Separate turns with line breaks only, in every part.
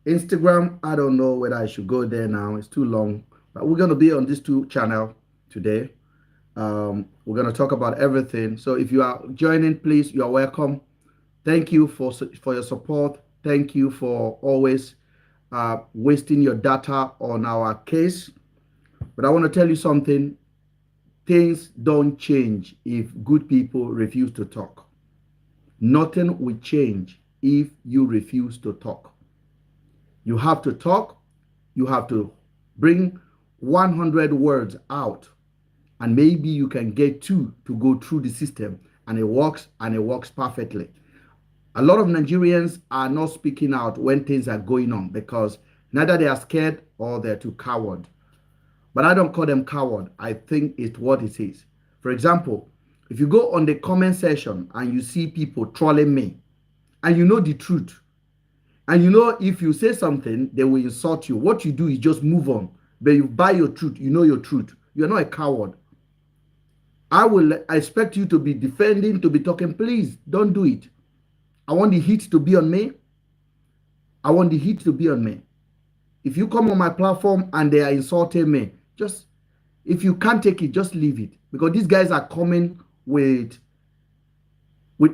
Instagram, I don't know whether I should go there now. It's too long. But we're going to be on these two channel today. We're going to talk about everything. So if you are joining, please, you are welcome. Thank you for your support. Thank you for always wasting your data on our case. But I want to tell you something. Things don't change if good people refuse to talk. Nothing will change if you refuse to talk. You have to talk. You have to bring 100 words out, and maybe you can get two to go through the system, and it works perfectly. A lot of Nigerians are not speaking out when things are going on because neither they are scared or they're too coward. But I don't call them coward. I think it's what it is. For example, if you go on the comment section and you see people trolling me, and you know the truth, and you know if you say something, they will insult you. What you do is just move on. But you buy your truth. You know your truth. You're not a coward. I will expect you to be defending, to be talking. Please don't do it. I want the heat to be on me. I want the heat to be on me. If you come on my platform and they are insulting me, just, if you can't take it, just leave it. Because these guys are coming with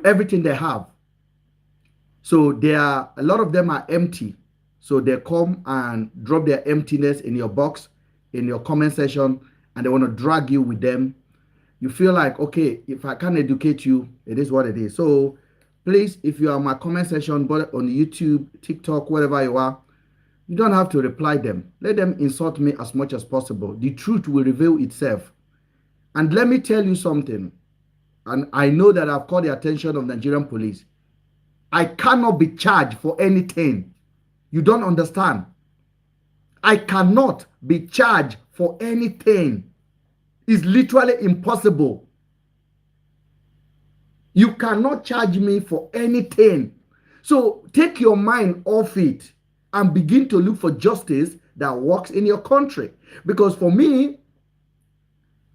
everything they have. So a lot of them are empty. So they come and drop their emptiness in your box, in your comment section, and they want to drag you with them. You feel like, okay, if I can't educate you, it is what it is. So please, if you are in my comment section, but on YouTube, TikTok, wherever you are, you don't have to reply them. Let them insult me as much as possible. The truth will reveal itself. And let me tell you something. And I know that I've caught the attention of Nigerian police. I cannot be charged for anything. You don't understand. I cannot be charged for anything. It's literally impossible. You cannot charge me for anything. So take your mind off it and begin to look for justice that works in your country. Because for me,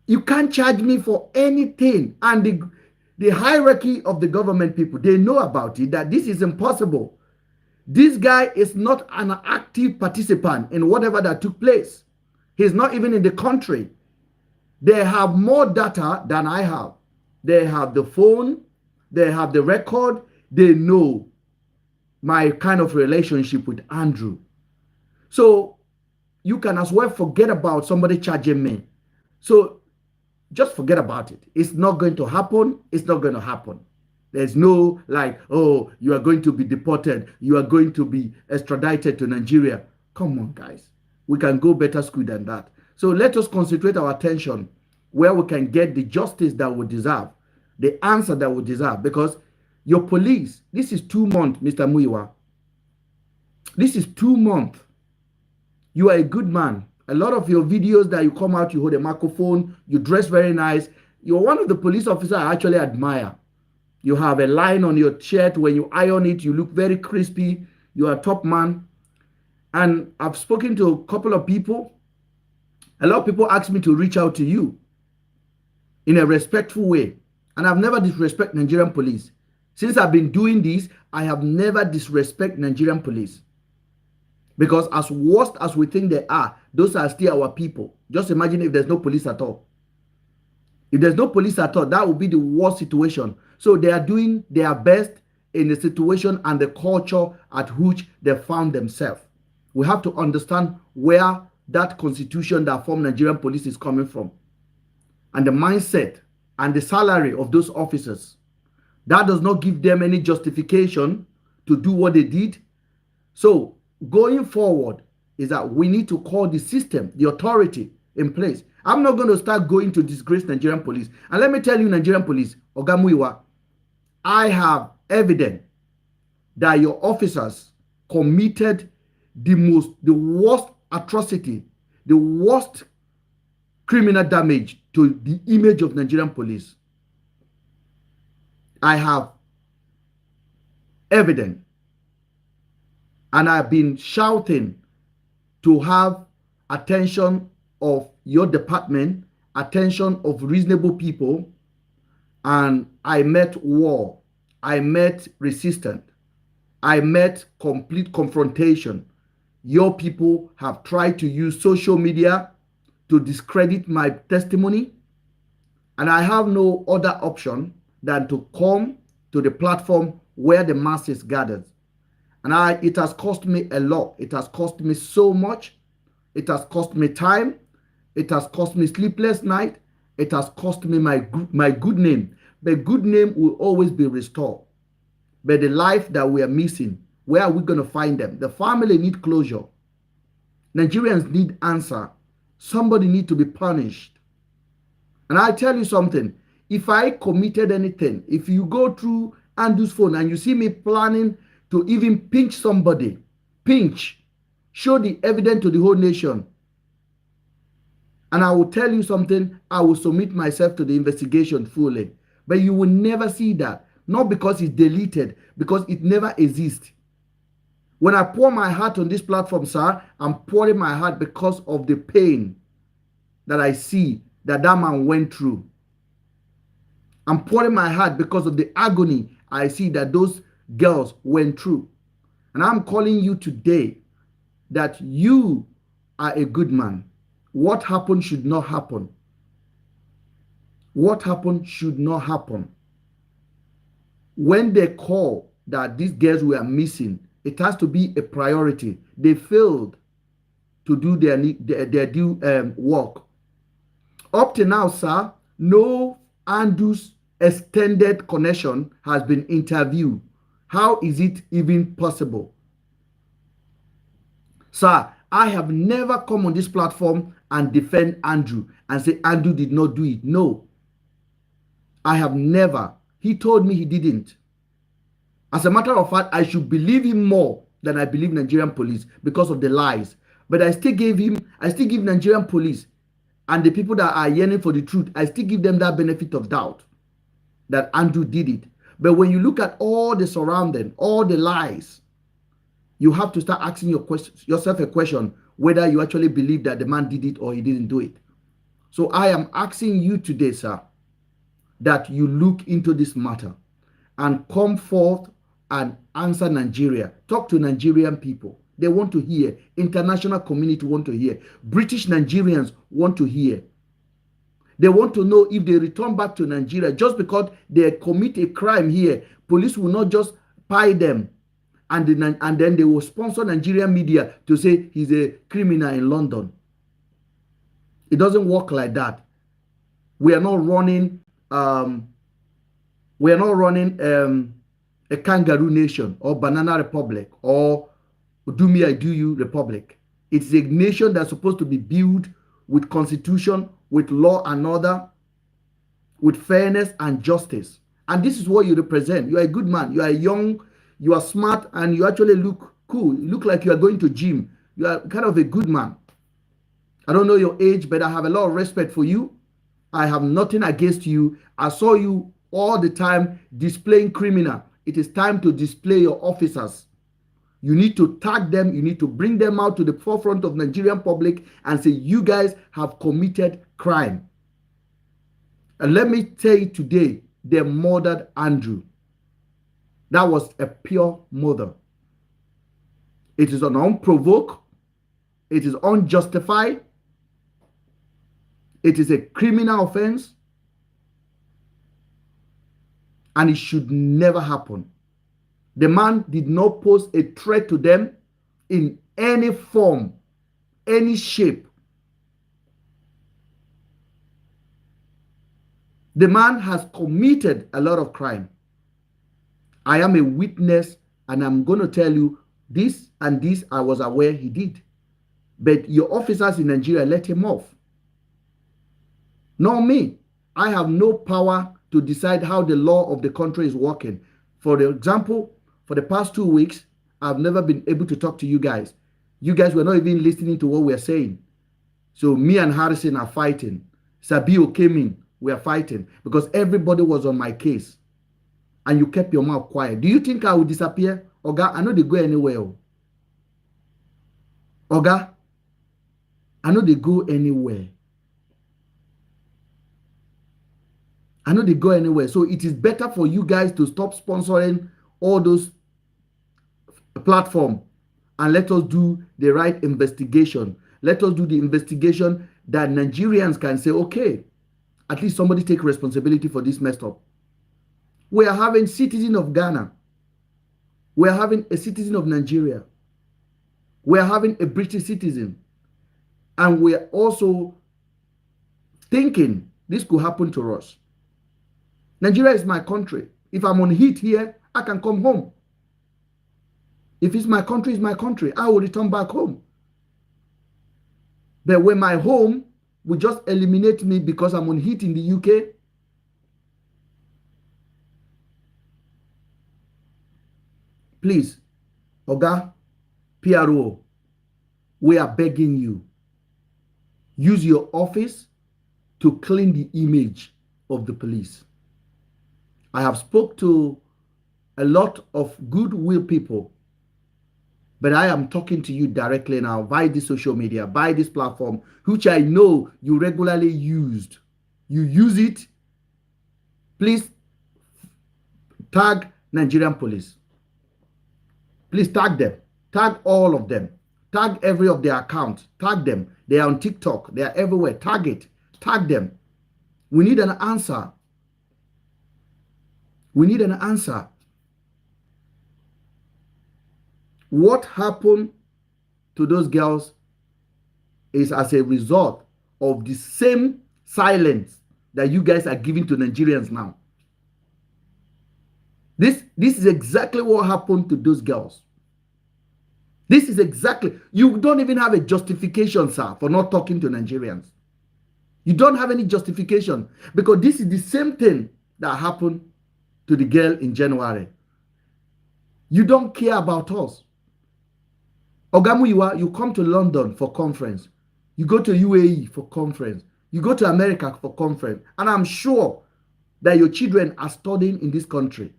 you can't charge me for anything. And the hierarchy of the government people, they know about it, that this is impossible. This guy is not an active participant in whatever that took place. He's not even in the country. They have more data than I have. They have the phone. They have the record. They know my kind of relationship with Andrew. So you can as well forget about somebody charging me. So just forget about it. It's not going to happen. It's not going to happen. There's no like, oh, you are going to be deported. You are going to be extradited to Nigeria. Come on, guys. We can go better school than that. So let us concentrate our attention where we can get the justice that we deserve, the answer that we deserve. Because your police, this is 2 months, Mr. Muiwa. This is 2 months. You are a good man. A lot of your videos that you come out, you hold a microphone, you dress very nice. You're one of the police officers I actually admire. You have a line on your shirt. When you iron it, you look very crispy. You are a top man. And I've spoken to a couple of people. A lot of people ask me to reach out to you in a respectful way. And I've never disrespected Nigerian police. Since I've been doing this, I have never disrespected Nigerian police. Because as worst as we think they are, those are still our people. Just imagine if there's no police at all. If there's no police at all, that would be the worst situation. So they are doing their best in the situation and the culture at which they found themselves. We have to understand where that constitution that formed Nigerian police is coming from. And the mindset and the salary of those officers. That does not give them any justification to do what they did. So going forward is that we need to call the system, the authority in place. I'm not going to start going to disgrace Nigerian police. And let me tell you, Nigerian police, Oga Muiwa, I have evidence that your officers committed the worst atrocity, the worst criminal damage to the image of Nigerian police. I have evidence. And I've been shouting to have attention of your department, attention of reasonable people. And I met war. I met resistance. I met complete confrontation. Your people have tried to use social media to discredit my testimony, and I have no other option than to come to the platform where the masses gathered. And it has cost me a lot. It has cost me so much. It has cost me time. It has cost me sleepless night. It has cost me my good name. But good name will always be restored. But the life that we are missing, where are we going to find them? The family need closure. Nigerians need answer. Somebody need to be punished. And I tell you something. If I committed anything, if you go through Andrew's phone and you see me planning to even pinch somebody, show the evidence to the whole nation. And I will tell you something, I will submit myself to the investigation fully. But you will never see that. Not because it's deleted, because it never exists. When I pour my heart on this platform, sir, I'm pouring my heart because of the pain that I see that man went through. I'm pouring my heart because of the agony I see that those girls went through. And I'm calling you today that you are a good man. What happened should not happen. What happened should not happen. When they call that these girls were missing, it has to be a priority. They failed to do their due work. Up to now, sir, no Andrew's extended connection has been interviewed. How is it even possible? Sir, I have never come on this platform and defend Andrew and say Andrew did not do it. No. I have never. He told me he didn't. As a matter of fact, I should believe him more than I believe Nigerian police because of the lies. But I still give Nigerian police and the people that are yearning for the truth, I still give them that benefit of doubt that Andrew did it. But when you look at all the surrounding, all the lies, you have to start asking yourself a question whether you actually believe that the man did it or he didn't do it. So I am asking you today, sir, that you look into this matter and come forth and answer Nigeria. Talk to Nigerian people. They want to hear. International community want to hear. British Nigerians want to hear. They want to know if they return back to Nigeria just because they commit a crime here. Police will not just pie them and then they will sponsor Nigerian media to say he's a criminal in London. It doesn't work like that. We are not running a kangaroo nation or banana republic or do me I do you republic. It's a nation that's supposed to be built with constitution, with law and order, with fairness and justice. And this is what you represent. You are a good man. You are young, you are smart, and you actually look cool. You look like you are going to gym. You are kind of a good man. I don't know your age, but I have a lot of respect for you. I have nothing against you. I saw you all the time displaying criminal. It is time to display your officers. You need to tag them. You need to bring them out to the forefront of Nigerian public and say, you guys have committed crime. And let me tell you today, they murdered Andrew. That was a pure murder. It is an unprovoked. It is unjustified. It is a criminal offense. And it should never happen. The man did not pose a threat to them in any form, any shape. The man has committed a lot of crime. I am a witness and I'm going to tell you this and this I was aware he did. But your officers in Nigeria let him off. Not me. I have no power to decide how the law of the country is working. For example, for the past 2 weeks, I've never been able to talk to you guys. You guys were not even listening to what we're saying. So me and Harrison are fighting. Sabio came in. We are fighting because everybody was on my case. And you kept your mouth quiet. Do you think I will disappear? Oga, I know they go anywhere. Oga, I know they go anywhere. I know they go anywhere. So it is better for you guys to stop sponsoring all those platforms and let us do the right investigation. Let us do the investigation that Nigerians can say, okay, at least somebody take responsibility for this messed up. We are having citizen of Ghana. We are having a citizen of Nigeria. We are having a British citizen. And we are also thinking this could happen to us. Nigeria is my country. If I'm on heat here, I can come home. If it's my country, it's my country. I will return back home. But when my home will just eliminate me because I'm on heat in the UK, please, Oga, PRO, we are begging you. Use your office to clean the image of the police. I have spoke to a lot of goodwill people, but I am talking to you directly now via this social media, by this platform, which I know you regularly used. You use it. Please tag Nigerian police. Please tag them. Tag all of them. Tag every of their accounts. Tag them. They are on TikTok. They are everywhere. Tag it. Tag them. We need an answer. We need an answer. What happened to those girls is as a result of the same silence that you guys are giving to Nigerians now. This is exactly what happened to those girls. This is exactly, you don't even have a justification, sir, for not talking to Nigerians. You don't have any justification because this is the same thing that happened to the girl in January. You don't care about us. Ogamuyiwa, you come to London for conference. You go to UAE for conference. You go to America for conference. And I'm sure that your children are studying in this country.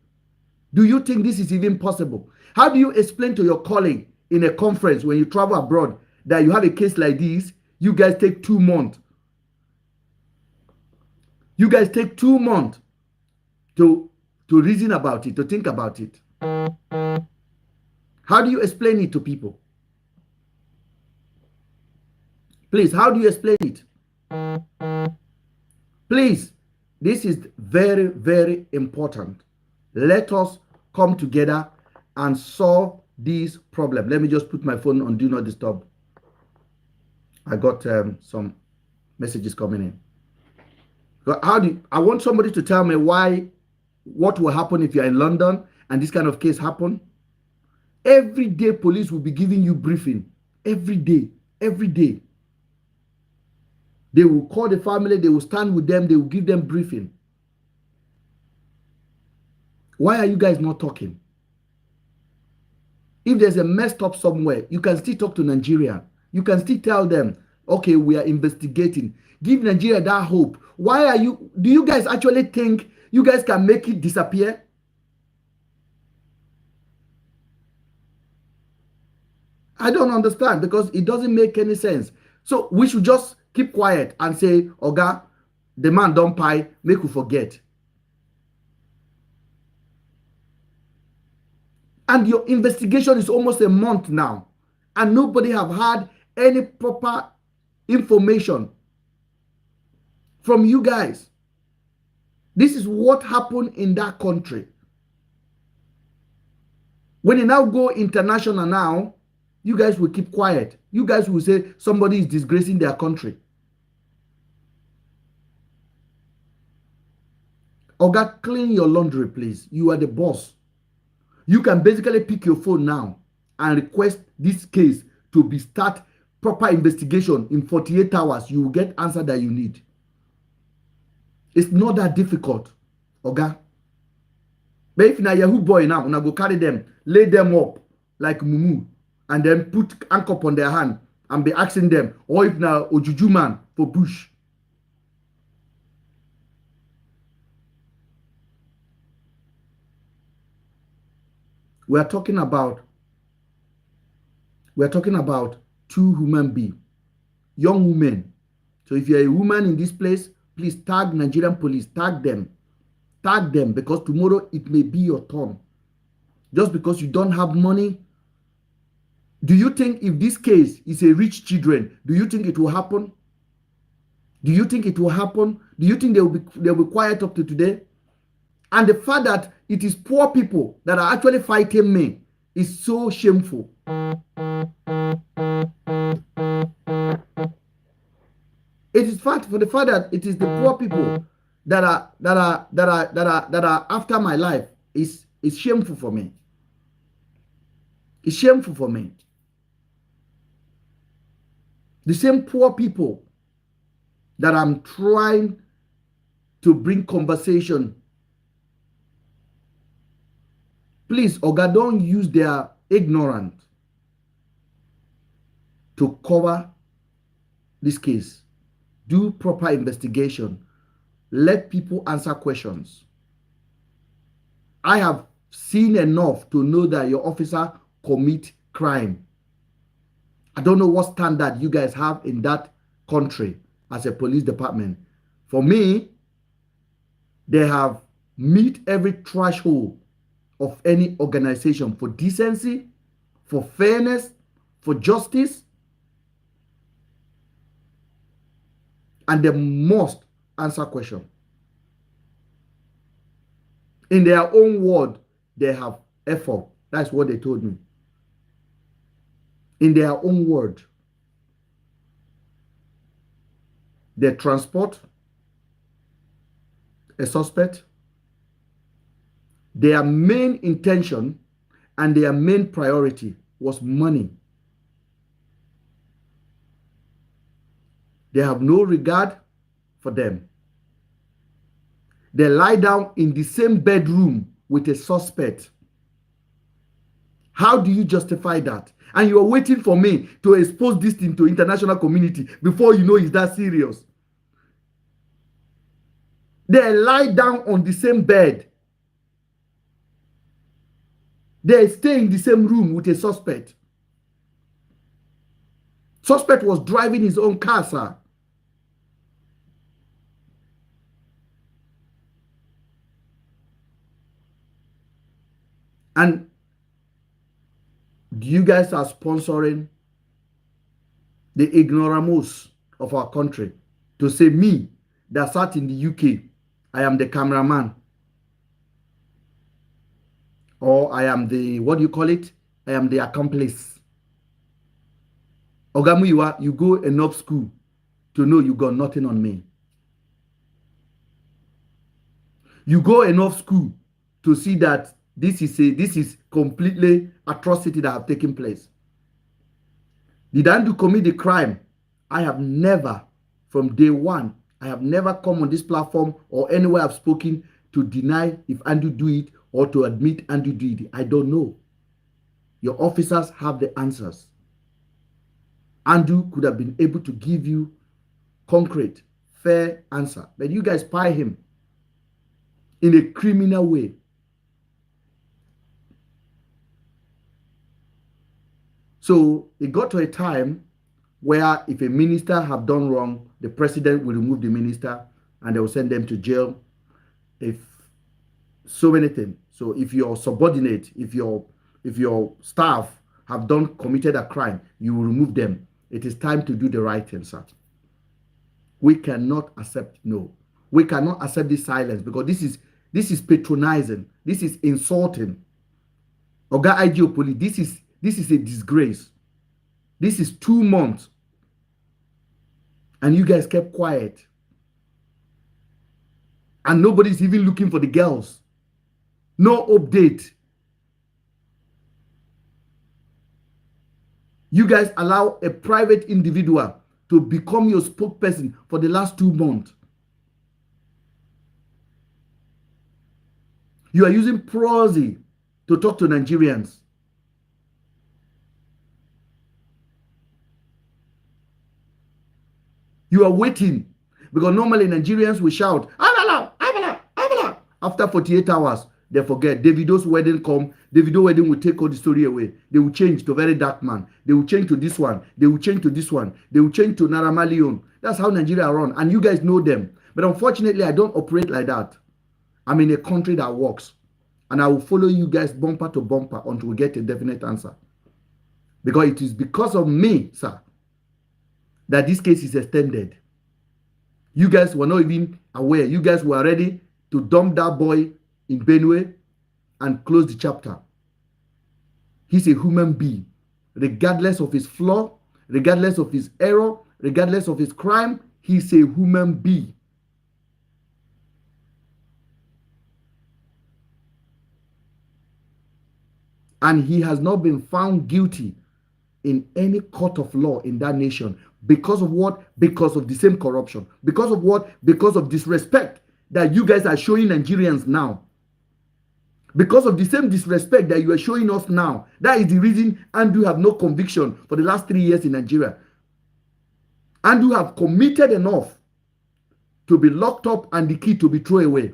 Do you think this is even possible? How do you explain to your colleague in a conference when you travel abroad that you have a case like this? You guys take 2 months. You guys take 2 months to reason about it, to think about it. How do you explain it to people? Please, how do you explain it? Please, this is very, very important. Let us come together and solve this problem. Let me just put my phone on Do Not Disturb. I got some messages coming in. I want somebody to tell me what will happen if you're in London and this kind of case happen. Every day, police will be giving you briefing. Every day, every day. They will call the family, they will stand with them, they will give them briefing. Why are you guys not talking? If there's a messed up somewhere, you can still talk to Nigeria. You can still tell them, okay, we are investigating. Give Nigeria that hope. Do you guys actually think you guys can make it disappear? I don't understand because it doesn't make any sense. So we should just keep quiet and say, Oga, the man don't pay, make you forget. And your investigation is almost a month now, and nobody have had any proper information from you guys. This is what happened in that country. When you now go international now, you guys will keep quiet. You guys will say somebody is disgracing their country. Oga, clean your laundry, please. You are the boss. You can basically pick your phone now and request this case to start proper investigation in 48 hours. You will get answer that you need. It's not that difficult, Oga. But if na Yahoo boy now, una go carry them, lay them up like mumu, and then put handcuff on their hand and be asking them, or if na Ojuju man for bush. We are talking about two human beings, young women. So if you're a woman in this place, please tag Nigerian police, tag them, because tomorrow it may be your turn. Just because you don't have money, Do you think if this case is a rich children, do you think it will happen? Do you think it will happen? Do you think they'll be quiet up to today? And the fact that it is poor people that are actually fighting me is so shameful. It is fact for the fact that it is the poor people that are after my life is shameful for me. It's shameful for me. The same poor people that I'm trying to bring conversation. Please, Oga, don't use their ignorance to cover this case. Do proper investigation. Let people answer questions. I have seen enough to know that your officer commit crime. I don't know what standard you guys have in that country as a police department. For me, they have meet every threshold of any organization for decency, for fairness, for justice, and they must answer questions. In their own word, they have effort. That's what they told me. In their own word, they transport a suspect. Their main intention and their main priority was money. They have no regard for them. They lie down in the same bedroom with a suspect. How do you justify that? And you are waiting for me to expose this thing to international community before you know it's that serious. They lie down on the same bed. They stay in the same room with a suspect. Suspect was driving his own car, sir. And you guys are sponsoring the ignoramus of our country to say me that sat in the UK, I am the cameraman. Or I am the, what do you call it? I am the accomplice. Ogamuyiwa, you go enough school to know you got nothing on me. You go enough school to see that this is completely atrocity that have taken place. Did Andrew commit the crime? I have never, from day one, I have never come on this platform or anywhere I've spoken to deny if Andrew do it or to admit Andrew did it. I don't know. Your officers have the answers. Andrew could have been able to give you concrete, fair answer, but you guys spy him in a criminal way. So it got to a time where if a minister have done wrong, the president will remove the minister and they will send them to jail. If so many things. So if your subordinate, if your staff have committed a crime, you will remove them. It is time to do the right thing, sir. We cannot accept no. We cannot accept this silence because this is patronizing. This is insulting. Oga IGO police, this is a disgrace. This is 2 months. And you guys kept quiet. And nobody's even looking for the girls. No update. You guys allow a private individual to become your spokesperson for the last 2 months. You are using proxy to talk to Nigerians. You are waiting because normally Nigerians will shout, Abala, Abala, Abala. After 48 hours, they forget. Davido's wedding come. Davido wedding will take all the story away. They will change to very dark man. They will change to this one. They will change to this one. They will change to Naira Marley. That's how Nigeria run. And you guys know them. But unfortunately, I don't operate like that. I'm in a country that works. And I will follow you guys bumper to bumper until we get a definite answer. Because it is because of me, sir, that this case is extended. You guys were not even aware. You guys were ready to dump that boy in Benue and close the chapter. He's a human being. Regardless of his flaw, regardless of his error, regardless of his crime, he's a human being. And he has not been found guilty in any court of law in that nation. Because of what? Because of the same corruption. Because of what? Because of disrespect that you guys are showing Nigerians now. Because of the same disrespect that you are showing us now. That is the reason Andrew have no conviction for the last 3 years in Nigeria. Andrew have committed enough to be locked up and the key to be thrown away.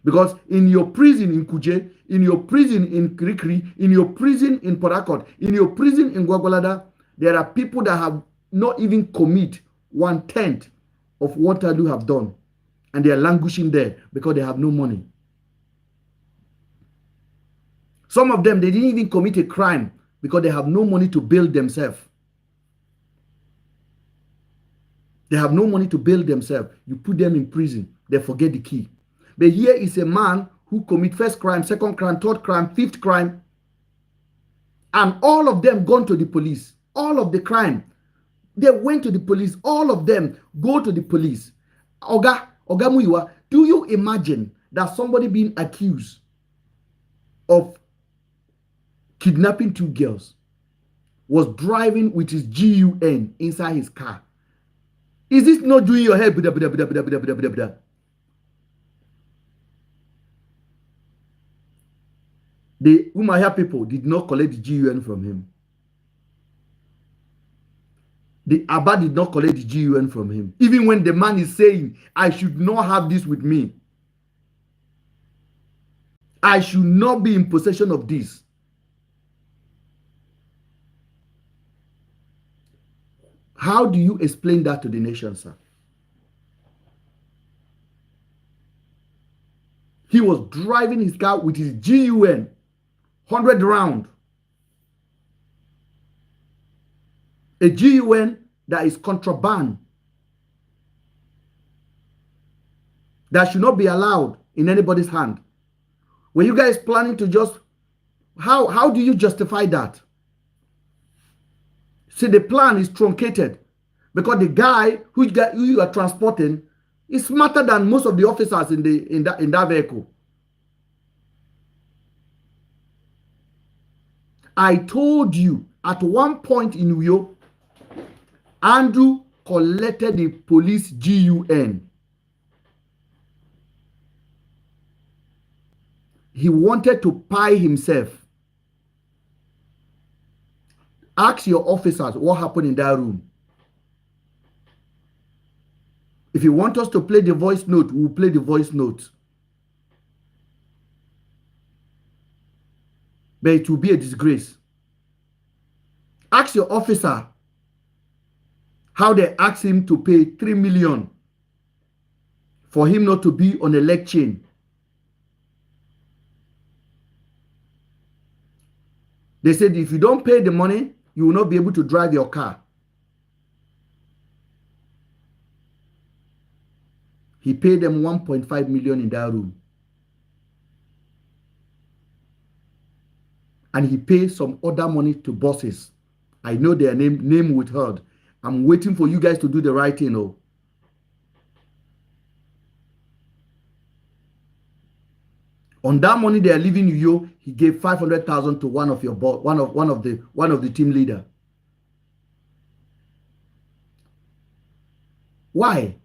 Because in your prison in Kuje, in your prison in Kirikiri, in your prison in Port Harcourt, in your prison in Gwagwalada, there are people that have not even commit 1/10 of what Andrew have done. And they are languishing there because they have no money. Some of them, they didn't even commit a crime because they have no money to build themselves. They have no money to build themselves. You put them in prison, they forget the key. But here is a man who commit first crime, second crime, third crime, fifth crime. And all of them gone to the police. All of the crime. They went to the police. All of them go to the police. Oga Muyiwa, do you imagine that somebody being accused of kidnapping 2 girls was driving with his GUN inside his car? Is this not doing your head? The Umahia people did not collect the GUN from him. The Abba did not collect the GUN from him. Even when the man is saying, I should not have this with me. I should not be in possession of this. How do you explain that to the nation, sir? He was driving his car with his GUN, 100 round. A GUN that is contraband. That should not be allowed in anybody's hand. Were you guys planning to just... How do you justify that? See, the plan is truncated because the guy who you are transporting is smarter than most of the officers in that vehicle. I told you at one point in Uyo, Andrew collected the police GUN. He wanted to pie himself. Ask your officers what happened in that room. If you want us to play the voice note, we'll play the voice note. But it will be a disgrace. Ask your officer how they asked him to pay 3 million for him not to be on a leg chain. They said if you don't pay the money, you will not be able to drive your car. He paid them 1.5 million in that room. And he paid some other money to bosses. I know their name withheld. I'm waiting for you guys to do the right thing. Oh. On that money they are leaving you, he gave 500,000 to one of your one of the team leader. Why?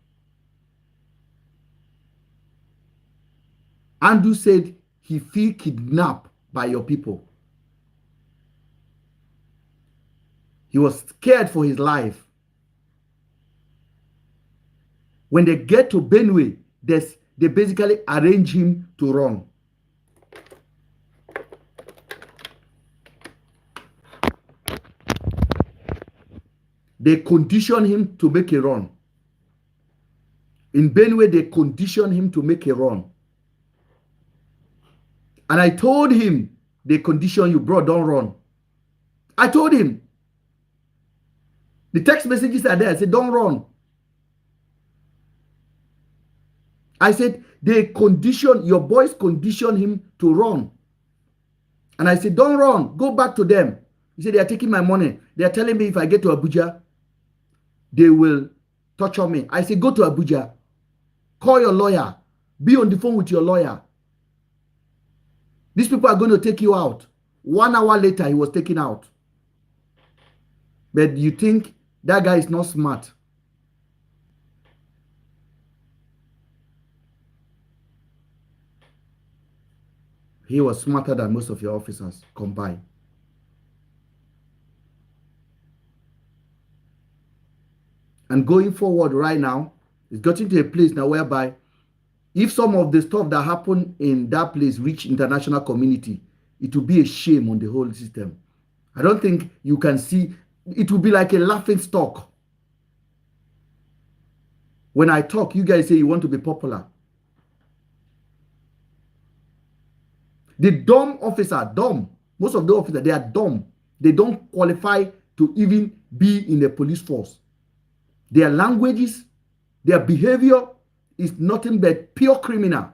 Andrew said he feel kidnapped by your people. He was scared for his life. When they get to Benue, they basically arrange him to run. They condition him to make a run. In Benue, they condition him to make a run. And I told him, they condition you, bro, don't run. I told him. The text messages are there. I said, don't run. I said, your boys condition him to run. And I said, don't run. Go back to them. He said, they are taking my money. They are telling me if I get to Abuja, they will torture me. I said, go to Abuja. Call your lawyer. Be on the phone with your lawyer. These people are going to take you out. 1 hour later, he was taken out. But you think that guy is not smart? He was smarter than most of your officers combined. And going forward right now, it's getting to a place now whereby if some of the stuff that happened in that place reach international community, it will be a shame on the whole system. I don't think you can see, it will be like a laughing stock. When I talk, you guys say you want to be popular. The dumb officer, dumb. Most of the officers, they are dumb. They don't qualify to even be in the police force. Their languages, their behavior is nothing but pure criminal.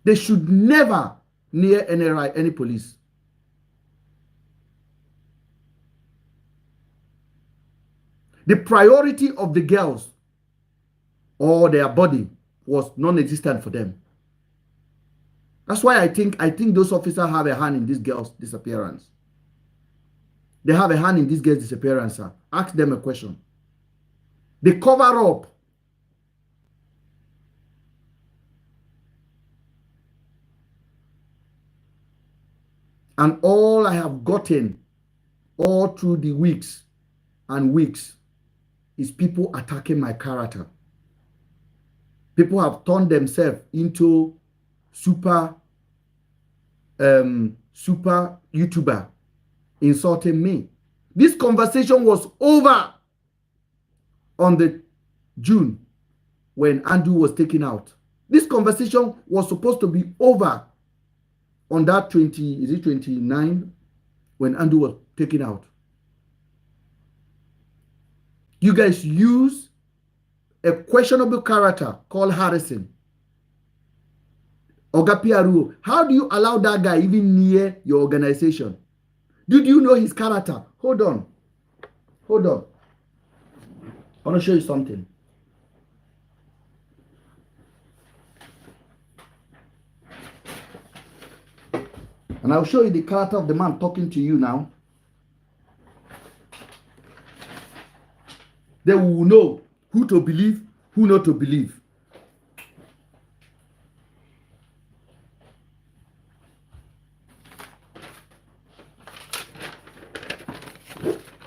They should never near any police. The priority of the girls or their body was non-existent for them. That's why I think those officers have a hand in this girl's disappearance. They have a hand in this girl's disappearance, sir. Ask them a question. They cover up. And all I have gotten all through the weeks and weeks is people attacking my character. People have turned themselves into super YouTuber insulting me. This conversation was over on the June when Andrew was taken out. This conversation was supposed to be over on that 29 when Andrew was taken out. You guys use a questionable character called Harrison. Oga PRO. How do you allow that guy even near your organization? Did you know his character? Hold on. Hold on. I want to show you something. And I'll show you the character of the man talking to you now. They will know who to believe, who not to believe.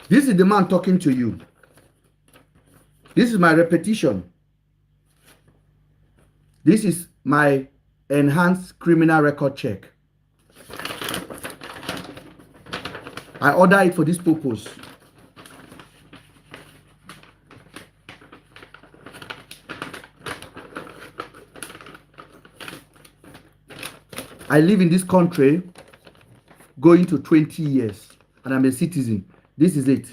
This is the man talking to you. This is my repetition. This is my enhanced criminal record check. I order it for this purpose. I live in this country going to 20 years and I'm a citizen. This is it.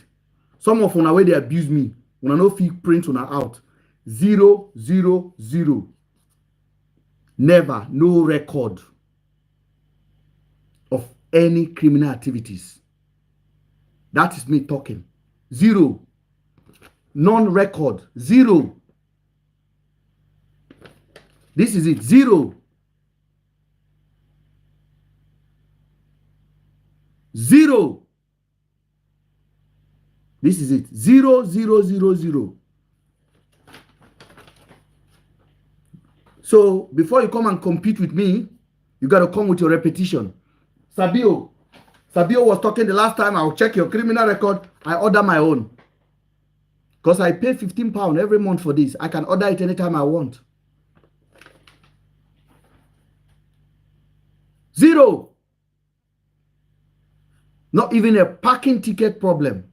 Some of una way they abuse me. Una no fit print una out. 0, 0, 0. Never, no record of any criminal activities. That is me talking. 0. Non-record. 0. This is it. 0. 0. This is it. 0, 0, 0, 0. So before you come and compete with me, you got to come with your repetition. Sabio was talking the last time. I'll check your criminal record. I order my own. Because I pay £15 every month for this. I can order it anytime I want. 0. Not even a parking ticket problem.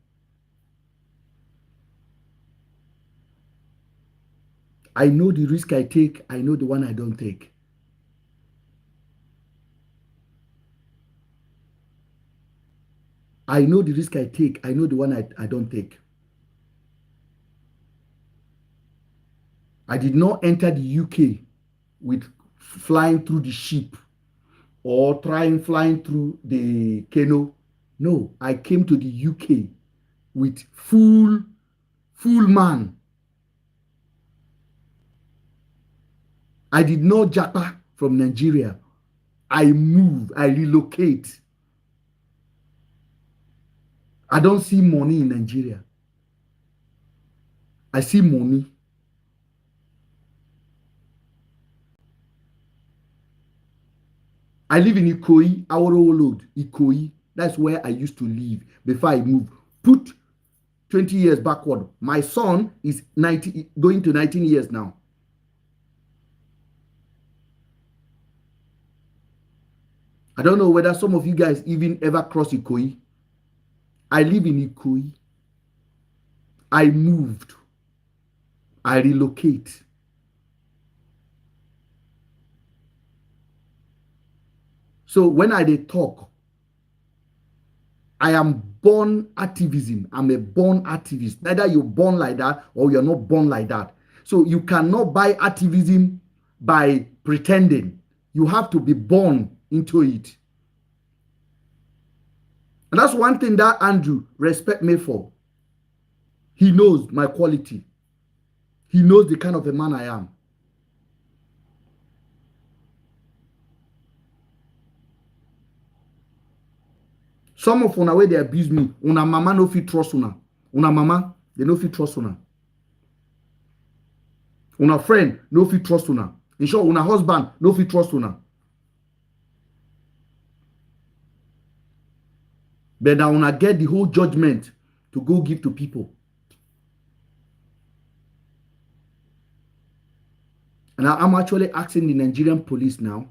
I know the risk I take. I know the one I don't take. I know the risk I take. I know the one I don't take. I did not enter the UK with flying through the ship or flying through the canoe. No, I came to the UK with full man. I did not japa from Nigeria. I move, I relocate. I don't see money in Nigeria. I see money. I live in Ikoyi, Awolowo Road, Ikoyi. That's where I used to live before I moved. Put 20 years backward. My son is 90, going to 19 years now. I don't know whether some of you guys even ever cross Ikoyi. I live in Ikoyi. I moved. I relocate. So when I dey talk, I am born activism. I'm a born activist. Either you're born like that or you're not born like that. So you cannot buy activism by pretending. You have to be born into it. And that's one thing that Andrew respect me for. He knows my quality. He knows the kind of a man I am. Some of una wey dey abuse me, una mama no fit trust una. Una mama, they no fit trust una. Una friend no fit trust una. In short, una husband no fit trust una. But now una get the whole judgment to go give to people. And I'm actually asking the Nigerian police now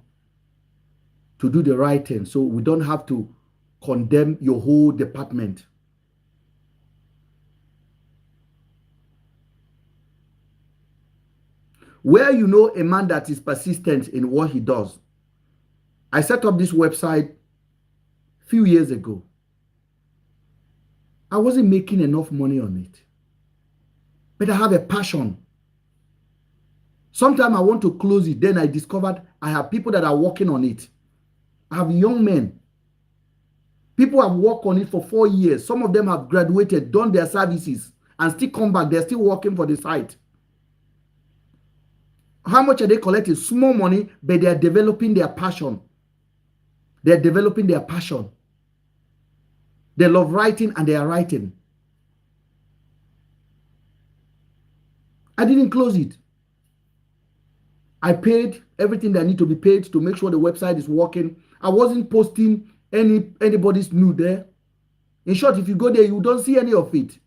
to do the right thing so we don't have to condemn your whole department. Where you know a man that is persistent in what he does. I set up this website a few years ago. I wasn't making enough money on it. But I have a passion. Sometimes I want to close it. Then I discovered I have people that are working on it. I have young men. People have worked on it for 4 years. Some of them have graduated, done their services, and still come back. They're still working for the site. How much are they collecting? Small money, but they are developing their passion. They're developing their passion. They love writing and they are writing. I didn't close it. I paid everything that need to be paid to make sure the website is working. I wasn't posting anybody's nude there. In short, if you go there, you don't see any of it.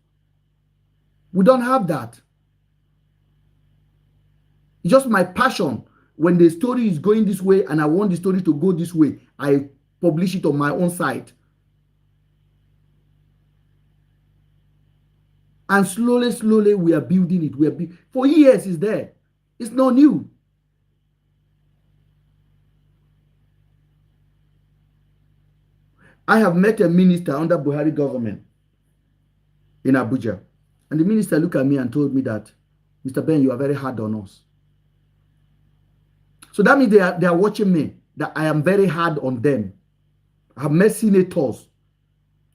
We don't have that. It's just my passion. When the story is going this way and I want the story to go this way, I publish it on my own site. And slowly, we are building it. For years, it's there. It's not new. I have met a minister under Buhari government in Abuja. And the minister looked at me and told me that, Mr. Ben, you are very hard on us. So that means they are watching me, that I am very hard on them. I have met senators.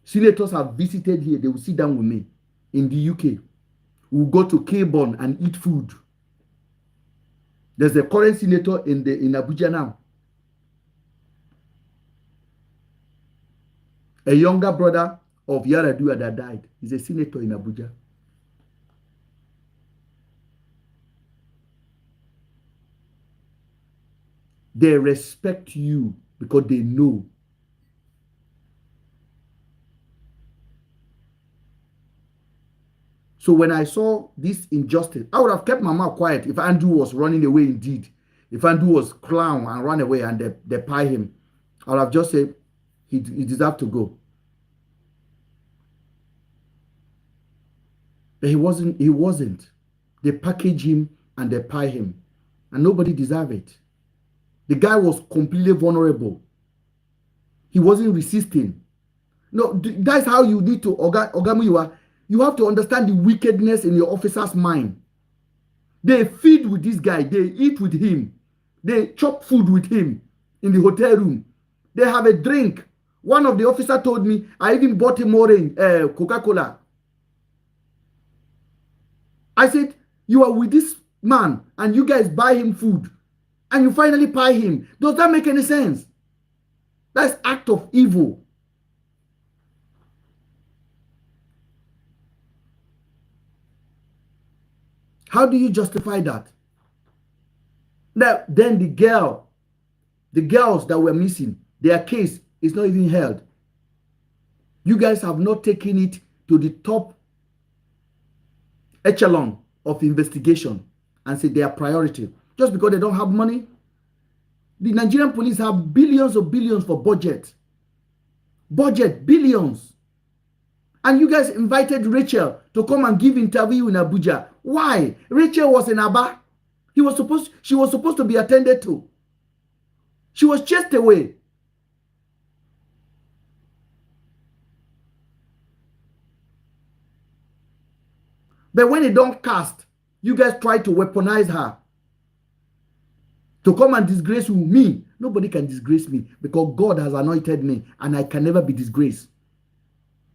Senators have visited here. They will sit down with me in the UK. We'll go to K-Bon and eat food. There's a current senator in Abuja now. A younger brother of Yaradua that died. He's a senator in Abuja. They respect you because they know. So when I saw this injustice, I would have kept my mouth quiet if Andrew was running away indeed. If Andrew was clown and ran away and they pie him, I would have just said, he deserved to go. But he wasn't. They package him and they pie him. And nobody deserved it. The guy was completely vulnerable. He wasn't resisting. No, that's how you need to Ogamuyiwa. You have to understand the wickedness in your officer's mind. They feed with this guy, they eat with him, they chop food with him in the hotel room. They have a drink. One of the officers told me, I even bought him orange, Coca-Cola. I said, you are with this man and you guys buy him food and you finally buy him. Does that make any sense? That's act of evil. How do you justify that? Then the girls that were missing, their case is not even held. You guys have not taken it to the top echelon of investigation and say they are priority. Just because they don't have money. The Nigerian police have billions of billions for budget. Budget, billions. And you guys invited Rachel to come and give interview in Abuja. Why? Rachel was in Aba. She was supposed to be attended to. She was chased away. But when they don't cast, you guys try to weaponize her. To come and disgrace me. Nobody can disgrace me because God has anointed me and I can never be disgraced.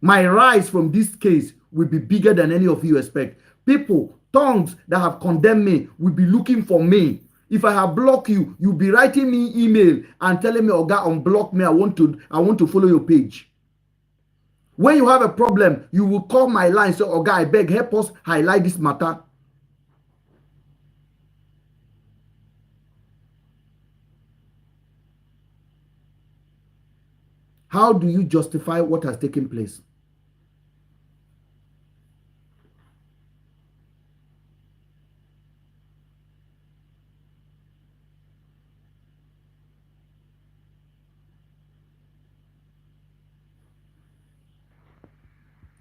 My rise from this case will be bigger than any of you expect. People, tongues that have condemned me will be looking for me. If I have blocked you, you'll be writing me email and telling me, Oga, unblock me. I want to follow your page. When you have a problem, you will call my line. Say, Oga, I beg, help us highlight this matter. How do you justify what has taken place?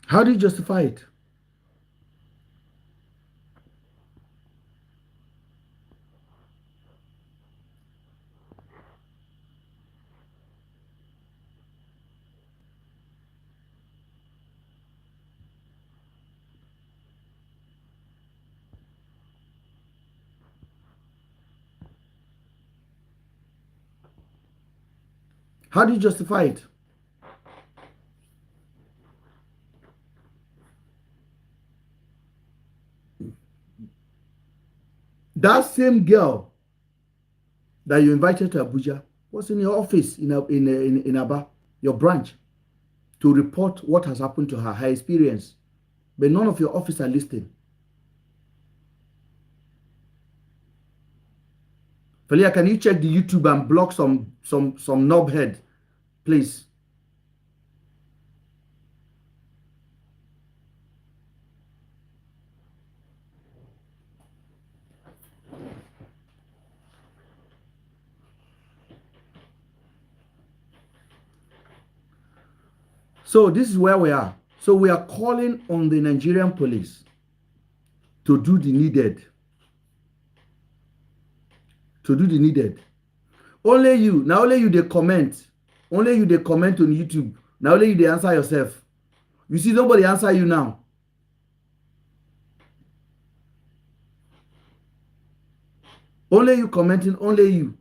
How do you justify it? How do you justify it? That same girl that you invited to Abuja was in your office in Aba, your branch, to report what has happened to her, her experience. But none of your officers are listening. Felia, can you check the YouTube and block some knobhead, please? So this is where we are. So we are calling on the Nigerian police to do the needed. To do the needed. Only you, now only you they comment. Only you they comment on YouTube. Now only you they answer yourself. You see nobody answer you now. Only you commenting, only you.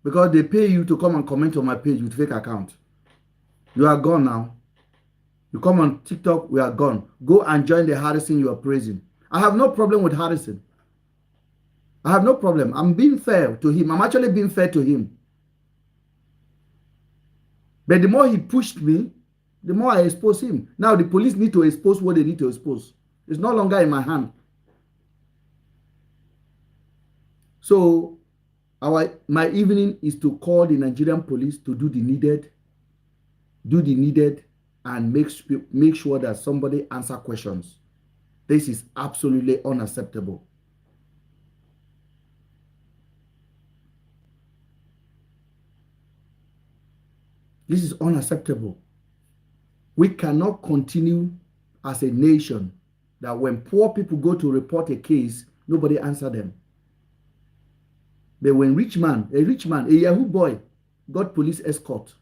Because they pay you to come and comment on my page with fake account. You are gone now. You come on TikTok, we are gone. Go and join the Harrison you are praising. I have no problem with Harrison. I have no problem. I'm being fair to him. I'm actually being fair to him. But the more he pushed me, the more I expose him. Now the police need to expose what they need to expose. It's no longer in my hand. So my evening is to call the Nigerian police to do the needed, and make sure that somebody answer questions. This is absolutely unacceptable. This is unacceptable. We cannot continue as a nation that when poor people go to report a case, nobody answer them. But when a rich man, a Yahoo boy, got police escort.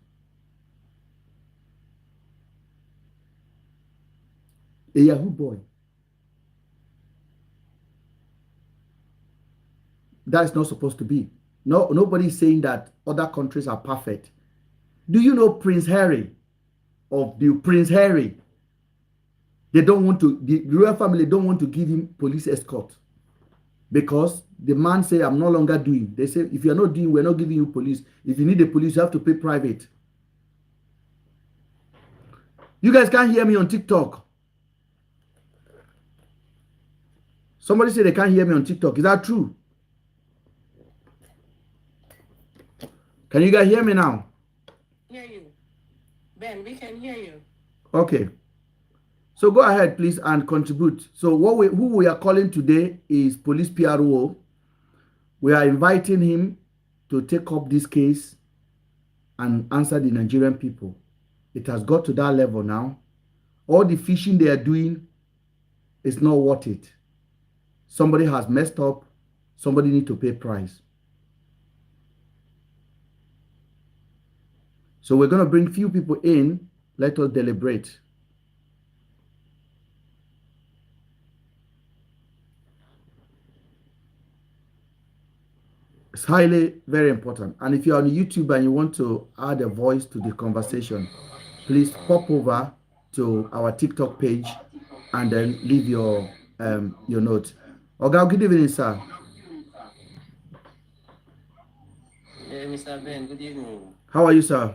A Yahoo boy. That is not supposed to be. No, nobody is saying that other countries are perfect. Do you know Prince Harry of the Prince Harry? They don't want to, the royal family don't want to give him police escort because the man say, I'm no longer doing. They say, if you're not doing, we're not giving you police. If you need the police, you have to pay private. You guys can't hear me on TikTok. Somebody said they can't hear me on TikTok. Is that true? Can you guys hear me now?
Hear you. Ben, we can hear you.
Okay. So go ahead, please, and contribute. So who we are calling today is Police PRO. We are inviting him to take up this case and answer the Nigerian people. It has got to that level now. All the fishing they are doing is not worth it. Somebody has messed up. Somebody need to pay price. So we're going to bring few people in. Let us deliberate. It's highly very important. And if you're on YouTube and you want to add a voice to the conversation, please pop over to our TikTok page and then leave your note. Oga, good evening, sir.
Hey, Mr. Ben, good evening.
How are you, sir?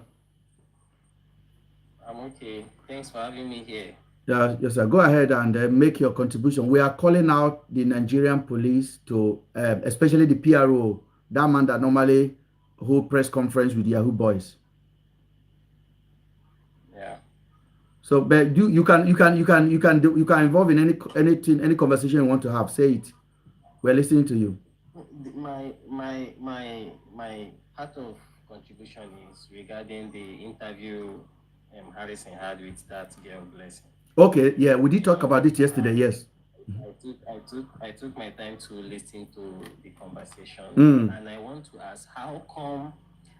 I'm okay. Thanks for having me here.
Yeah, yes, sir. Go ahead and make your contribution. We are calling out the Nigerian police to, especially the PRO, that man that normally hold press conference with Yahoo boys.
Yeah.
So, but you can involve in any conversation you want to have. Say it. We're listening to you.
My part of contribution is regarding the interview Harrison had with that girl Blessing.
Okay, yeah, we did talk about it yesterday. Yes.
I took my time to listen to the conversation, and I want to ask, how come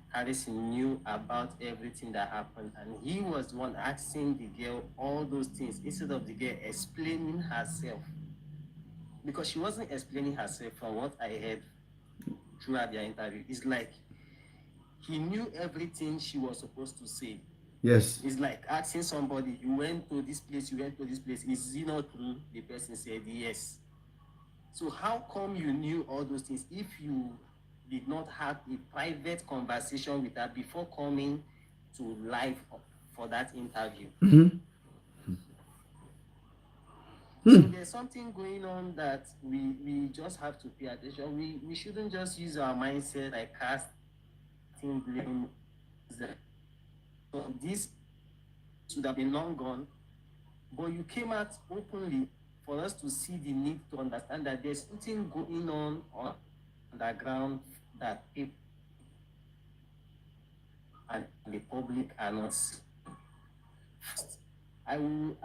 Harrison knew about everything that happened, and he was the one asking the girl all those things instead of the girl explaining herself? Because she wasn't explaining herself from what I heard throughout their interview. It's like he knew everything she was supposed to say.
Yes.
It's like asking somebody, you went to this place, is it not true? The person said yes. So how come you knew all those things if you did not have a private conversation with her before coming to live for that interview? So there's something going on that we just have to pay attention. We shouldn't just use our mindset like casting blame. So this should have been long gone, but you came out openly for us to see the need to understand that there's something going on the ground that people and the public are not. I would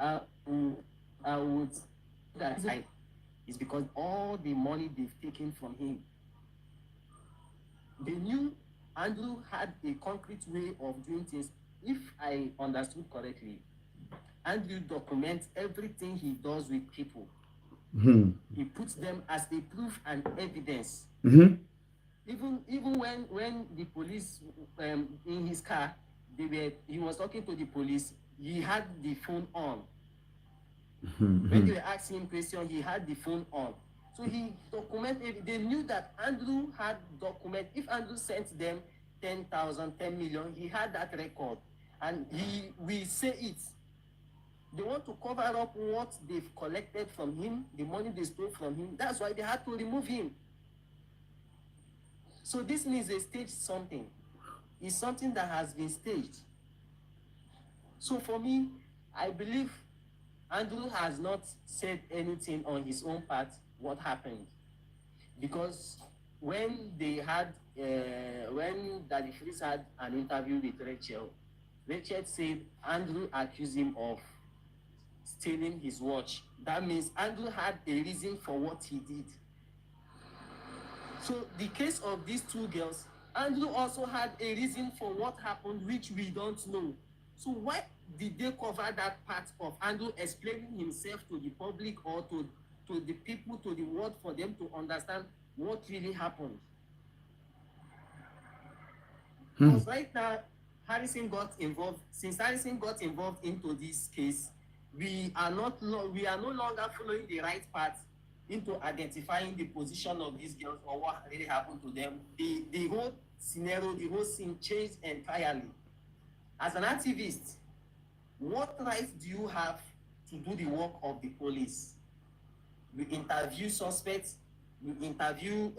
that is because all the money they've taken from him. They knew Andrew had a concrete way of doing things. If I understood correctly, Andrew documents everything he does with people. He puts them as a proof and evidence. Even when the police in his car, he was talking to the police, he had the phone on. When they were asking him questions, he had the phone on. So he documented. They knew that Andrew had document. If Andrew sent them 10,000, 10 million, he had that record, and we say it. They want to cover up what they've collected from him, the money they stole from him. That's why they had to remove him. So this means they staged something. It's something that has been staged. So for me, I believe Andrew has not said anything on his own part what happened, because when they had when Daddy Freeze had an interview with Rachel said Andrew accused him of stealing his watch. That means Andrew had a reason for what he did. So the case of these two girls, Andrew also had a reason for what happened, which we don't know. So why did they cover that part of Andrew explaining himself to the public or to the people, to the world, for them to understand what really happened? Because right now, Harrison got involved. Since Harrison got involved into this case, we are no longer following the right path into identifying the position of these girls or what really happened to them. The whole scenario, the whole scene changed entirely. As an activist, what right do you have to do the work of the police? You interview suspects, you interview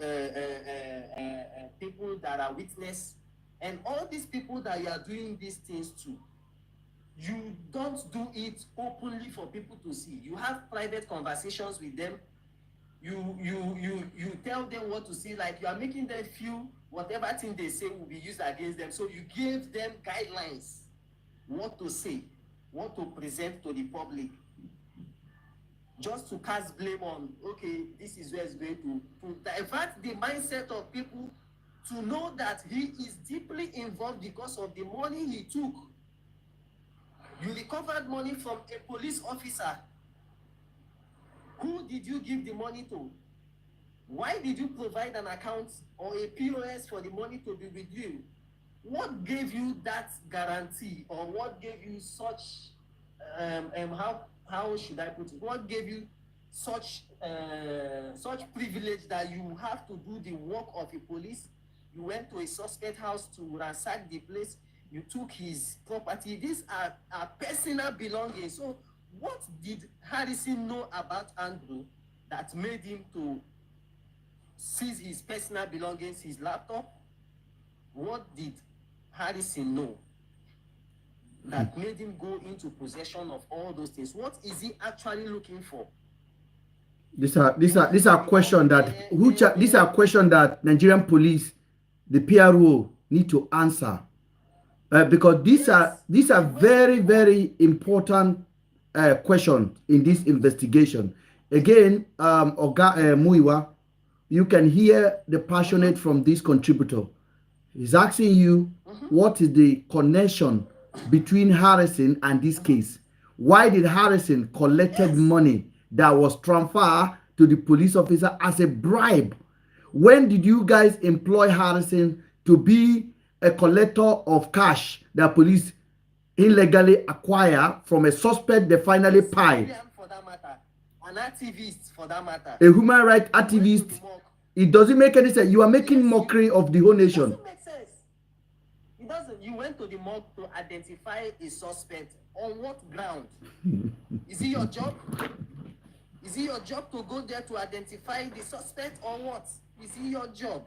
people that are witness, and all these people that you are doing these things to, you don't do it openly for people to see. You have private conversations with them. You tell them what to say, like you are making them feel whatever thing they say will be used against them. So you give them guidelines, what to say, what to present to the public, just to cast blame on, okay, this is where it's going to divert the mindset of people to know that he is deeply involved because of the money he took. You recovered money from a police officer. Who did you give the money to? Why did you provide an account or a POS for the money to be with you? What gave you that guarantee, or what gave you such, how should I put it? What gave you such privilege that you have to do the work of a police? You went to a suspect house to ransack the place. You took his property. These are personal belongings. So what did Harrison know about Andrew that made him to seize his personal belongings, his laptop? What did Harrison know that made him go into possession of all those things? What is he actually looking for?
These are questions that these are questions that Nigerian police, the PRO, need to answer, because these are very, very important questions in this investigation. Again, Oga Muiwa, you can hear the passionate from this contributor. He's asking you, what is the connection between Harrison and this case? Why did Harrison collected money that was transferred to the police officer as a bribe? When did you guys employ Harrison to be a collector of cash that police illegally acquire from a suspect they finally pay?
For that matter, an activist for that matter.
A human rights activist. It doesn't make any sense. You are making mockery of the whole nation.
It doesn't make sense. It doesn't. You went to the morgue to identify a suspect. On what ground? Is it your job? Is it your job to go there to identify the suspect, or what? Is it your job?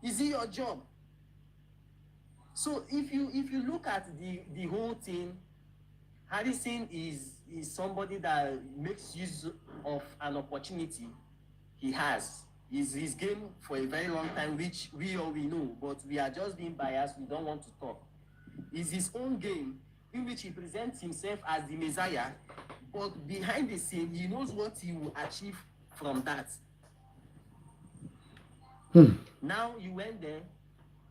Is it your job? So if you look at the whole thing, Harrison is somebody that makes use of an opportunity he has. Is his game for a very long time, which we know, but we are just being biased. We don't want to talk. It's his own game in which he presents himself as the Messiah, but behind the scene, he knows what he will achieve from that. Now you went there,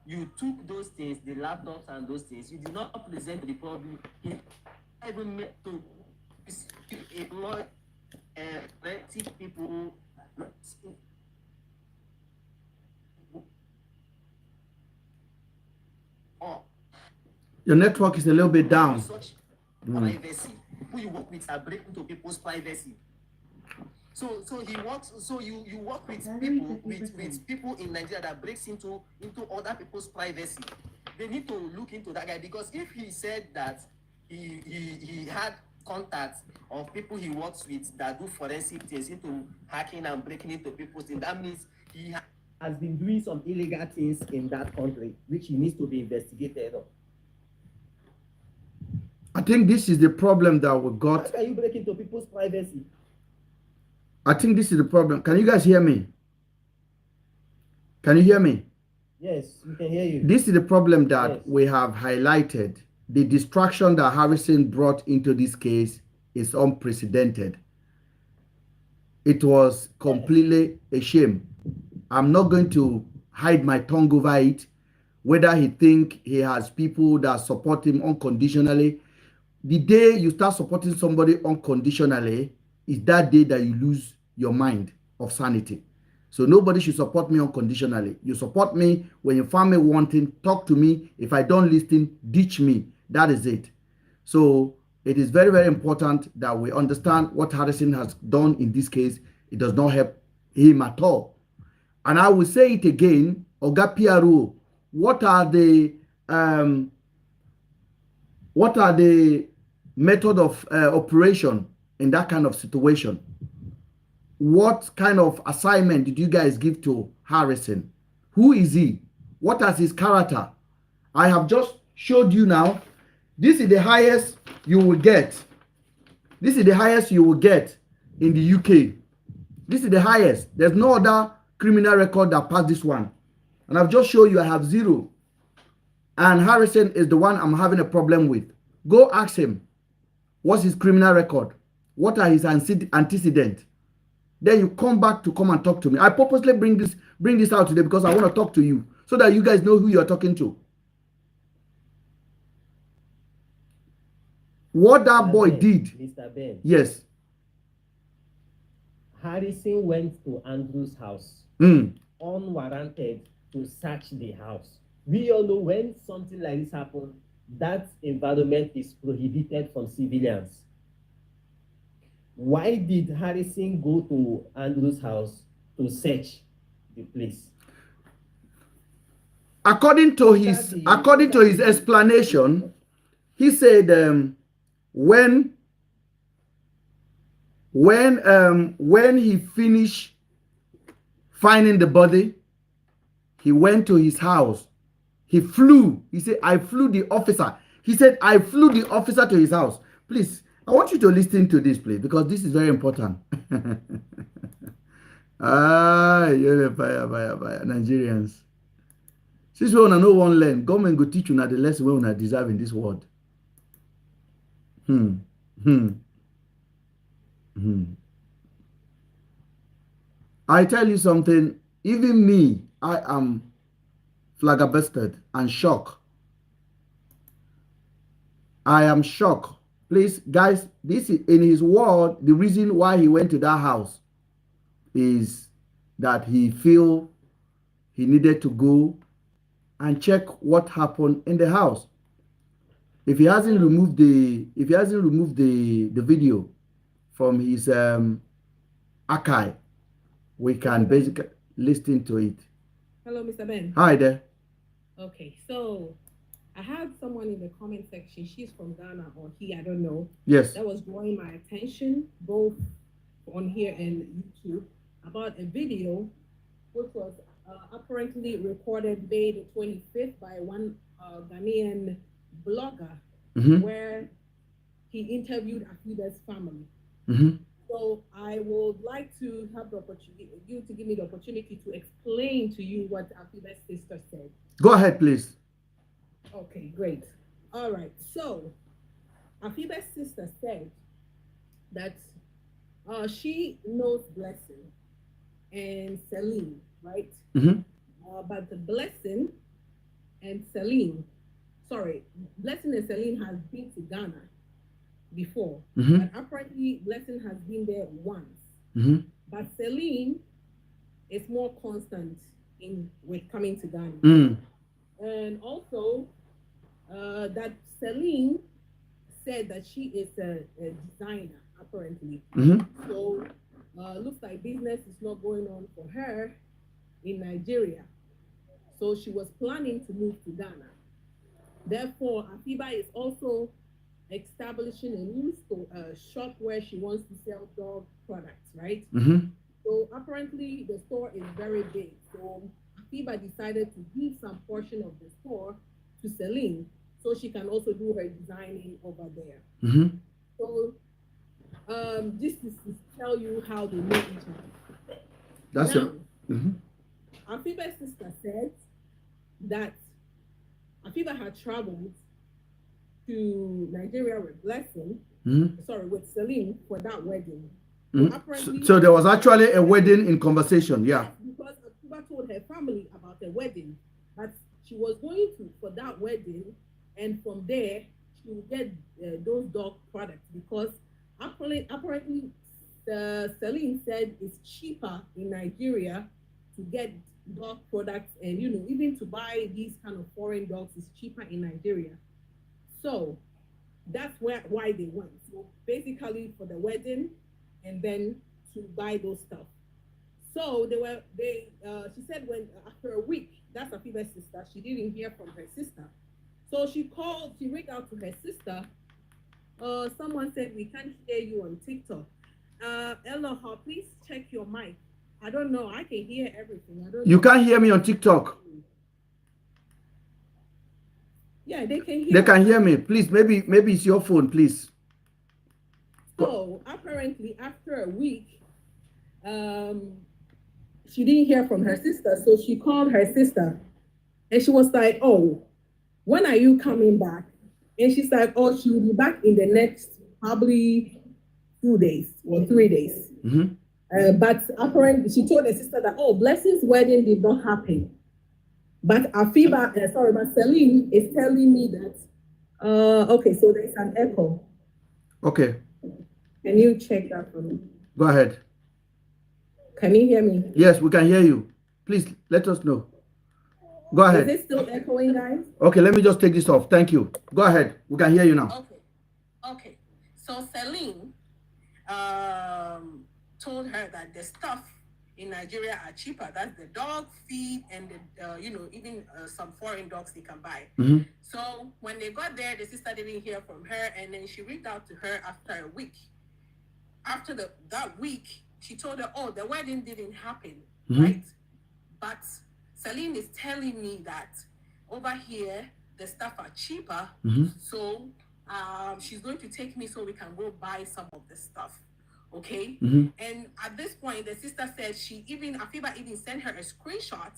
you took those things, the laptops and those things. You did not present the problem. He even made to employ people.
Your network is a little bit down.
Such privacy. Who you work with are breaking into people's privacy. So he works. So you work with people with people in Nigeria that breaks into other people's privacy. They need to look into that guy, because if he said that he had contacts of people he works with that do forensic things into hacking and breaking into people's things, that means he has been doing some illegal things in that country, which he needs to be investigated on.
I think this is the problem that we got.
How can you break into people's privacy?
I think this is the problem. Can you guys hear me? Can you hear me?
Yes, we can hear you.
This is the problem that we have highlighted. The distraction that Harrison brought into this case is unprecedented. It was completely a shame. I'm not going to hide my tongue over it. whether he think he has people that support him unconditionally. The day you start supporting somebody unconditionally is that day that you lose your mind of sanity. So nobody should support me unconditionally. You support me when you find me wanting, talk to me. If I don't listen, ditch me. That is it. So it is very, very important that we understand what Harrison has done in this case. It does not help him at all. And I will say it again, Oga PRO, what are the method of operation in that kind of situation? What kind of assignment did you guys give to Harrison? Who is he? What is his character? I have just showed you now. This is the highest you will get. This is the highest you will get in the UK. This is the highest. There's no other criminal record that passed this one. And I've just showed you I have 0. And Harrison is the one I'm having a problem with. Go ask him. What's his criminal record? What are his antecedents? Then you come back to come and talk to me. I purposely bring this out today because I want to talk to you so that you guys know who you're talking to. What that boy did.
Mr. Ben.
Yes.
Harrison went to Andrew's house unwarranted to search the house. We all know when something like this happens, that environment is prohibited from civilians. Why did Harrison go to Andrew's house to search the place?
According to his explanation, he said when he finished finding the body, he went to his house. He flew. He said, I flew the officer. He said, I flew the officer to his house. Please, I want you to listen to this, please, because this is very important. You're fire, Nigerians. Since we want to know one learn, government go teach you now the lesson we want to deserve in this world. I tell you something, even me, I am flabbergasted and shocked. I am shocked. Please, guys, this is in his word. The reason why he went to that house is that he feel he needed to go and check what happened in the house. If he hasn't removed the video from his archive, we can basically listen to it.
Hello, Mr. Ben.
Hi there.
Okay, so I had someone in the comment section. She's from Ghana or he, I don't know.
Yes.
That was drawing my attention both on here and YouTube about a video which was apparently recorded May the 25th by one Ghanaian blogger where he interviewed Afiba's family. So I would like to have the opportunity, you to give me the opportunity to explain to you what Afiba's sister said.
Go ahead, please.
Okay, great. All right. So Afiba's sister said that she knows Blessing and Celine, right? But the Blessing and Celine, Blessing and Celine has been to Ghana before, but apparently Blessing has been there once. But Celine is more constant with coming to Ghana. And also that Celine said that she is a designer, apparently. So looks like business is not going on for her in Nigeria. So she was planning to move to Ghana. Therefore, Afiba is also establishing a new store, shop where she wants to sell dog products, right? So apparently the store is very big. So Afiba decided to give some portion of the store to Celine so she can also do her designing over there. So this is to tell you how they know each other.
That's
now,
it.
Afiba's sister said that Afiba had traveled to Nigeria with Blessing, with Celine for that wedding.
So there was actually a wedding in conversation, yeah.
Because Afiba told her family about the wedding, but she was going to for that wedding, and from there she will get those dog products because apparently Celine said it's cheaper in Nigeria to get dog products, and even to buy these kind of foreign dogs is cheaper in Nigeria. So that's why they went. So basically for the wedding, and then to buy those stuff. So she said when after a week, that's Afiba's sister, she didn't hear from her sister. So she reached out to her sister. Someone said we can't hear you on TikTok. Elohor, please check your mic. I don't know. I can hear everything. I don't
You
know.
can't hear me on TikTok.
Yeah, they can hear.
They can hear me. Please, maybe it's your phone, please.
So apparently after a week, she didn't hear from her sister. So she called her sister and she was like, oh, when are you coming back? And she's like, oh, she will be back in the next probably 2 days or 3 days.
Mm-hmm.
But apparently she told her sister that, oh, Blessing's wedding did not happen. But but Celine is telling me that, okay, so there's an echo.
Okay.
Can you check that for me?
Go ahead.
Can you hear me?
Yes, we can hear you. Please let us know. Go ahead.
Is it still echoing, guys?
Okay, let me just take this off. Thank you. Go ahead. We can hear you now.
Okay. So Celine told her that the stuff in Nigeria are cheaper. That's the dog feed and the even some foreign dogs they can buy.
Mm-hmm.
So when they got there, the sister didn't hear from her, and then she reached out to her after a week. After that week, she told her, oh, the wedding didn't happen,
mm-hmm.
right? But Celine is telling me that over here, the stuff are cheaper.
Mm-hmm.
So she's going to take me so we can go buy some of the stuff. Okay?
Mm-hmm.
And at this point, the sister said Afiba even sent her a screenshot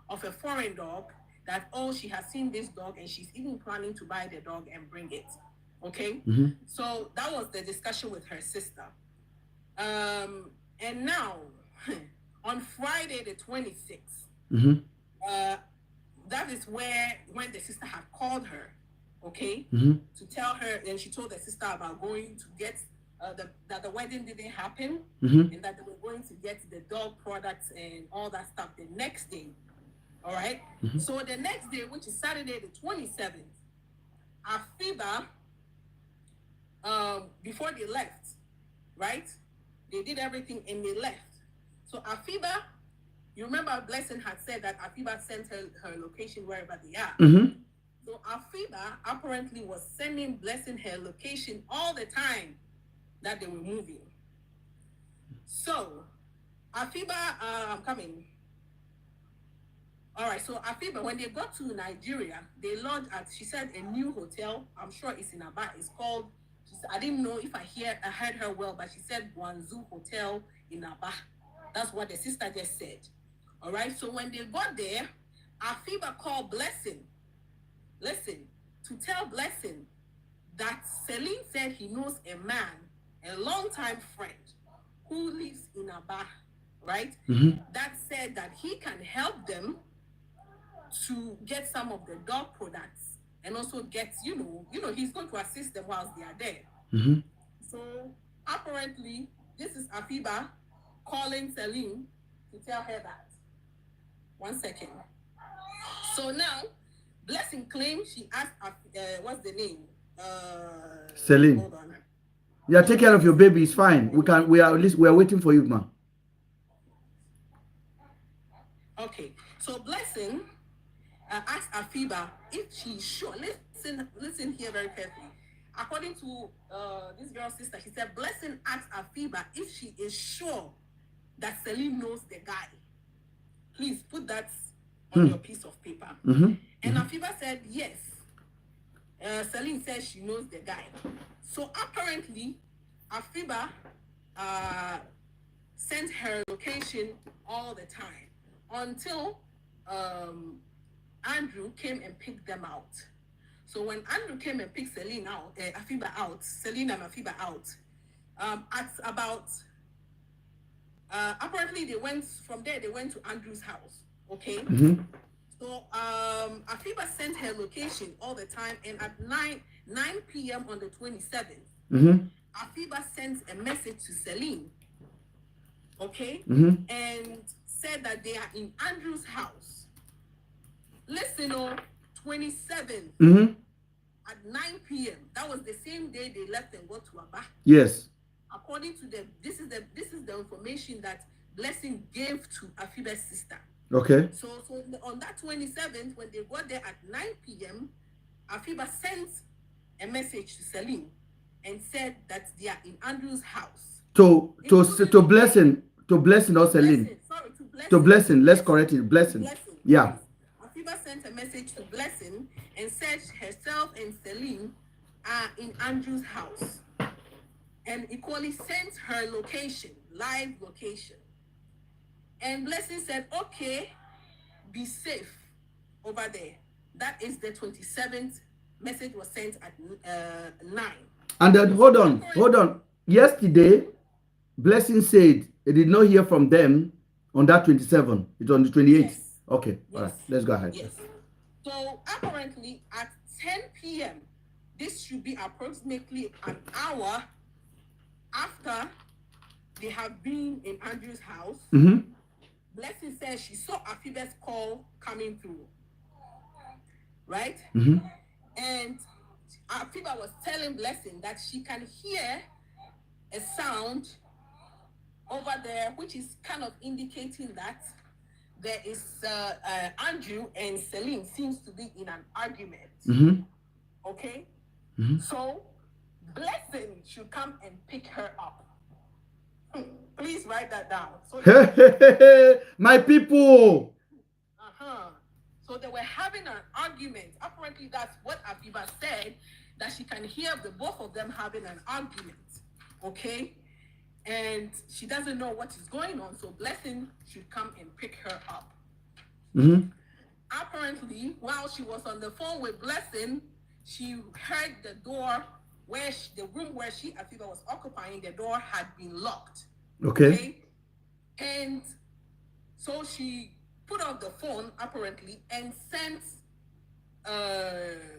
of a foreign dog that, oh, she has seen this dog and she's even planning to buy the dog and bring it. Okay?
Mm-hmm.
So that was the discussion with her sister. And now, on Friday the 26th,
mm-hmm.
That is when the sister had called her, okay,
mm-hmm.
to tell her, and she told the sister about going to get that the wedding didn't happen,
mm-hmm.
and that they were going to get the dog products and all that stuff the next day. All right.
Mm-hmm.
So the next day, which is Saturday the 27th, Afiba, before they left, right? They did everything and they left. So Afiba, you remember Blessing had said that Afiba sent her location wherever they are.
Mm-hmm.
So Afiba apparently was sending Blessing her location all the time that they were moving. So Afiba, I'm coming. All right, so Afiba, when they got to Nigeria, they lodged at, she said, a new hotel. I'm sure it's in Aba. It's called, I didn't know if I heard her well, but she said Guangzhou Hotel in Aba. That's what the sister just said. All right, so when they got there, Afiba called Blessing. Listen, to tell Blessing that Celine said he knows a man, a longtime friend, who lives in Aba, right?
Mm-hmm.
That said that he can help them to get some of the dog products and also get, he's going to assist them whilst they are there.
Mm-hmm.
So apparently, this is Afiba calling Celine to tell her that. 1 second. So now, Blessing claims she asked, what's the name?
Celine.
Hold on.
Yeah, take care of your baby. It's fine. We are waiting for you, ma.
Okay. So Blessing asked Afiba if she's sure. Listen here very carefully. According to this girl's sister, she said Blessing asked Afiba if she is sure that Celine knows the guy. Please put that on your piece of paper.
Mm-hmm.
And Afiba said yes. Celine says she knows the guy. So apparently, Afiba sent her location all the time until Andrew came and picked them out. So when Andrew came and picked Celine out, Afiba out, Celine and Afiba out, at about apparently they went from there. They went to Andrew's house. Okay.
Mm-hmm.
So Afiba sent her location all the time, and at 9 p.m. on the 27th, Afiba sent a message to Celine, okay, and said that they are in Andrew's house. Listen, 27th at 9 p.m. That was the same day they left and got to Aba.
Yes.
According to them, this is the information that Blessing gave to Afiba's sister.
Okay.
So on that 27th, when they got there at 9 p.m., Afiba sent a message to Celine and said that they are in Andrew's house.
To Blessing or Celine?
Sorry, to Blessing.
To Blessing. Let's correct it. Blessing. Yeah.
Afiba sent a message to Blessing and said herself and Celine are in Andrew's house, and equally sent her location, live location. And Blessing said, okay, be safe over there. That is the 27th. Message was sent at 9.
And then, hold on. Yesterday, Blessing said he did not hear from them on that 27th. It's on the 28th.
Yes.
Okay,
Yes.
all right. Let's go ahead.
Yes. So apparently at 10 p.m., this should be approximately an hour after they have been in Andrew's house. Blessing says she saw Afiba's call coming through, right? And Afiba was telling Blessing that she can hear a sound over there, which is kind of indicating that there is Andrew and Celine seems to be in an argument. Okay? So Blessing should come and pick her up. Please write that down. So
my people.
So they were having an argument. Apparently, that's what Afiba said, that she can hear the both of them having an argument. Okay? And she doesn't know what is going on, so Blessing should come and pick her up. Apparently, while she was on the phone with Blessing, she heard the door where the room where Afiba was occupying, the door had been locked. Okay? And so she put off the phone, apparently, and sent,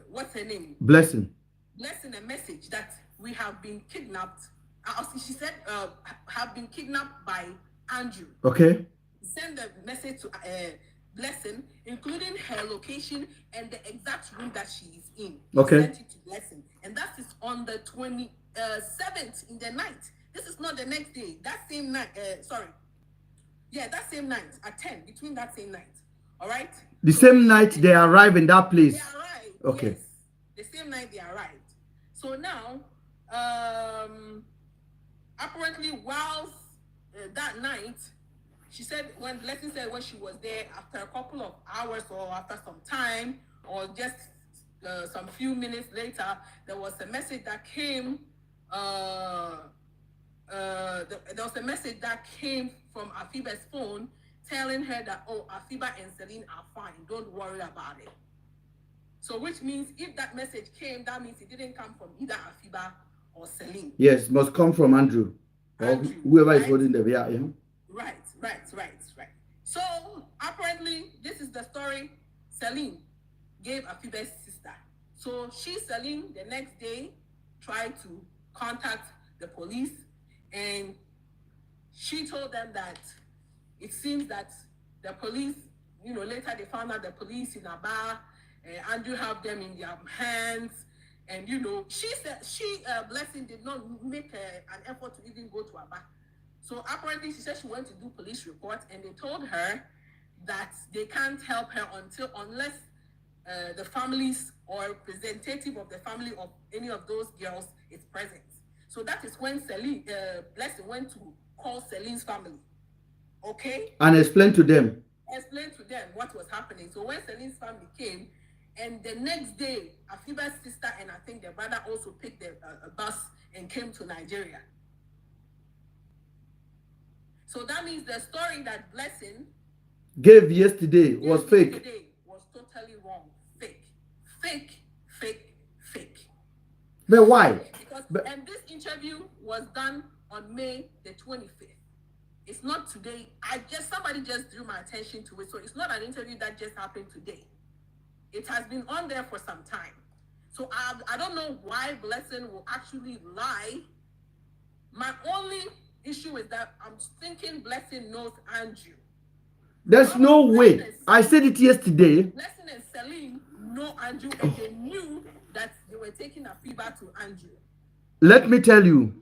what's her name?
Blessing
a message that we have been kidnapped. She said, have been kidnapped by Andrew.
Okay.
Send the message to Blessing, including her location and the exact room that she is in.
Okay.
Sent it to Blessing. And that is on the 27th in the night. This is not the next day. That same night, that same night at 10, between that same night. All right?
The same night they arrive in that place.
They arrived.
Okay.
Yes. The same night they arrived. So now, apparently, whilst that night, she said, when Blessing said when she was there, after a couple of hours or after some time, or just some few minutes later, there was a message that came. There was a message that came from Afiba's phone telling her that, oh, Afiba and Celine are fine. Don't worry about it. So which means if that message came, that means it didn't come from either Afiba or Celine.
Yes, must come from Andrew. Or whoever is holding them. Yeah.
Right. So apparently, this is the story Celine gave Afiba's sister. So Celine, the next day, tried to contact the police, and she told them that it seems that the police, later they found out the police in Aba, Andrew have them in their hands, and she said Blessing did not make an effort to even go to Aba. So apparently she said she went to do police report, and they told her that they can't help her unless the families or representative of the family of any of those girls is present. So that is when Blessing went to call Celine's family. Okay?
And explain to them
what was happening. So when Celine's family came, and the next day, Afiba's sister and I think their brother also picked a bus and came to Nigeria. So that means the story that Blessing
gave yesterday was fake.
Was totally wrong. Fake.
But why?
And this interview was done on May the 25th. It's not today. Somebody just drew my attention to it. So it's not an interview that just happened today. It has been on there for some time. So I don't know why Blessing will actually lie. My only issue is that I'm thinking Blessing knows Andrew.
There's no way. I said it yesterday.
Blessing and Celine know Andrew, and they knew that they were taking Afiba to Andrew.
Let me tell you,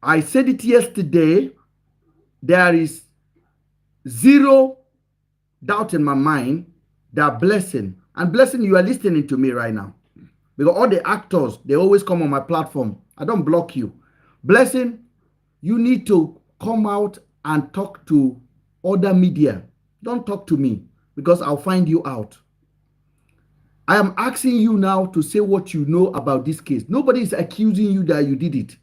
I said it yesterday. There is zero doubt in my mind that Blessing, and Blessing, you are listening to me right now. Because all the actors, they always come on my platform. I don't block you. Blessing, you need to come out and talk to other media. Don't talk to me because I'll find you out. I am asking you now to say what you know about this case. Nobody is accusing you that you did it.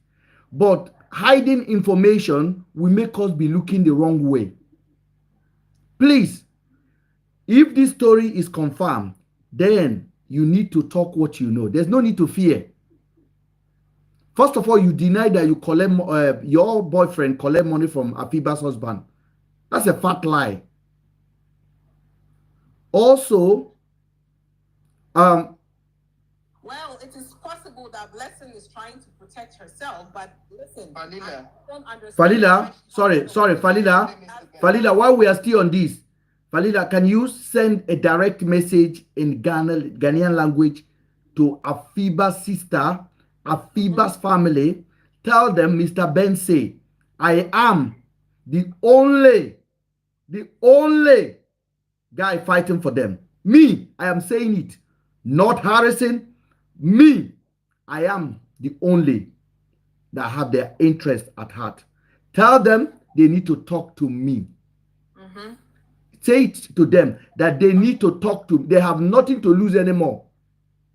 But hiding information will make us be looking the wrong way. Please, if this story is confirmed, then you need to talk what you know. There's no need to fear. First of all, you deny that you collect your boyfriend collect money from Afiba's husband. That's a fat lie. Also,
well, it is possible that Blessing is trying to protect herself, but listen,
Falila.
I don't understand.
Falila, sorry, Falila, while we are still on this, Falila, can you send a direct message in Ghanaian language to Afiba's sister, Afiba's family? Tell them Mr. Ben say, I am the only guy fighting for them. Me, I am saying it. Not Harrison. Me, I am the only that have their interest at heart. Tell them they need to talk to me.
Mm-hmm.
Say it to them that they need to talk to. They have nothing to lose anymore.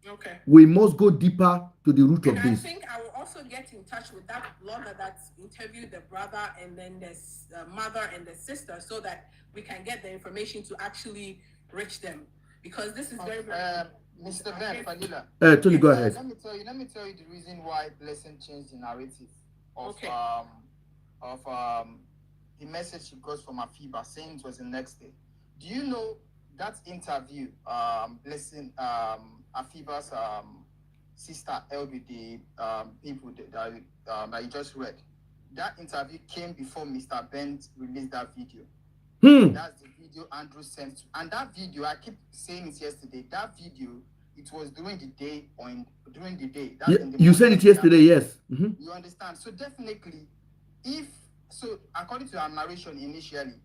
Okay.
We must go deeper to the root of this.
I think I will also get in touch with that blogger that interviewed the brother and then the mother and the sister, so that we can get the information to actually reach them, because this is very
Mr. Ben, Falila.
Tony, go ahead.
Let me tell you the reason why Blessing changed the narrative of the message she got from Afiba saying it was the next day. Do you know that interview, Blessing, Afiba's sister LB, the people that you just read, that interview came before Mr. Ben released that video. That's the video Andrew sent. And that video, I keep saying it yesterday, that video, it was during the day during the day. That's in the
you said it yesterday, yes. Mm-hmm.
You understand? So definitely, according to our narration initially,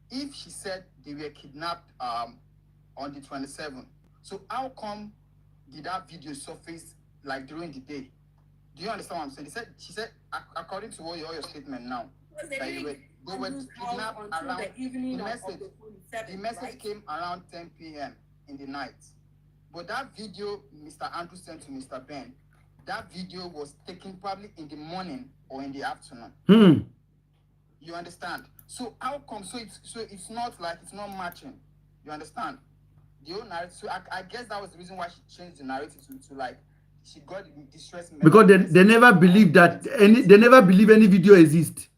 if she said they were kidnapped on the 27th, so how come did that video surface like during the day? Do you understand what I'm saying? She said, according to all your statement now, they were kidnapped around the evening the message came around 10 p.m. in the night. But that video Mr. Andrew sent to Mr. Ben, that video was taken probably in the morning or in the afternoon. You understand? So how come? So it's not matching. You understand? The whole narrative. So I guess that was the reason why she changed the narrative to like she got distress.
Because they never believe that they never believe any video exists.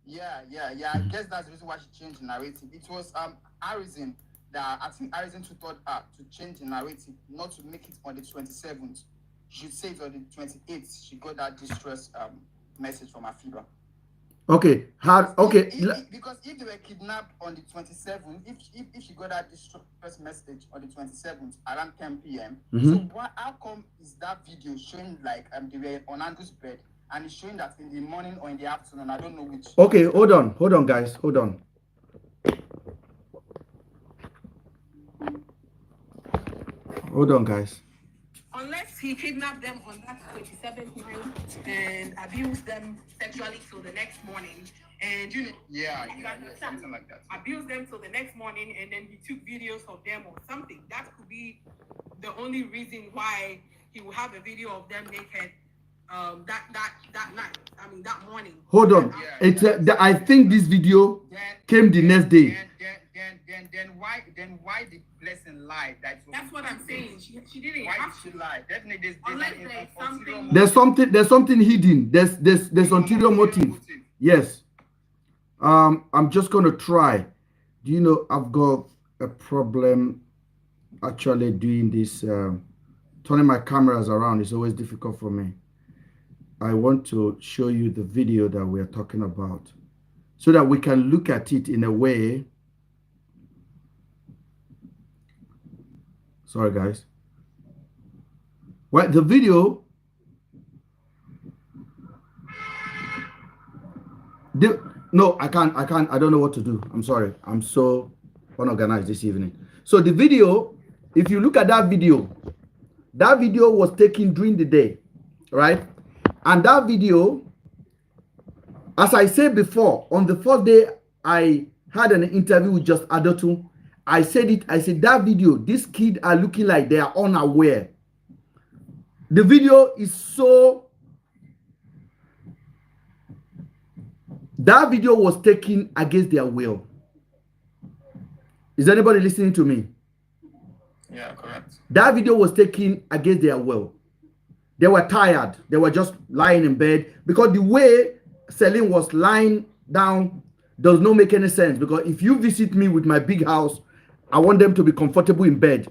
Yeah. I guess that's the reason why she changed the narrative. It was Harrison that I think Harrison thought to change the narrative, not to make it on the 27th. She should say it on the 28th. She got that distress message from Afiba.
Okay.
Because if they were kidnapped on the 27th, if she got that distress message on the 27th around 10 p.m., so how come is that video showing like they were on Andrew's bed and it's showing that in the morning or in the afternoon? I don't know which.
Okay, hold on, guys, hold on. Hold on, guys.
Unless he kidnapped them on that 27th night and abused them sexually till the next morning, and
something like that.
Abused them till the next morning, and then he took videos of them or something. That could be the only reason why he will have a video of them naked. That night. I mean that morning.
Hold on. I think this video came the next day.
Then why did Blessing lie?
That's what I'm saying. She didn't.
Why did she lie? Definitely
there's something hidden. There's ulterior motive. Yes. I'm just going to try. Do you know I've got a problem actually doing this, turning my cameras around is always difficult for me. I want to show you the video that we're talking about so that we can look at it in a way. Sorry, guys. Well, the video, no, I can't, I don't know what to do. I'm sorry. I'm so unorganized this evening. So the video, if you look at that video was taken during the day, right? And that video, as I said before, on the first day I had an interview with Just Adotun, I said that video, these kids are looking like they are unaware. The video is that video was taken against their will. Is anybody listening to me?
Yeah, correct.
That video was taken against their will. They were tired. They were just lying in bed because the way Celine was lying down does not make any sense. Because if you visit me with my big house, I want them to be comfortable in bed.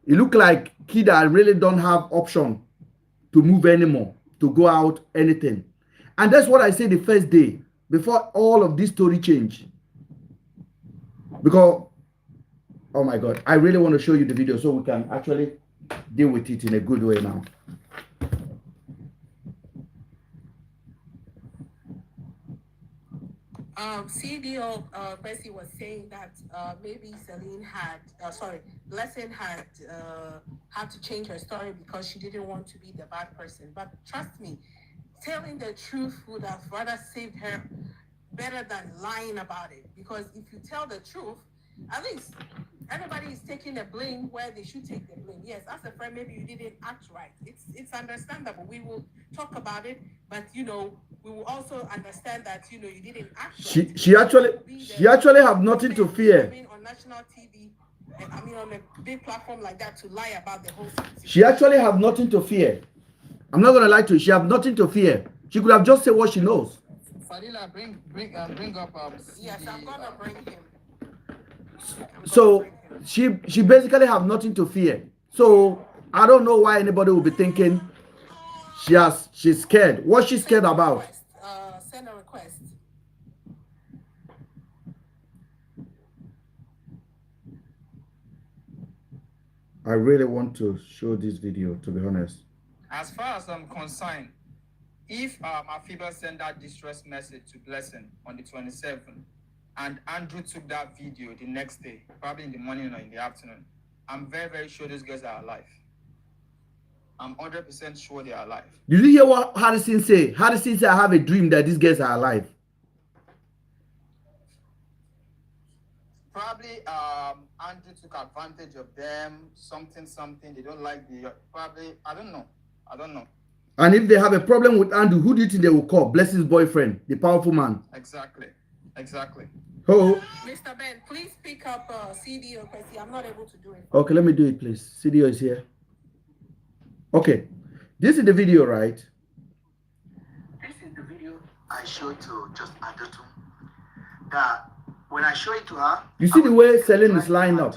It look like kids that really don't have option to move anymore, to go out, anything. And that's what I said the first day before all of this story changed. Because, oh my God, I really want to show you the video so we can actually deal with it in a good way now.
CDO Bessie was saying that maybe Celine had, Blessing had to change her story because she didn't want to be the bad person. But trust me, telling the truth would have rather saved her better than lying about it. Because if you tell the truth, at least everybody is taking the blame where they should take the blame. Yes, as a friend, maybe you didn't act right. It's understandable. We will talk about it, but we will also understand that you didn't act right.
She actually have nothing to fear.
On national TV, on a big platform like that to lie about the whole situation.
She actually have nothing to fear. I'm not gonna lie to you. She have nothing to fear. She could have just said what she knows.
Fadila, bring up.
Yes, I'm gonna bring him.
So she basically have nothing to fear. So I don't know why anybody will be thinking she's scared. What she's scared about?
Send a request.
I really want to show this video, to be honest.
As far as I'm concerned, if Afiba sent that distress message to Blessing on the 27th, and Andrew took that video the next day, probably in the morning or in the afternoon, I'm very, very sure those girls are alive. I'm 100% sure they are alive.
Did you hear what Harrison say? Harrison said, I have a dream that these girls are alive.
Probably Andrew took advantage of them, something, they don't like probably, I don't know.
And if they have a problem with Andrew, who do you think they will call? Blessing's boyfriend, the powerful man.
Exactly.
Oh.
Mr. Ben, please pick up CDO because I'm not able to do it.
Okay, let me do it, please. CDO is here. Okay, this is the video, right?
This is the video I showed to Just Adotun. That when I show it to her,
you see the way Celine is lined up.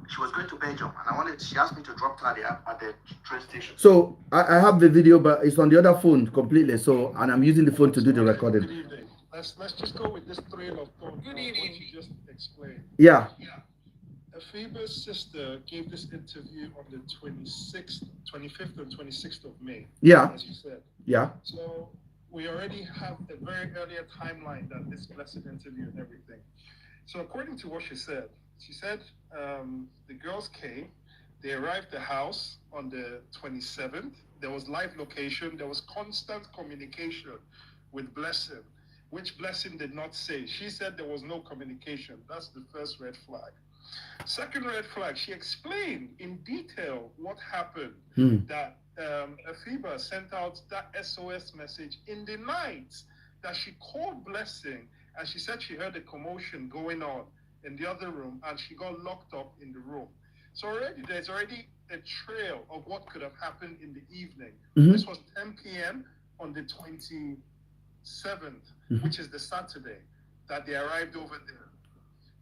She was going to Belgium, and she asked me to drop her at the train station.
So I have the video, but it's on the other phone completely. So, and I'm using the phone to do the recording.
Good evening. Let's just go with this trail of thought.
Good evening.
What you just explained.
Yeah.
Afiba's sister gave this interview on the 25th and 26th of May.
Yeah.
As you said.
Yeah.
So we already have a very earlier timeline than this blessed interview and everything. So according to what she said the girls came, they arrived at the house on the 27th. There was live location. There was constant communication with Blessing, which Blessing did not say. She said there was no communication. That's the first red flag. Second red flag, she explained in detail what happened, that Afiba sent out that SOS message in the night, that she called Blessing, and she said she heard a commotion going on in the other room, and she got locked up in the room. So there's already a trail of what could have happened in the evening. This was 10 p.m. on the 27th. 7th,
Mhm.
which is the Saturday that they arrived over there.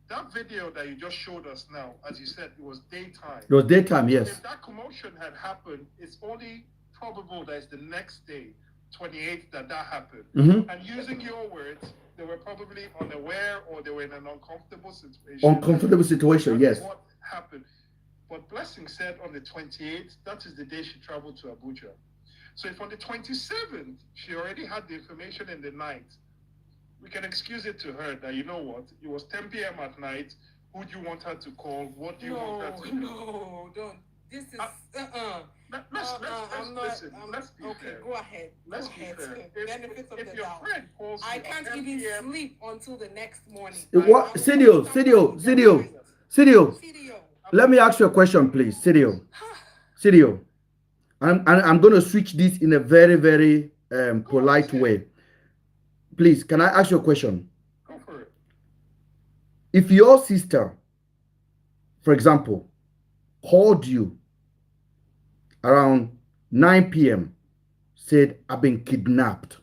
That video that you just showed us now, as you said, it was daytime.
It was daytime, yes.
If that commotion had happened, it's only probable that it's the next day, 28th, that happened.
Mhm.
And using your words, they were probably unaware or they were in an uncomfortable situation.
Uncomfortable situation,
That's
yes.
what happened. But Blessing said on the 28th, that is the day she traveled to Abuja. So if on the 27th, she already had the information in the night, we can excuse it to her that, you know what, it was 10 p.m. at night. Who do you want her to call? What do you want her to do?
No, don't. This is
Let's be
okay,
fair.
go ahead.
Let's
Go
be
ahead.
fair.
Benefits of
If
the
your
doubt.
friend calls
I
you at
can't
10
even
p.m.
sleep until the next morning.
What, Sidio, let me ask you a question, please. Sidio, I'm going to switch this in a very, very polite way. Please, can I ask you a question?
Go for it.
If your sister, for example, called you around 9 p.m., said, I've been kidnapped,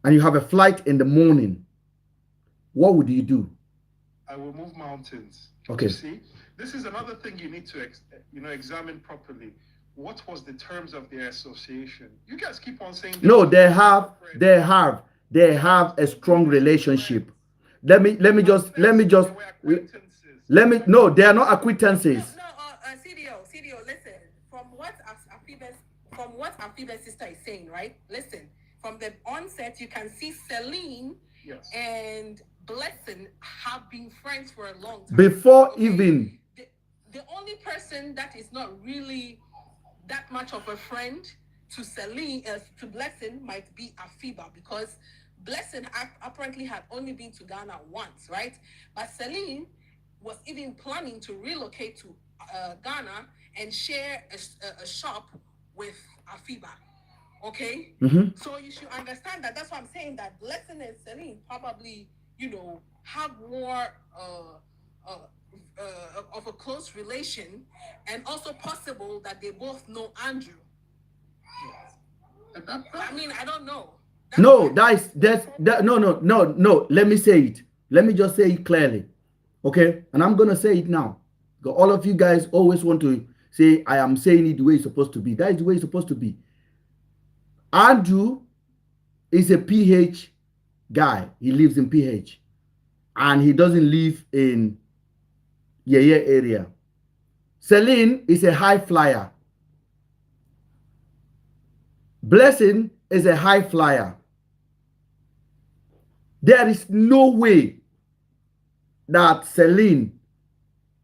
and you have a flight in the morning, what would you do?
I will move mountains.
Okay.
You see, this is another thing you need to examine properly. What was the terms of their association? You guys keep on saying
no, they have a strong relationship. Let me no, they are not acquaintances.
CDO, listen. From what Afiba's sister is saying, right? Listen, from the onset, you can see Celine and Blessing have been friends for a long time.
Before even
the only person that is not really that much of a friend to Celine, to Blessing, might be Afiba, because Blessing apparently had only been to Ghana once, right? But Celine was even planning to relocate to Ghana and share a shop with Afiba. Okay?
Mm-hmm.
So you should understand that. That's why I'm saying that Blessing and Celine probably, have more of a close relation, and also possible that they both know Andrew. I mean, I don't know.
No. Let me say it. Let me just say it clearly. Okay? And I'm going to say it now. Because all of you guys always want to say, I am saying it the way it's supposed to be. That is the way it's supposed to be. Andrew is a PH guy. He lives in PH. And he doesn't live in Yeye area. Celine is a high flyer. Blessing is a high flyer. There is no way that Celine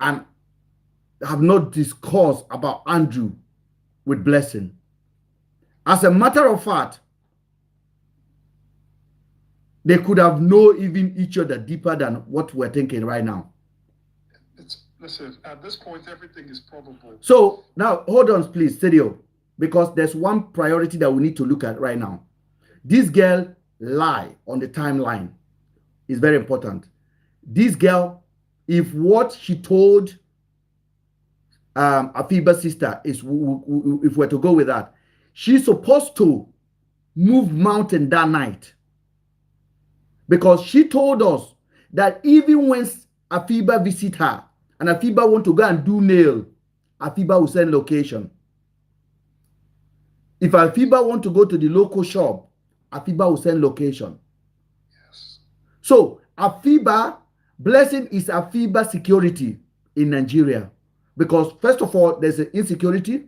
and have not discussed about Andrew with Blessing. As a matter of fact, they could have known even each other deeper than what we're thinking right now.
Listen, at this point, everything is probable.
So now, hold on, please, Sidio, because there's one priority that we need to look at right now. This girl lie on the timeline is very important. This girl, if what she told Afiba's sister is, if we're to go with that, she's supposed to move mountain that night. Because she told us that even when Afiba visit her and Afiba want to go and do nail, Afiba will send location. If Afiba want to go to the local shop, Afiba will send location.
Yes.
So Afiba, Blessing is Afiba security in Nigeria. Because first of all, there's an insecurity,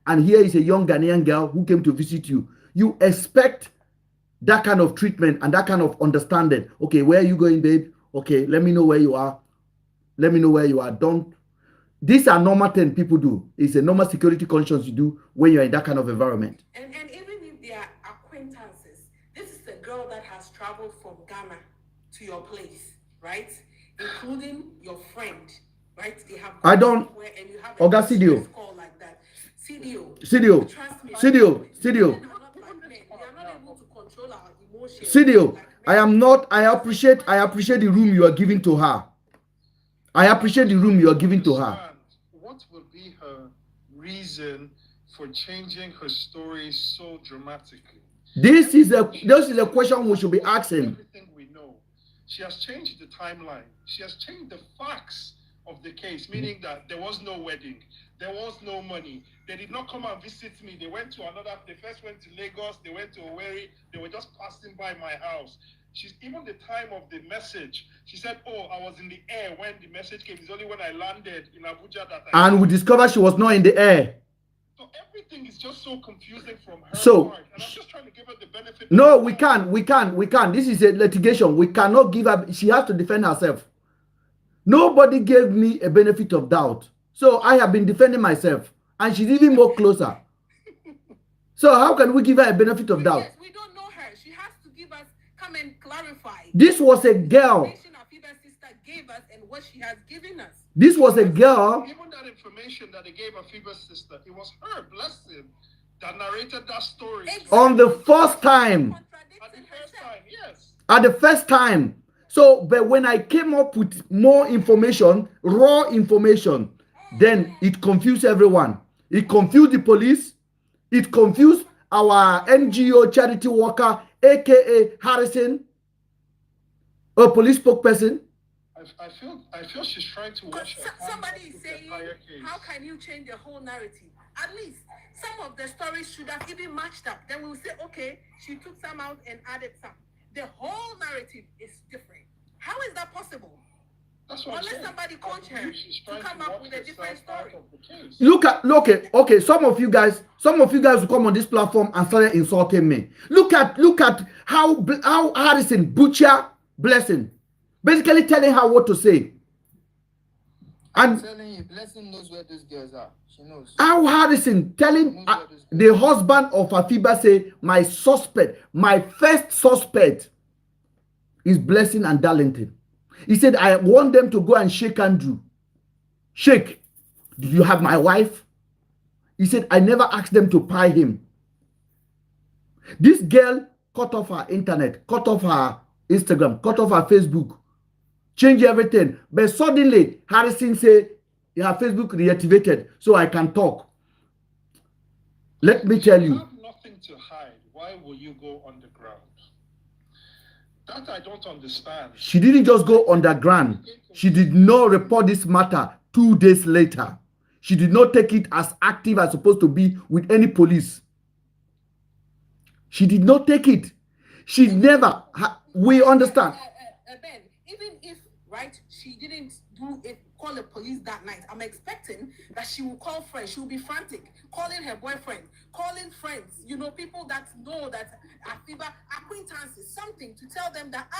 and here is a young Ghanaian girl who came to visit you. You expect that kind of treatment and that kind of understanding. Okay, where are you going, babe? Okay, let me know where you are. Let me know where you are. These are normal things people do. It's a normal security conscience you do when you're in that kind of environment.
And even if they are acquaintances, this is a girl that has traveled from Ghana to your place, right? Including your friend, right? They have
I don't.
And you have
Oga Sidio.
Call like that. Sidio.
Sidio.
Trust me.
Sidio. Sidio. Sidio, I appreciate the room you are giving to her. I appreciate the room you are giving to her.
What would be her reason for changing her story so dramatically?
This is a question we should be asking.
Everything we know. She has changed the timeline. She has changed the facts of the case, meaning that there was no wedding, there was no money. They did not come and visit me. They went to they first went to Lagos, they went to Owerri, they were just passing by my house. She's even the time of the message. She said, "Oh, I was in the air when the message came. It's only when I landed in Abuja that I."
And we discovered she was not in the air.
So everything is just so confusing from her part, and I'm just trying to give her the benefit.
No, we can't. This is a litigation. We cannot give her. She has to defend herself. Nobody gave me a benefit of doubt, so I have been defending myself, and she's even more closer. So how can we give her a benefit of doubt?
Yes, we don't know her. She has to give us, come and clarify.
This was a girl.
Afiba's sister gave us and what she has given us.
This was a girl.
Even that information that they gave Afiba's sister, it was her, Blessing, that narrated that story.
Exactly.
On the first time.
At the first time, yes.
At the first time. So, but when I came up with more information, raw information, then it confused everyone. It confused the police. It confused our NGO charity worker, aka Harrison, a police spokesperson.
I feel she's trying to watch
somebody is saying, how can you change the whole narrative? At least some of the stories should have even matched up. Then we'll say, okay, she took some out and added some. The whole narrative is different. How is that possible?
That's what
Unless somebody coach her to come up with a different story.
Look, okay. Some of you guys will come on this platform and start insulting me. Look at how Harrison butcher Blessing, basically telling her what to say.
I'm telling you, Blessing knows where these girls are. She knows.
How Harrison telling the husband of Afiba say, my first suspect is Blessing and Darlington. He said, I want them to go and shake Andrew. Shake. Did you have my wife? He said, I never asked them to pie him. This girl cut off her internet, cut off her Instagram, cut off her Facebook, change everything. But suddenly, Harrison said, her Facebook reactivated, so I can talk. Let me tell you.
You have nothing to hide. Why will you go underground? That I don't understand.
She didn't just go underground. She did not report this matter 2 days later. She did not take it as active as supposed to be with any police. She did not take it. She never. We understand.
Ben, even if, right, she didn't do it, call the police that night, I'm expecting that she will call friends. She will be frantic, calling her boyfriend, calling friends, people that know that Afiba, acquaintances, something to tell them that,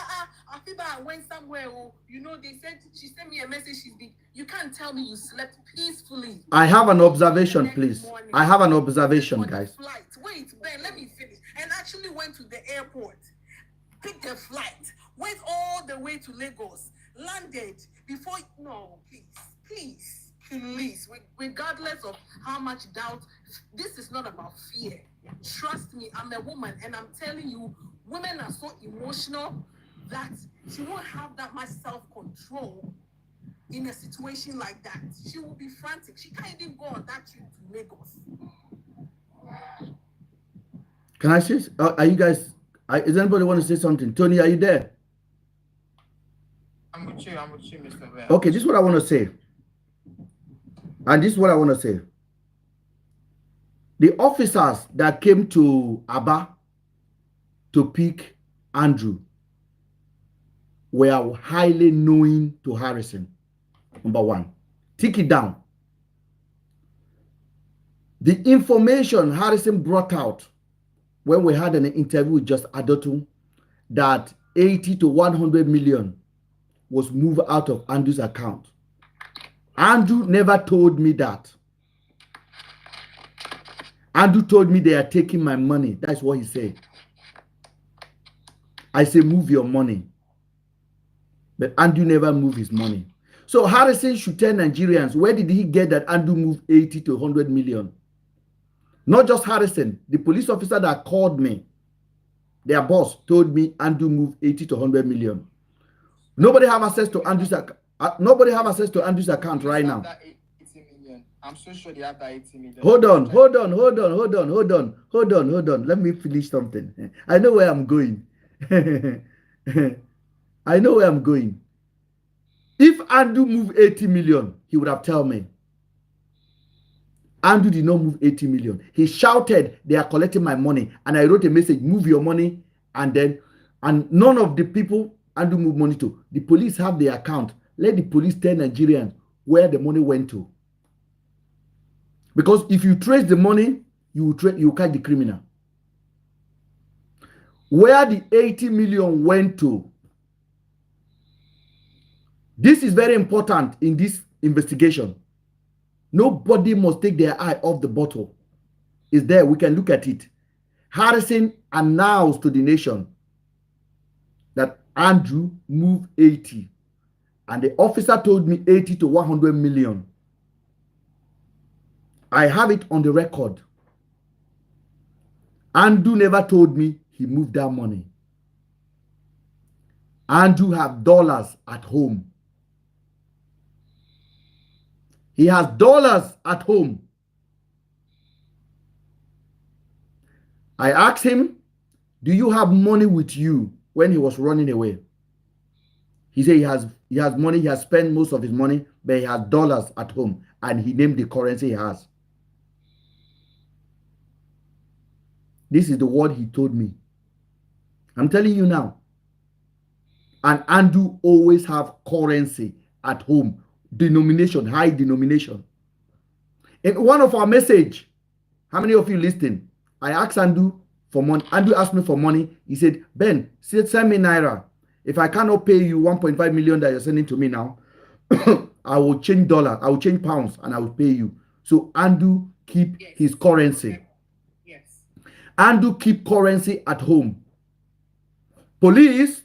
Afiba went somewhere, or, she sent me a message, you can't tell me you slept peacefully.
I have an observation, please. I have an observation, guys.
Flight. Wait, Ben, let me finish. And actually went to the airport, picked a flight, went all the way to Lagos, landed before. No, please, regardless of how much doubt, this is not about fear. Trust me, I'm a woman, and I'm telling you, women are so emotional that she won't have that much self-control in a situation like that. She will be frantic. She can't even go on that trip to Lagos.
Can I say? Are you guys? Does anybody want to say something? Tony, are you there?
I'm with you, Mr. Ben.
Okay, this is what I want to say. And this is what I want to say. The officers that came to Aba to pick Andrew were highly knowing to Harrison. Number one. Take it down. The information Harrison brought out when we had an interview with Just Adotun, that 80 to 100 million was moved out of Andrew's account. Andrew never told me that. Andrew told me they are taking my money. That's what he said. I say, move your money. But Andrew never moved his money. So Harrison should tell Nigerians, where did he get that Andrew moved 80 to 100 million? Not just Harrison, the police officer that called me, their boss told me Andrew moved 80 to 100 million. Nobody have access to Andrew's account. Nobody have access to Andrew's account right now.
That 80 million. I'm so sure they have that 80 million.
Hold on. Let me finish something. I know where I'm going. I know where I'm going. If Andrew moved 80 million, he would have told me. Andrew did not move 80 million. He shouted, they are collecting my money. And I wrote a message, move your money. And none of the people Andrew moved money to. The police have their account. Let the police tell Nigerians where the money went to. Because if you trace the money, you catch the criminal. Where the 80 million went to. This is very important in this investigation. Nobody must take their eye off the bottle. It's there. We can look at it. Harrison announced to the nation that Andrew moved 80. And the officer told me 80 to 100 million. I have it on the record. Andrew never told me he moved that money. Andrew have dollars at home. He has dollars at home. I asked him, do you have money with you when he was running away? He said he has money. He has spent most of his money, but he has dollars at home. And he named the currency he has. This is the word he told me. I'm telling you now. And Andrew always have currency at home. Denomination, high denomination. In one of our message, how many of you listening? I asked Andrew for money. Andrew asked me for money. He said, Ben, send me Naira. If I cannot pay you 1.5 million that you're sending to me now, I will change dollar. I will change pounds and I will pay you. So Andrew keep his currency.
Yes.
Andrew keep currency at home. Police,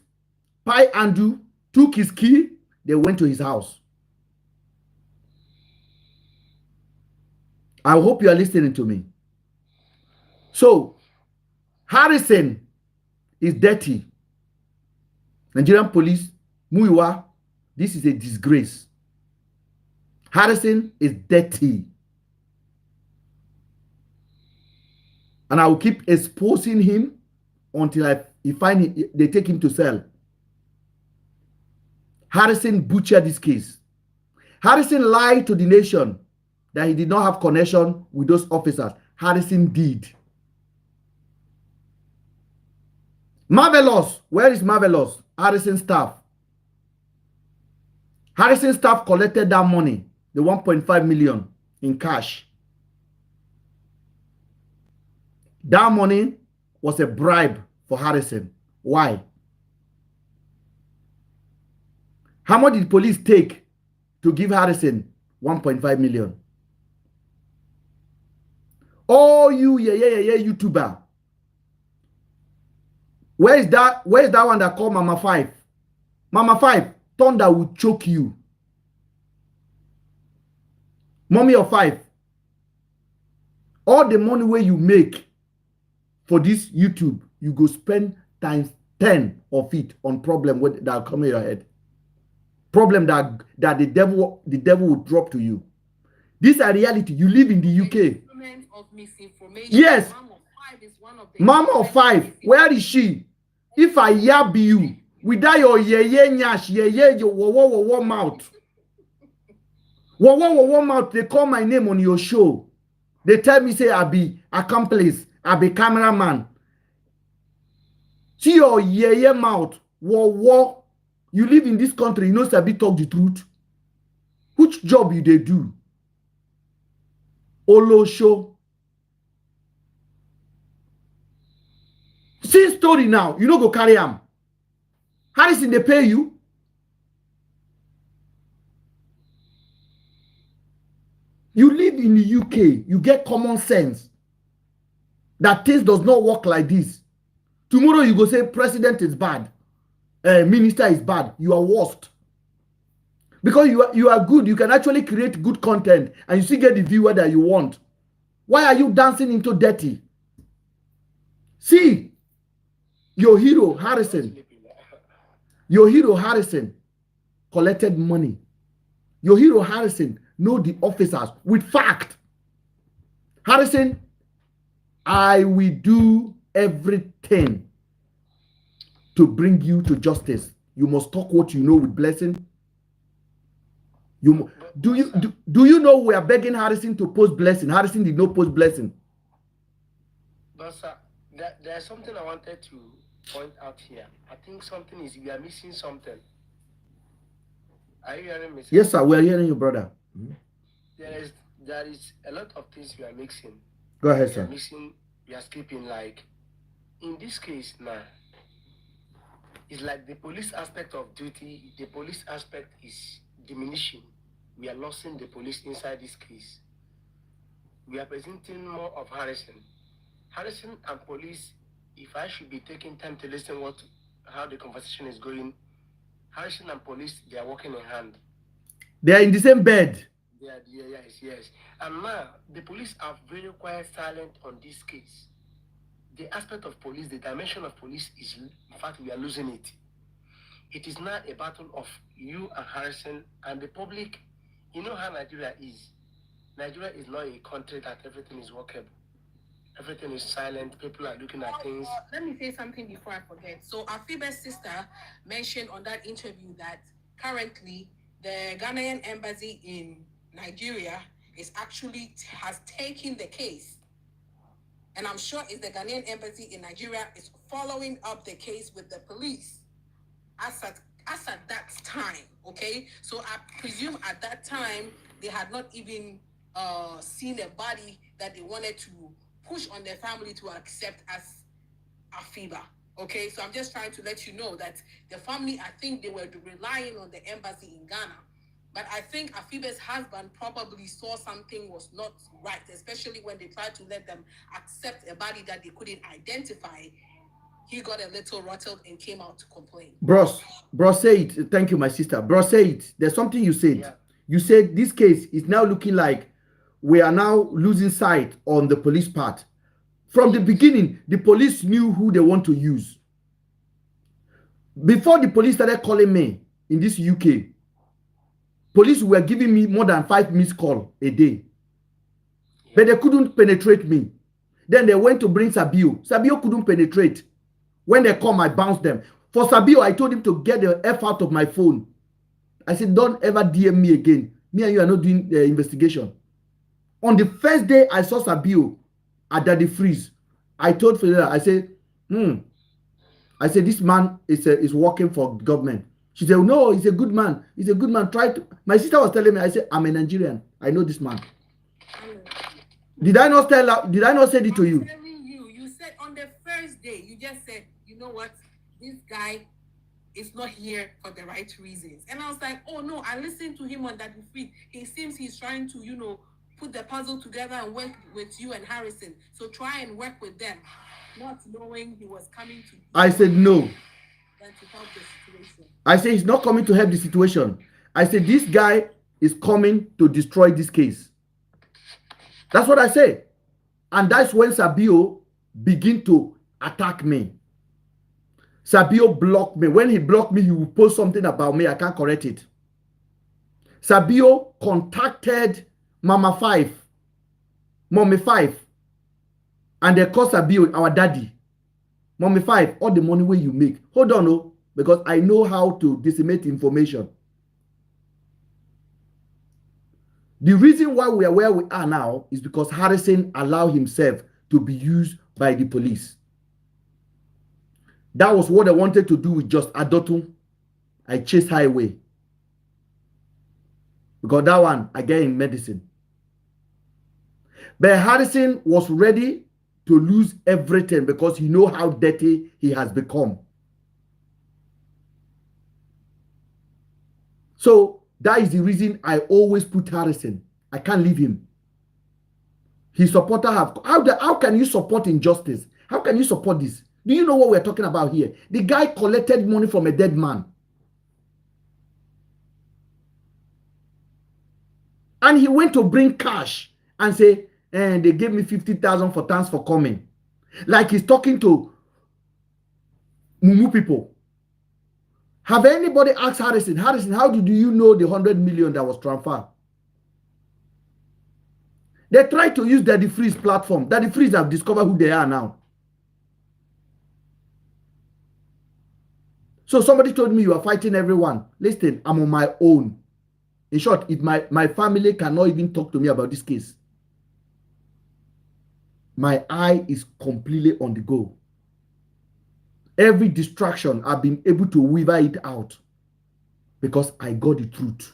Pi Andrew, took his key. They went to his house. I hope you are listening to me. So, Harrison is dirty. Nigerian police, Muiwa, this is a disgrace. Harrison is dirty. And I will keep exposing him until they take him to cell. Harrison butchered this case. Harrison lied to the nation that he did not have connection with those officers. Harrison did. Marvelous. Where is Marvelous? Harrison staff. Harrison staff collected that money, the 1.5 million in cash. That money was a bribe for Harrison. Why? How much did police take to give Harrison 1.5 million? Oh, you YouTuber. Where is that one that called Mama 5? Mama 5, thunder will choke you. Mommy of 5. All the money where you make for this YouTube, you go spend times 10 of it on problem that come in your head. Problem that the devil will drop to you. These are reality. You live in the UK.
Of misinformation.
Yes.
Mama of 5 is one of the
Mama of 5, where is she? If I yab you, without your nyash, your wo mouth. Wo mouth, they call my name on your show. They tell me, say, I be accomplice, I be cameraman. See your mouth, wo. You live in this country, you know, Sabi talk the truth. Which job you they do? Olo show. See story now, you know go carry am. Harrison, they pay you. You live in the UK, you get common sense that things does not work like this. Tomorrow you go say president is bad, minister is bad, you are worst. Because you are good, you can actually create good content and you still get the viewer that you want. Why are you dancing into dirty? See, your hero Harrison collected money. Your hero Harrison know the officers with fact. Harrison, I will do everything to bring you to justice. You must talk what you know with Blessing. Do you know we are begging Harrison to post Blessing? Harrison did not post Blessing.
But sir, there's something I wanted to point out here. I think something is, we are missing something. Are you hearing me? Sir?
Yes, sir. We are hearing you, brother.
There is a lot of things we are mixing.
Go ahead, sir.
We are skipping. Like in this case now, it's like the police aspect of duty. The police aspect is diminishing. We are losing the police inside this case. We are presenting more of Harrison and police. If I should be taking time to listen how the conversation is going, Harrison and police, they are working in hand.
They are in the same bed.
Yes. And now the police are very quiet, silent on this case. The aspect of police, the dimension of police is, in fact, we are losing it. It is now a battle of you and Harrison and the public. You know how Nigeria is. Nigeria is not a country that everything is workable. Everything is silent. People are looking at things.
Let me say something before I forget. So Afibe's sister mentioned on that interview that currently the Ghanaian embassy in Nigeria has taken the case. And I'm sure if the Ghanaian embassy in Nigeria is following up the case with the police as at that time, okay? So I presume at that time, they had not even seen a body that they wanted to push on their family to accept as Afiba, okay? So I'm just trying to let you know that the family, I think they were relying on the embassy in Ghana. But I think Afiba's husband probably saw something was not right, especially when they tried to let them accept a body that they couldn't identify. He got a little rattled and came out to complain.
Bros, say it. Thank you, my sister. Bro, say it. There's something you said.
Yeah.
You said this case is now looking like we are now losing sight on the police part. From the beginning, the police knew who they want to use. Before the police started calling me in this UK, police were giving me more than 5 missed calls a day. But they couldn't penetrate me. Then they went to bring Sabio. Sabio couldn't penetrate. When they come, I bounced them. For Sabio, I told him to get the F out of my phone. I said, don't ever DM me again. Me and you are not doing the investigation. On the first day I saw Sabio at Daddy Freeze, I told Federa, I said, I said, this man is working for government. She said, no, he's a good man. He's a good man. My sister was telling me, I said, I'm a Nigerian. I know this man. Did I not say it to you?
I'm telling you, you said on the first day, you just said, you know what, this guy is not here for the right reasons. And I was like, oh no, I listened to him on that feed. He seems he's trying to, put the puzzle together and work with you and Harrison. So try and work with them, not knowing he was coming to.
I said no.
To help the situation.
I said he's not coming to help the situation. I said this guy is coming to destroy this case. That's what I said. And that's when Sabio began to attack me. Sabio blocked me. When he blocked me, he will post something about me. I can't correct it. Sabio contacted Mommy 5. And they called Sabio our daddy. Mommy 5, all the money where you make. Hold on, no, because I know how to disseminate information. The reason why we are where we are now is because Harrison allowed himself to be used by the police. That was what I wanted to do with just Adotun. I chased highway. Because that one, I get in medicine. But Harrison was ready to lose everything because he knows how dirty he has become. So that is the reason I always put Harrison. I can't leave him. His supporter have how can you support injustice? How can you support this? Do you know what we're talking about here? The guy collected money from a dead man. And he went to bring cash and say, and they gave me 50,000 for thanks for coming. Like he's talking to Mumu people. Have anybody asked Harrison, how did you know the 100 million that was transferred? They try to use Daddy Freeze platform. Daddy Freeze have discovered who they are now. So somebody told me you are fighting everyone. Listen, I'm on my own. In short, my family cannot even talk to me about this case. My eye is completely on the go. Every distraction, I've been able to weaver it out because I got the truth.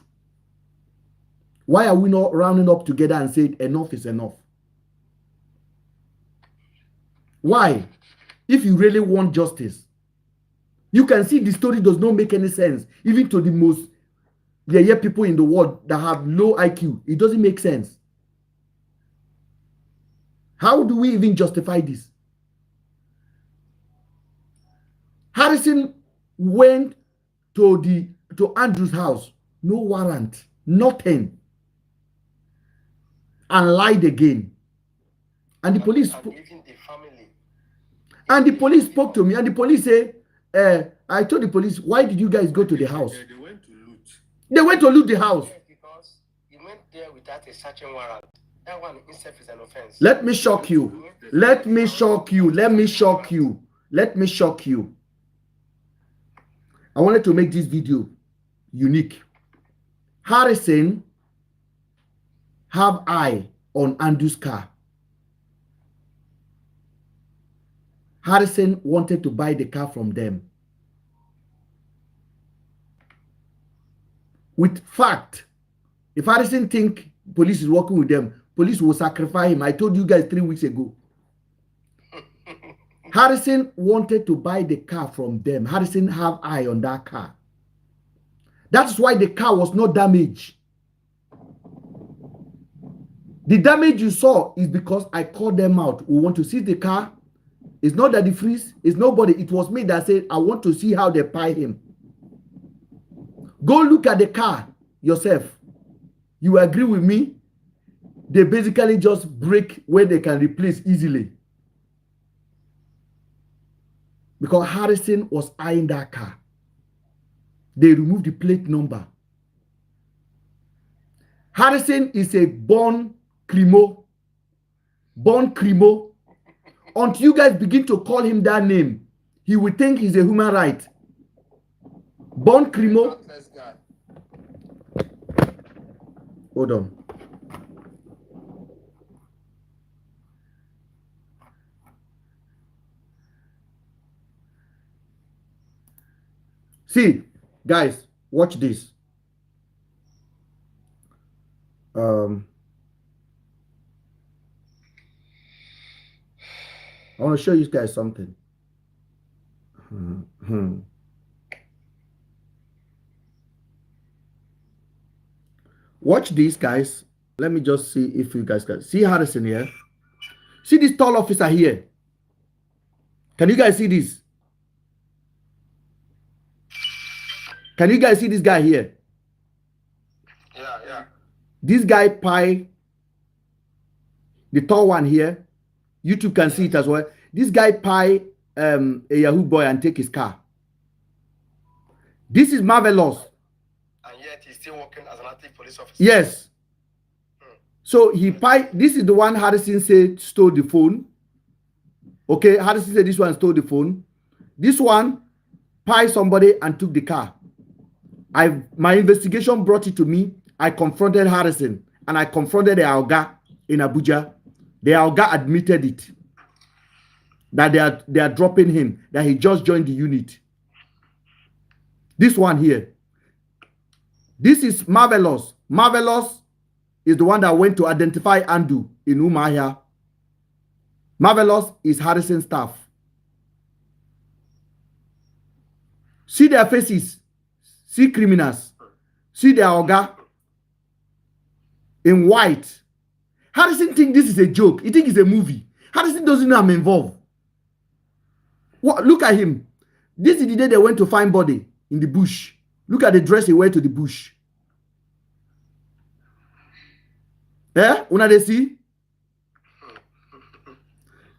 Why are we not rounding up together and saying enough is enough? Why? If you really want justice, you can see the story does not make any sense. Even to the most people in the world that have low IQ, it doesn't make sense. How do we even justify this? Harrison went to Andrew's house, no warrant, nothing, and lied again. And the police spoke to me, and the police say, I told the police, why did you guys go to the house?
They went to loot.
They went to loot the house.
Yes, because you went there without a searching warrant. That one itself is an offense.
Let me shock you. Let me shock you. Let me shock you. Let me shock you. I wanted to make this video unique. Harrison have eye on Andrew's car. Harrison wanted to buy the car from them. With fact, if Harrison think police is working with them, police will sacrifice him. I told you guys 3 weeks ago. Harrison wanted to buy the car from them. Harrison have eye on that car. That's why the car was not damaged. The damage you saw is because I called them out. We want to see the car. It's not Daddy Freeze. It's nobody. It was me that said, I want to see how they pie him. Go look at the car yourself. You agree with me? They basically just break where they can replace easily. Because Harrison was eyeing that car. They removed the plate number. Harrison is a born crimo. Born crimo. Until you guys begin to call him that name, he will think he's a human right. Born crimo. Hold on. See, guys, watch this. I want to show you guys something. Watch this, guys. Let me just see if you guys can see Harrison here. See this tall officer here. Can you guys see this? Can you guys see this guy here?
Yeah.
This guy pie, the tall one here. YouTube can see it as well. This guy pie a Yahoo boy and take his car. This is marvelous.
And yet he's still working as an active police officer.
Yes. So he pie. This is the one Harrison said stole the phone. Okay, Harrison said this one stole the phone. This one pie somebody and took the car. My investigation brought it to me. I confronted Harrison and I confronted the Alga in Abuja. The Alga admitted it. That they are dropping him. That he just joined the unit. This one here. This is Marvelous. Marvelous is the one that went to identify Andu in Umuahia. Marvelous is Harrison's staff. See their faces. See criminals. See their Oga in white. Harrison thinks this is a joke. He thinks it's a movie. Harrison doesn't know I'm involved. What? Look at him. This is the day they went to find body in the bush. Look at the dress he wear to the bush. Eh? Una they see?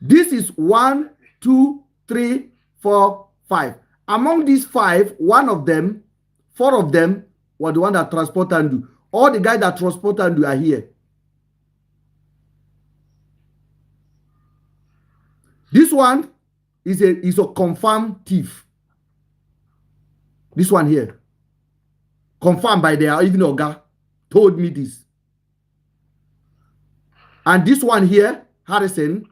This is 1, 2, 3, 4, 5. Among these 5, 4 of them were the one that transport Andu. All the guys that transport Andu are here. This one is a confirmed thief. This one here, confirmed by their even Oga, told me this. And this one here, Harrison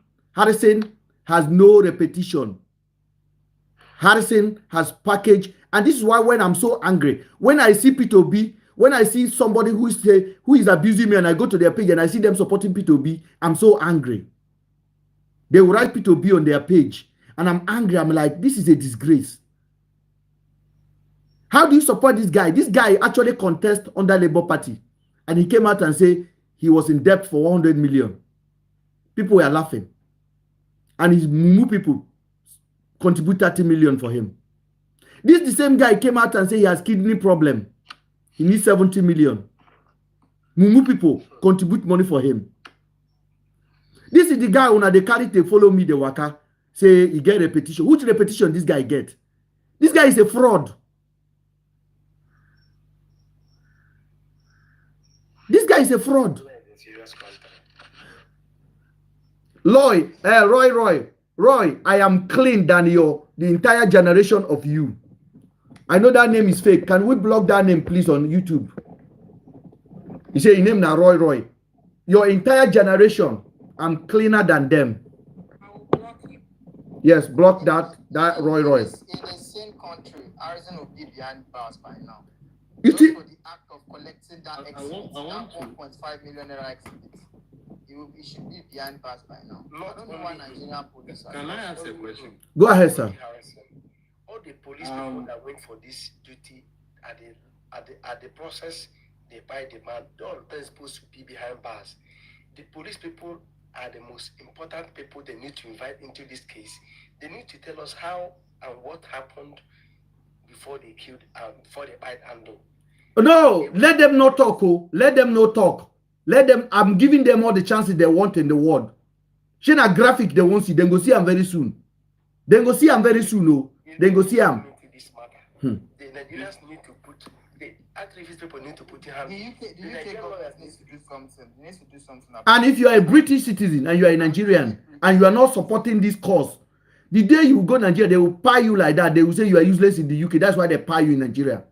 has no repetition. Harrison has packaged, and this is why when I'm so angry, when I see P2B, when I see somebody who is abusing me and I go to their page and I see them supporting P2B, I'm so angry. They will write P2B on their page and I'm angry. I'm like, this is a disgrace. How do you support this guy? This guy actually contested under Labour Party and he came out and said he was in debt for 100 million. People were laughing. And his Mumu people contribute 30 million for him. This the same guy came out and said he has kidney problem. He needs 70 million. Mumu people contribute money for him. This is the guy when they carry to follow me the waka. Say he get repetition. Which repetition this guy get? This guy is a fraud. This guy is a fraud. Roy, I am clean than the entire generation of you. I know that name is fake. Can we block that name, please, on YouTube? You say your name now, Roy. Your entire generation, I'm cleaner than them.
I will block you.
Yes, block that Roy.
In the same country, Harrison will be behind bars by now.
You
Just
see,
for the act of collecting that exhibit, that 1.5 million naira exhibit, he should be behind bars by now. I don't know why Nigerian police are.
Can I ask a question?
go ahead, sir.
All the police people that went for this duty at the process, they buy the man. All they're supposed to be behind bars. The police people are the most important people they need to invite into this case. They need to tell us how and what happened before they killed before they bite Ando.
No, let them not talk. Oh. Let them not talk. Let them. I'm giving them all the chances they want in the world. Shina graphic they won't see. Then go see them very soon. Then go see them very soon. Oh. Then go see them.
The Nigerians need to put the activist people need to put their hands.
The UK government needs to do something. It needs to do something about
And if you are a British citizen and you are a Nigerian and you are not supporting this cause, the day you go to Nigeria, they will pay you like that. They will say you are useless in the UK. That's why they pay you in Nigeria.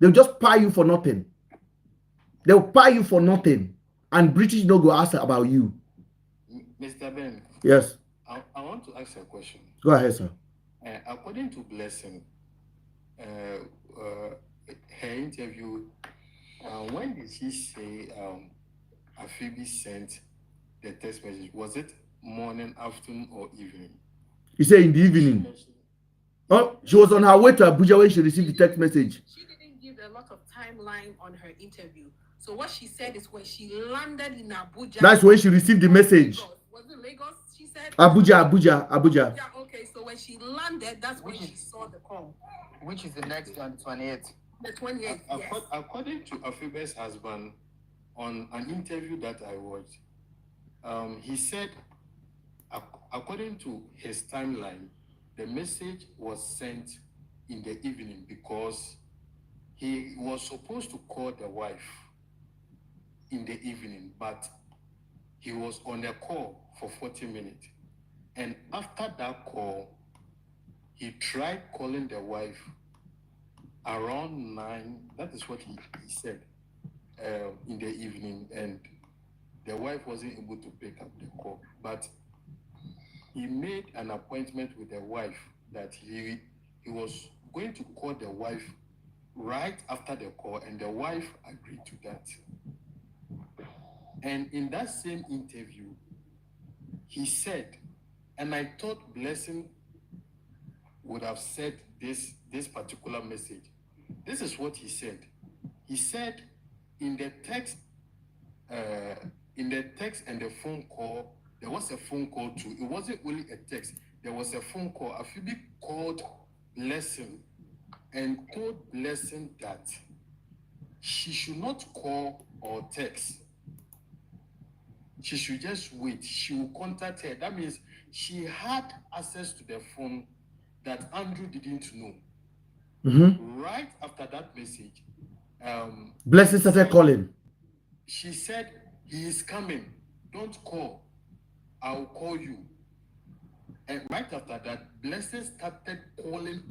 They'll just pay you for nothing. They'll pay you for nothing. And British don't go ask about you.
Mr. Ben.
Yes.
I want to ask a question.
Go ahead, sir.
According to Blessing, her interview, when did she say Afibi sent the text message? Was it morning, afternoon, or evening?
You say in the evening. Oh, she was on her way to Abuja when she received the text message.
She didn't give a lot of timeline on her interview. So what she said is when she landed in Abuja.
That's when she received the message.
Lagos. Was it Lagos? She said
Abuja.
Yeah, okay. So when she landed, that's when she saw the call.
which is the next one, 28th.
The 28th. Yes.
According to Afibe's husband, on an interview that I watched, he said, according to his timeline, the message was sent in the evening because he was supposed to call the wife in the evening, but he was on a call for 40 minutes. And after that call, he tried calling the wife around 9. That is what he said in the evening. And the wife wasn't able to pick up the call. But he made an appointment with the wife that he was going to call the wife right after the call, and the wife agreed to that. And in that same interview, he said, and I thought Blessing would have said this particular message. This is what he said. He said in the text and the phone call, there was a phone call too. It wasn't only a text. There was a phone call. Afibi called Blessing and told Blessing that she should not call or text. She should just wait. She will contact her. That means she had access to the phone that Andrew didn't know.
Mm-hmm.
Right after that message,
Blessing started calling.
She said, he is coming. Don't call. I'll call you. And right after that, Blessing started calling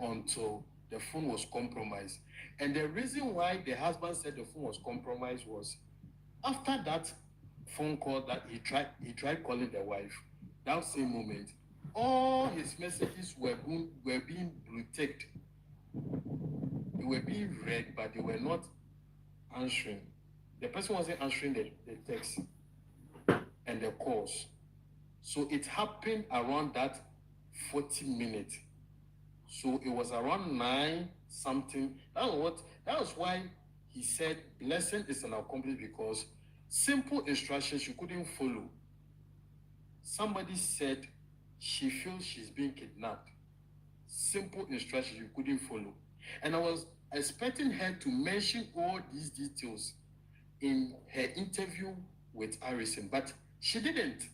until the phone was compromised. And the reason why the husband said the phone was compromised was after that phone call that he tried calling the wife. That same moment, all his messages were being detected. They were being read, but they were not answering. The person wasn't answering the text and the calls. So it happened around that 40 minutes. So it was around 9 something. That was why he said Blessing is an accomplice, because simple instructions you couldn't follow. Somebody said she feels she's being kidnapped. Simple instructions you couldn't follow. And I was expecting her to mention all these details in her interview with Harrison, but she didn't.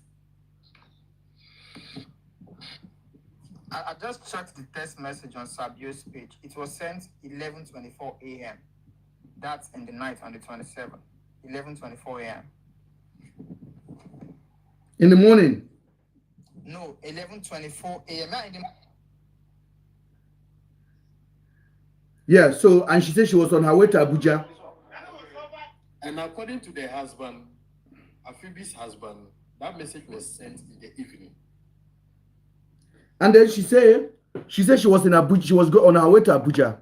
I just checked the text message on Sabio's page. It was sent 11:24 a.m. That's in the night on the 27th. 11:24 a.m.
In the morning?
No, 11:24 a.m.
Yeah, so, and she said she was on her way to Abuja.
And according to the husband, Afibi's husband, that message was sent in the evening.
And then she said she was in Abuja. She was on her way to Abuja.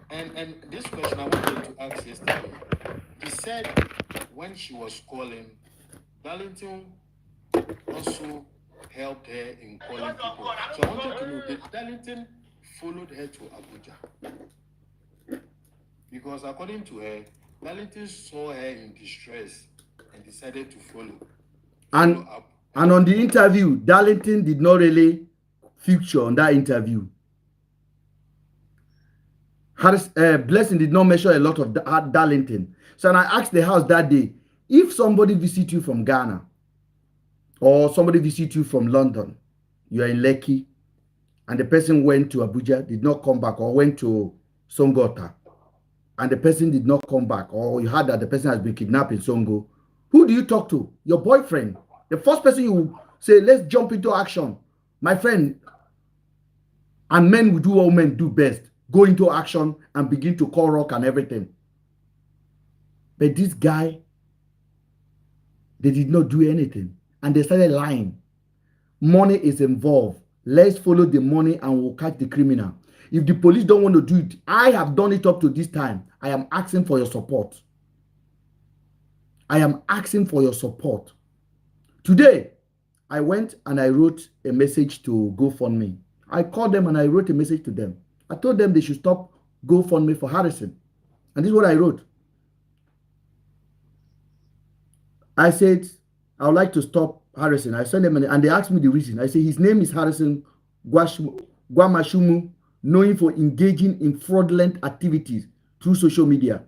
And this question I wanted to ask yesterday. He said when she was calling, Darlington also helped her in calling people. So I wanted to know, did Darlington followed her to Abuja? Because according to her, Darlington saw her in distress and decided to follow up.
And on the interview, Darlington did not really feature on that interview. Blessing did not measure a lot of Darlington. So when I asked the house that day, if somebody visits you from Ghana or somebody visits you from London, you are in Lekki, and the person went to Abuja, did not come back, or went to Songota, and the person did not come back, or you heard that the person has been kidnapped in Songo, who do you talk to? Your boyfriend. The first person you say, let's jump into action. My friend, and men will do what men do best. Go into action and begin to call rock and everything. But this guy, they did not do anything. And they started lying. Money is involved. Let's follow the money and we'll catch the criminal. If the police don't want to do it, I have done it up to this time. I am asking for your support. I am asking for your support. Today, I went and I wrote a message to GoFundMe. I called them and I wrote a message to them. I told them they should stop GoFundMe for Harrison. And this is what I wrote. I said, I would like to stop Harrison. I sent them and they asked me the reason. I said, his name is Harrison Gwamashumu, known for engaging in fraudulent activities through social media.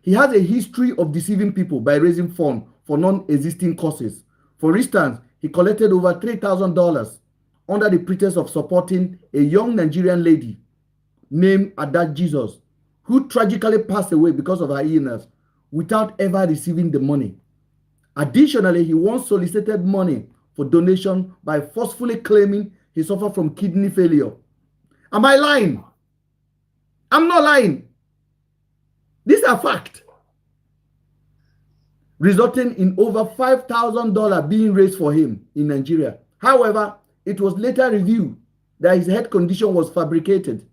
He has a history of deceiving people by raising funds for non-existing causes. For instance, he collected over $3,000 under the pretense of supporting a young Nigerian lady named Ada Jesus, who tragically passed away because of her illness without ever receiving the money. Additionally, he once solicited money for donation by forcefully claiming he suffered from kidney failure. Am I lying? I'm not lying. These are facts. Resulting in over $5,000 being raised for him in Nigeria. However, it was later revealed that his health condition was fabricated.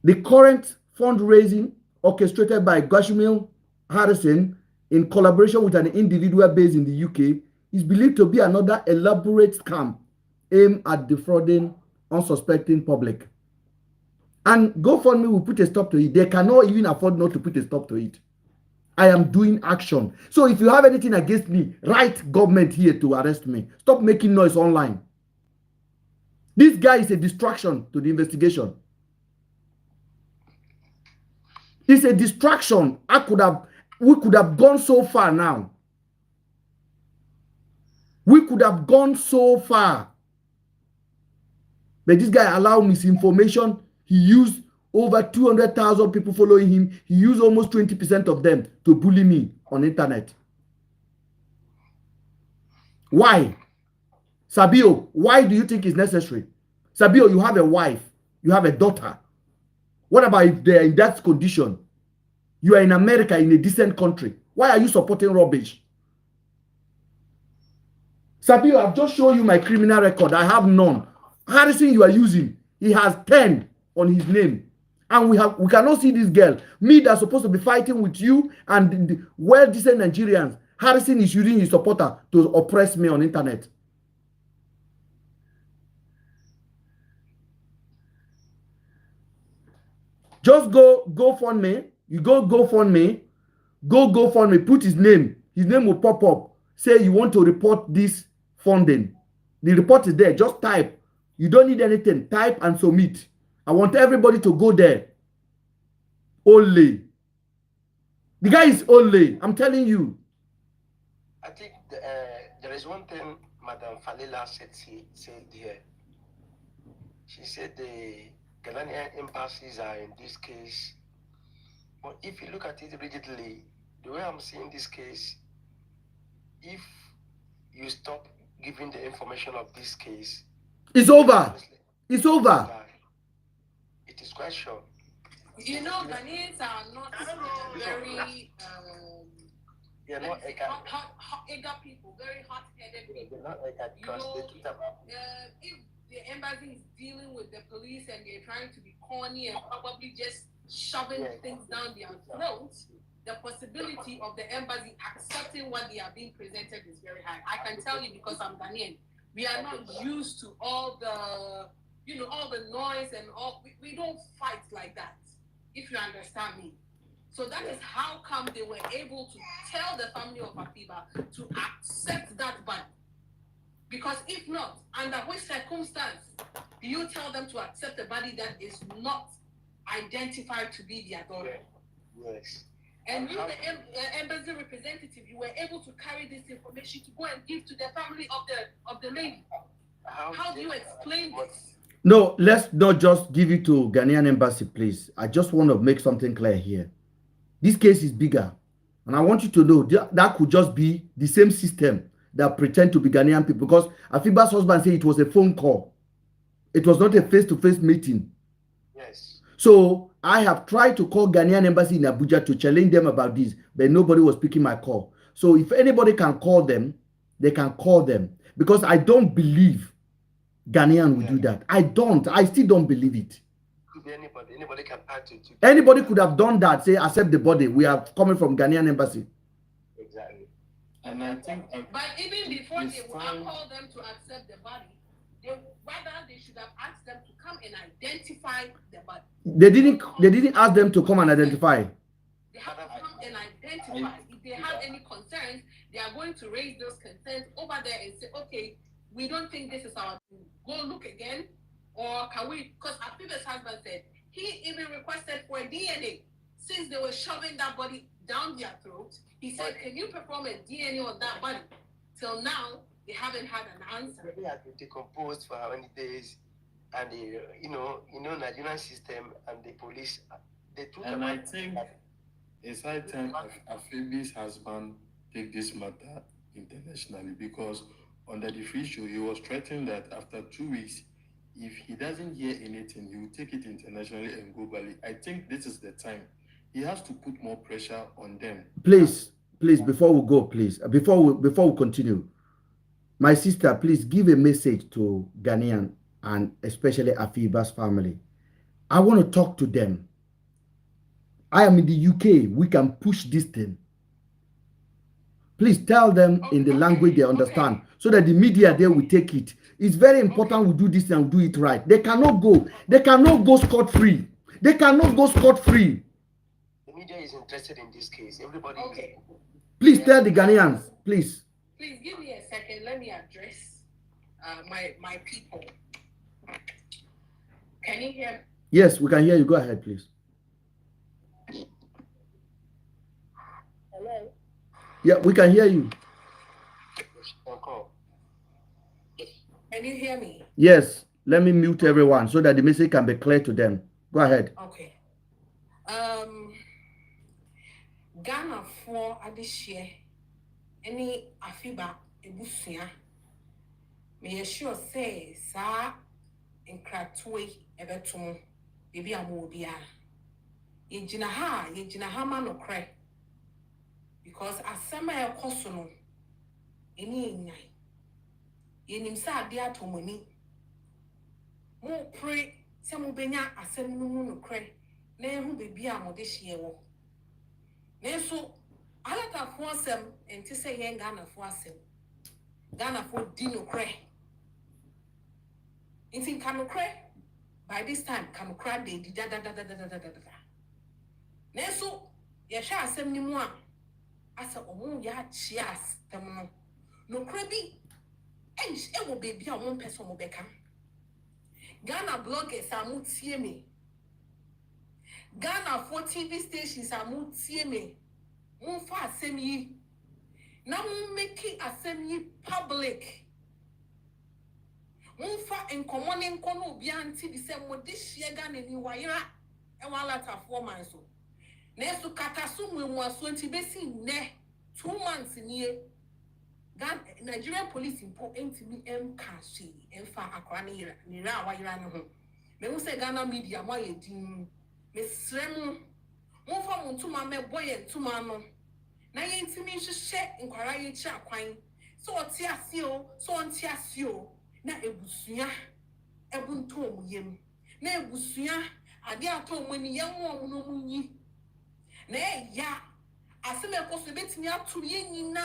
The current fundraising orchestrated by Gwashimil Harrison in collaboration with an individual based in the UK is believed to be another elaborate scam aimed at defrauding unsuspecting public. And GoFundMe will put a stop to it. They cannot even afford not to put a stop to it. I am doing action. So if you have anything against me, write government here to arrest me. Stop making noise online. This guy is a distraction to the investigation. It's a distraction. We could have gone so far now. We could have gone so far. But this guy allowed misinformation. He used over 200,000 people following him. He used almost 20% of them to bully me on the internet. Why? Sabio, why do you think it's necessary? Sabio, you have a wife, you have a daughter. What about if they're in that condition? You are in America, in a decent country. Why are you supporting rubbish? Sabio, I've just shown you my criminal record. I have none. Harrison, you are using, he has 10 on his name. And we cannot see this girl. Me that's supposed to be fighting with you and the well-decent Nigerians. Harrison is using his supporter to oppress me on internet. Just go fund me. You go fund me. Go fund me. Put his name. His name will pop up. Say you want to report this funding. The report is there. Just type. You don't need anything. Type and submit. I want everybody to go there. Only. The guy is only. I'm telling you.
I think there is one thing Madam Falila said here. She said the Ghanaian embassies are in this case. But if you look at it rigidly, the way I'm seeing this case, if you stop giving the information of this case,
it's over. It's over.
It is quite short.
You know, Ghanaians are not very
They're not
eager people, very hot-headed people.
They're not eager because they took them up.
If the embassy is dealing with the police and they're trying to be corny and probably just shoving things down their throats, the possibility of the embassy accepting what they are being presented is very high. I can tell you because I'm Ghanaian. We are not used to all the, all the noise and all. We don't fight like that, if you understand me. So that is how come they were able to tell the family of Afiba to accept that ban. Because if not, under which circumstance do you tell them to accept a body that is not identified to be their daughter?
Yes.
And you, the embassy representative, you were able to carry this information to go and give to the family of the lady. How do you explain this?
No, let's not just give it to Ghanaian embassy, please. I just want to make something clear here. This case is bigger. And I want you to know that could just be the same system that pretend to be Ghanaian people. Because Afiba's husband said it was a phone call. It was not a face-to-face meeting.
Yes.
So I have tried to call Ghanaian embassy in Abuja to challenge them about this, but nobody was picking my call. So if anybody can call them, they can call them. Because I don't believe Ghanaian would do that. I still don't believe it.
Could be anybody. Anybody can add to
Anybody could have done that, say, accept the body. We are coming from Ghanaian embassy.
Exactly.
And I think...
But even before they would have called them to accept the body, they should have asked them to come and identify the body. They
didn't ask them to come and identify.
They have to come and identify. If they have any concerns, they are going to raise those concerns over there and say, okay, we don't think this is our thing. Go look again. Or can we, because Afiba's husband said, he even requested for a DNA. Since they were shoving that body down their throat, he said, can you perform a DNA on that body? Till now, they haven't had an answer.
They have been decomposed for how many days? And the, Nigerian system and the police, they took
and I think it's high time Afiba's husband take this matter internationally, because under the free show, he was threatening that after 2 weeks, if he doesn't hear anything, he will take it internationally and globally. I think this is the time. He has to put more pressure on them.
Please, before we go, before we continue, my sister, please give a message to Ghanaian and especially Afiba's family. I want to talk to them. I am in the UK. We can push this thing. Please tell them in the language they understand, so that the media there will take it. It's very important we do this and do it right. They cannot go scot-free. They cannot go scot-free.
The media is interested in this case. Everybody
Okay.
Please tell the Ghanaians, please.
Please give me a second. Let me address my people. Can you hear me?
Yes, we can hear you. Go ahead, please.
Hello?
Yeah, we can hear you.
Can you hear me?
Yes. Let me mute everyone so that the message can be clear to them. Go ahead.
Okay. Ghana for this year, any Afiba ebusia
Me sure say sa nkratwe ebetum bibi amu bia. Ye jina ha ma no kre. Because asema e koso no eni nyai. Ye nim sa ade atomani. Mo pray se mo benya asem no kre. Na ehu bibi amu de hye wo. Na so alata fo asem enti se ye Ghana fo asem. Ghana fo di no kre. Inti kanokre by this time kanokra de di da. Neso ye sha asem ni mu a asa omu ya chias dem no. No kra bi e wo baby a won person mo beka. Ghana bloggers amu tie me. Ghana for TV stations amu tie me. Mun fa asem yi. Na mun make asem yi public. Munfa enkomo ne nkono obi anti di se mo de hie Ghana ni wayira e wala ta 4 months so na esu katasu mu aso anti besi ne 2 months ni Ghana Nigerian police impo ntimi kashi emfa akwa ni ra wayira ne ho me hu se Ghana media mo ye din me srem munfa muntuma me boye ntuma no na ye ntimi hyehyɛ nkwara ye chi akwan so oti ase o na ebusuya ebunto omuyem na ebusuya ade ato omuni yenwo omuno munyi na ya aseme koso betimi atu yenyina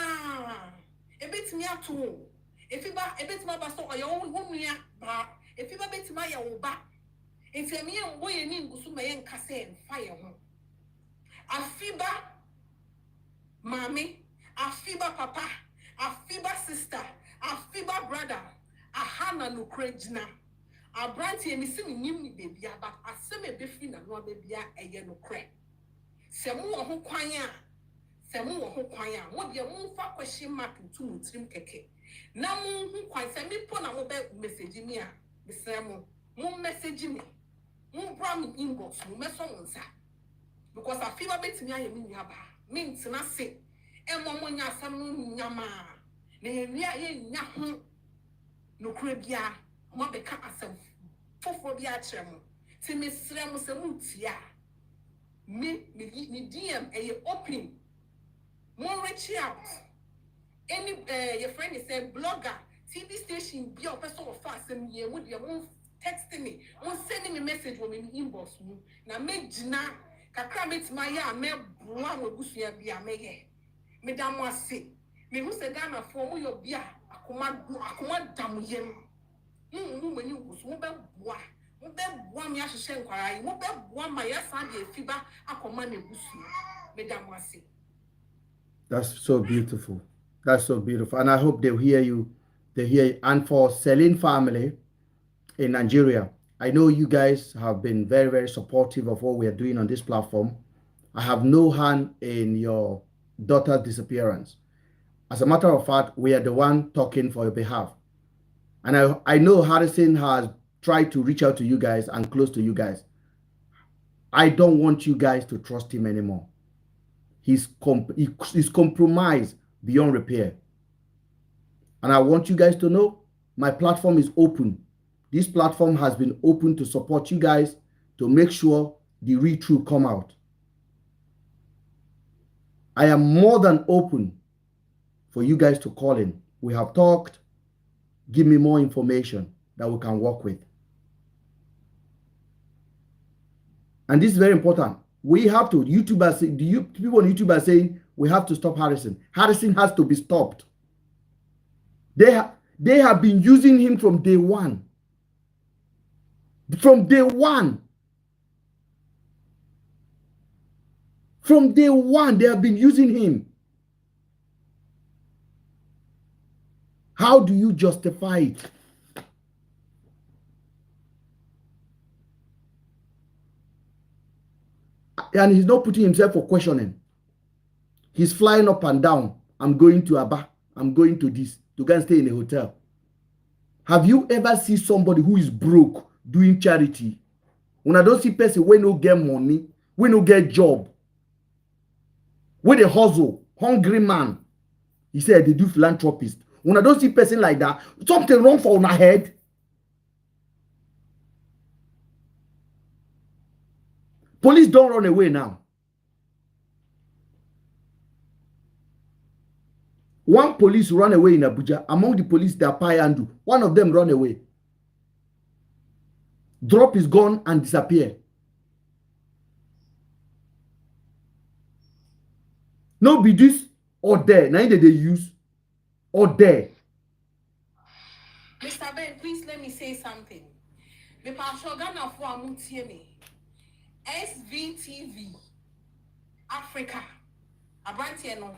ebetimi atu efiba ebetimi abaso oyo hunua ba efiba betimi aya wo ba efemi embo ye ni ngusu ma ye nkase emfa ye ho afiba mami afiba papa afiba sister afiba brother ahana no krejna abranti emisi nim ni bebia but aseme befi na no bebia eye no kre semu wo ho kwan a mo de mo fa question mark to mutrim keke na mo hu kwan se mi po na mo be message mi a besem mo message mi mo bra mi inbox mo meso mo nsa because afiba betimi aye mi nya ba mi ntina se mo nya asam no nyama na ye nya ho no krabia mo beka asem fofo bia kyeremo ti me srem se mutia me DM open mo reach out any your friend is a blogger TV station be a person of fast and ye would you texting me won sending me message wo me inbox mu na me gina kakra met my ya me bua wo busua bia me ye me da mo ase me hu se Ghana for mo yo bia akoma dam yem mu mani wusu mo be bua me ahye nkwara yi mo be bua ma ya sa de fiba akoma na busu me da mo ase.
That's so beautiful. That's so beautiful. And I hope they'll hear you. They hear you. And for Celine family in Nigeria, I know you guys have been very, very supportive of what we are doing on this platform. I have no hand in your daughter's disappearance. As a matter of fact, we are the one talking for your behalf. And I know Harrison has tried to reach out to you guys and close to you guys. I don't want you guys to trust him anymore. He's compromised beyond repair. And I want you guys to know my platform is open. This platform has been open to support you guys to make sure the real truth come out. I am more than open for you guys to call in. We have talked. Give me more information that we can work with. And this is very important. We have to, YouTubers, people on YouTube are saying we have to stop Harrison. Harrison has to be stopped. They have been using him from day one. From day one. From day one, they have been using him. How do you justify it? And he's not putting himself for questioning. He's flying up and down. I'm going to Aba. I'm going to this. To go and stay in a hotel. Have you ever seen somebody who is broke doing charity? When I don't see person when no get money, when no get job, when they hustle, hungry man. He said they do philanthropist. When I don't see person like that, something wrong for una head. Police don't run away now. One police run away in Abuja. Among the police that Pai Andu, one of them run away. Drop his gun and disappear. No be this or there. Now they use or there.
Mr. Ben, please let me say something. Me pa Shogana for Amutiemi. SVTV Africa. Abrantieno.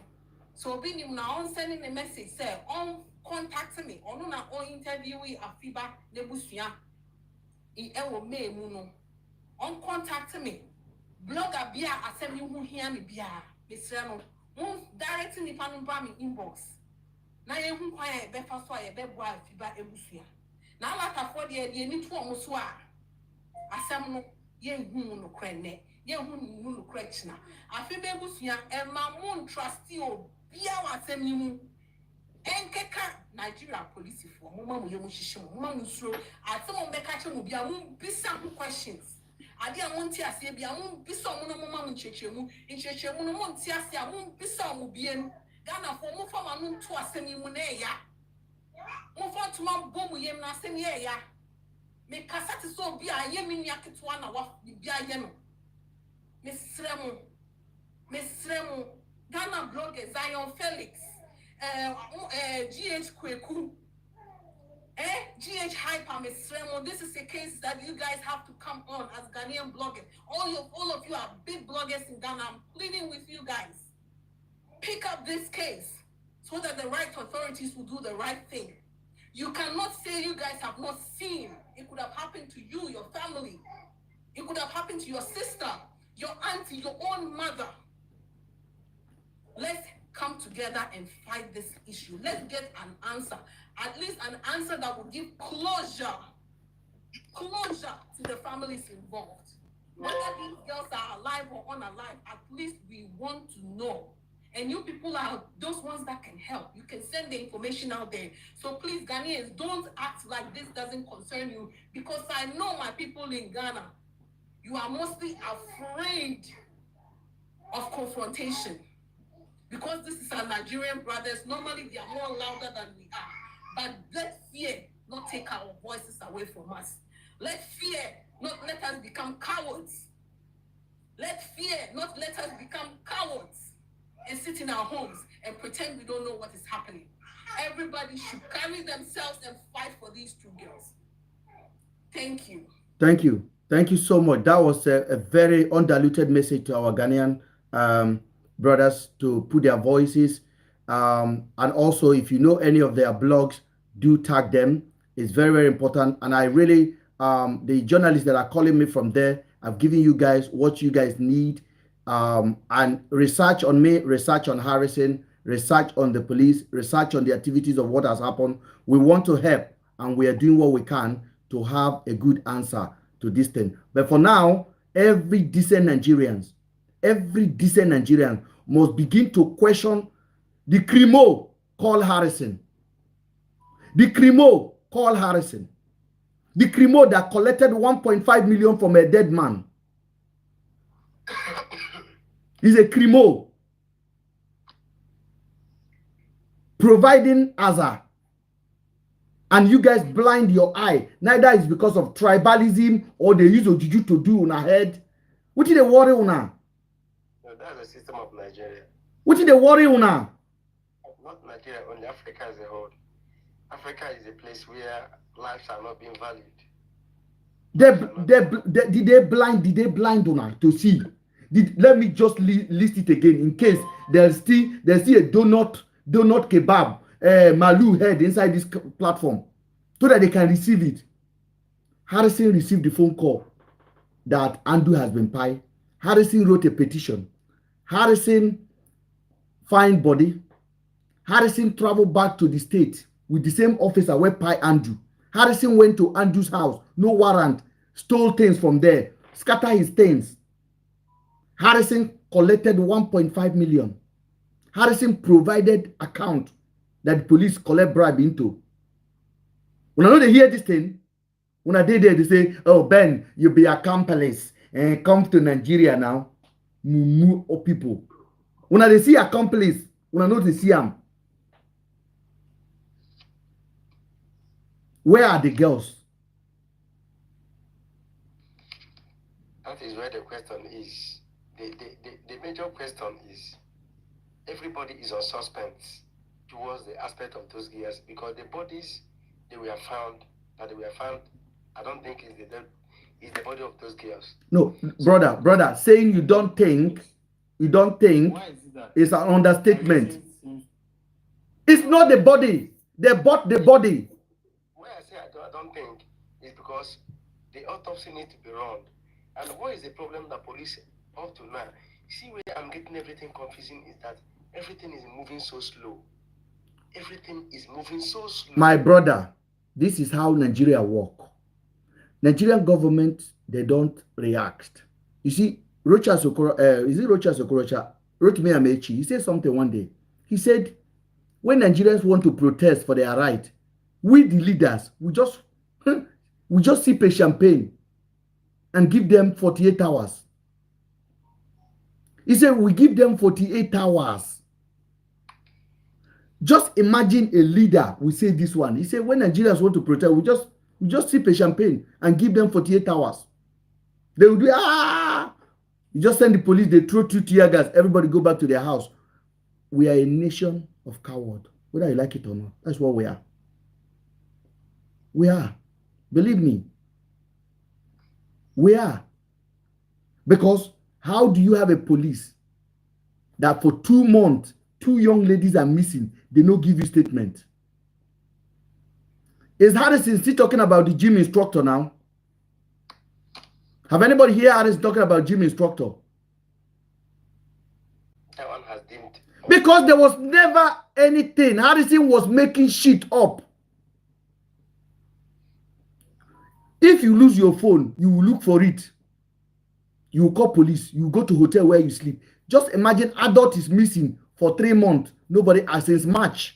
So be him now on sending a message, say on contact me. On na on interview Afiba Nebusia. Ewo me muno. On contact me. Blogger bia assembly who hear me bia. Mr. No. Directing the panel me inbox. Na ye hu kwa ye be fa so ye be bo Afiba Ebusia. Na lata for the ni to omo so a. Asem no ye hu no kwenne. Ye hu no kwechna. Afiba Ebusia e ma mon trusty o bia wasem ni mu. Enkeka Nigeria police for mama mo ye mo hihye mo mama mo suro atemo be ka che mo bia mo bisa questions ade a mo nti ase bia mo bisa mo no mama mo nchechemu no mo nti ase a mo bisa mo bia no Ghana for mo fa ma no nto asemi mu na eya mo fa to ma bom yem na asemi eya me kasa te so bia ye me nua ketwa na wa bia ye no me sremo Ghana blogger Zion Felix GH Kweku, GH Hyper, Miss Remo. This is a case that you guys have to come on as Ghanaian bloggers. All of you are big bloggers in Ghana. I'm pleading with you guys. Pick up this case so that the right authorities will do the right thing. You cannot say you guys have not seen. It could have happened to you, your family. It could have happened to your sister, your auntie, your own mother. Let's come together and fight this issue. Let's get an answer, at least an answer that will give closure to the families involved. Whether these girls are alive or unalive, at least we want to know. And you people are those ones that can help. You can send the information out there. So please, Ghanaians, don't act like this doesn't concern you, because I know my people in Ghana, you are mostly afraid of confrontation. Because this is our Nigerian brothers, normally they are more louder than we are. But let fear not take our voices away from us. Let fear not let us become cowards. Let fear not let us become cowards and sit in our homes and pretend we don't know what is happening. Everybody should carry themselves and fight for these two girls. Thank you.
Thank you. Thank you so much. That was a very undiluted message to our Ghanaian brothers to put their voices. And also, if you know any of their blogs, do tag them. It's very, very important. And I really, the journalists that are calling me from there, I've given you guys what you guys need. And research on me, research on Harrison, research on the police, research on the activities of what has happened. We want to help, and we are doing what we can to have a good answer to this thing. But for now, every decent Nigerian must begin to question the Crimo called Harrison. The Crimo called Harrison. The Crimo that collected 1.5 million from a dead man. He's a Crimo. Providing Azar. And you guys blind your eye. Neither is because of tribalism or they use Ojuju to do on our head. What did they worry on now?
No, that's the system of Nigeria.
What did they worry on now?
Not Nigeria, only Africa as a whole. Africa is a place where lives are not being valued.
Did they blind on now to see? Let me just list it again in case there's still a donut kebab Malu head inside this platform so that they can receive it. Harrison received the phone call that Andu has been pied. Harrison wrote a petition. Harrison find body. Harrison traveled back to the state with the same officer where Pi Andu. Harrison went to Andu's house, no warrant, stole things from there, scatter his things. Harrison collected 1.5 million. Harrison provided account that the police collect bribe into. When I know they hear this thing, when I did there, they say, oh, Ben, you be accomplice and come to Nigeria now. Mumu or people. When they see accomplice, when I know they see them. Where are the girls?
That is where the question is. The major question is, everybody is on suspense towards the aspect of those girls because the bodies they were found, I don't think is the body of those girls.
No, brother, saying you don't think is an understatement. It's not the body. They bought the body.
Why I say I don't think is because the autopsy needs to be run. And what is the problem that police up to now? See where I'm getting everything confusing is that everything is moving so slow. Everything is moving so slow.
My brother, this is how Nigeria work. Nigerian government, they don't react. You see, Rochas Okorocha wrote me a Amechi. He said something one day. He said, when Nigerians want to protest for their right, we the leaders, we just sip a champagne and give them 48 hours. He said, we give them 48 hours. Just imagine a leader will say this one. He said, when Nigerians want to protest, we just sip a champagne and give them 48 hours. They will do, You just send the police, they throw 2 tear gas, everybody go back to their house. We are a nation of cowards, whether you like it or not. That's what we are. We are. Believe me. We are. Because how do you have a police that for 2 months, 2 young ladies are missing, they no give you statement? Is Harrison still talking about the gym instructor now? Have anybody here Harrison talking about gym instructor?
That one has dimmed.
Because there was never anything. Harrison was making shit up. If you lose your phone, you will look for it. You will call police. You will go to hotel where you sleep. Just imagine adult is missing for 3 months. Nobody has since March.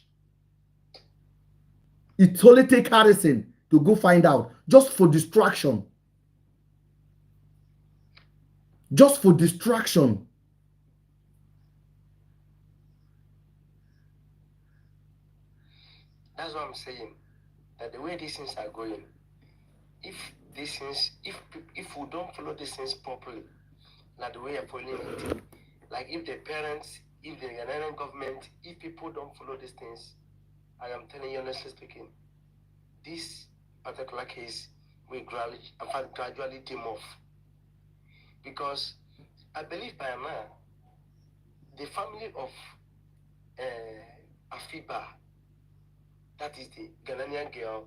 It only take Harrison to go find out. Just for distraction. Just for distraction.
That's what I'm saying. That the way these things are going, if we don't follow these things properly, like the way I'm following it, like if the parents, if the Ghanaian government, if people don't follow these things, I am telling you honestly speaking, this particular case will gradually dim off. Because I believe by now, the family of Afiba, that is the Ghanaian girl,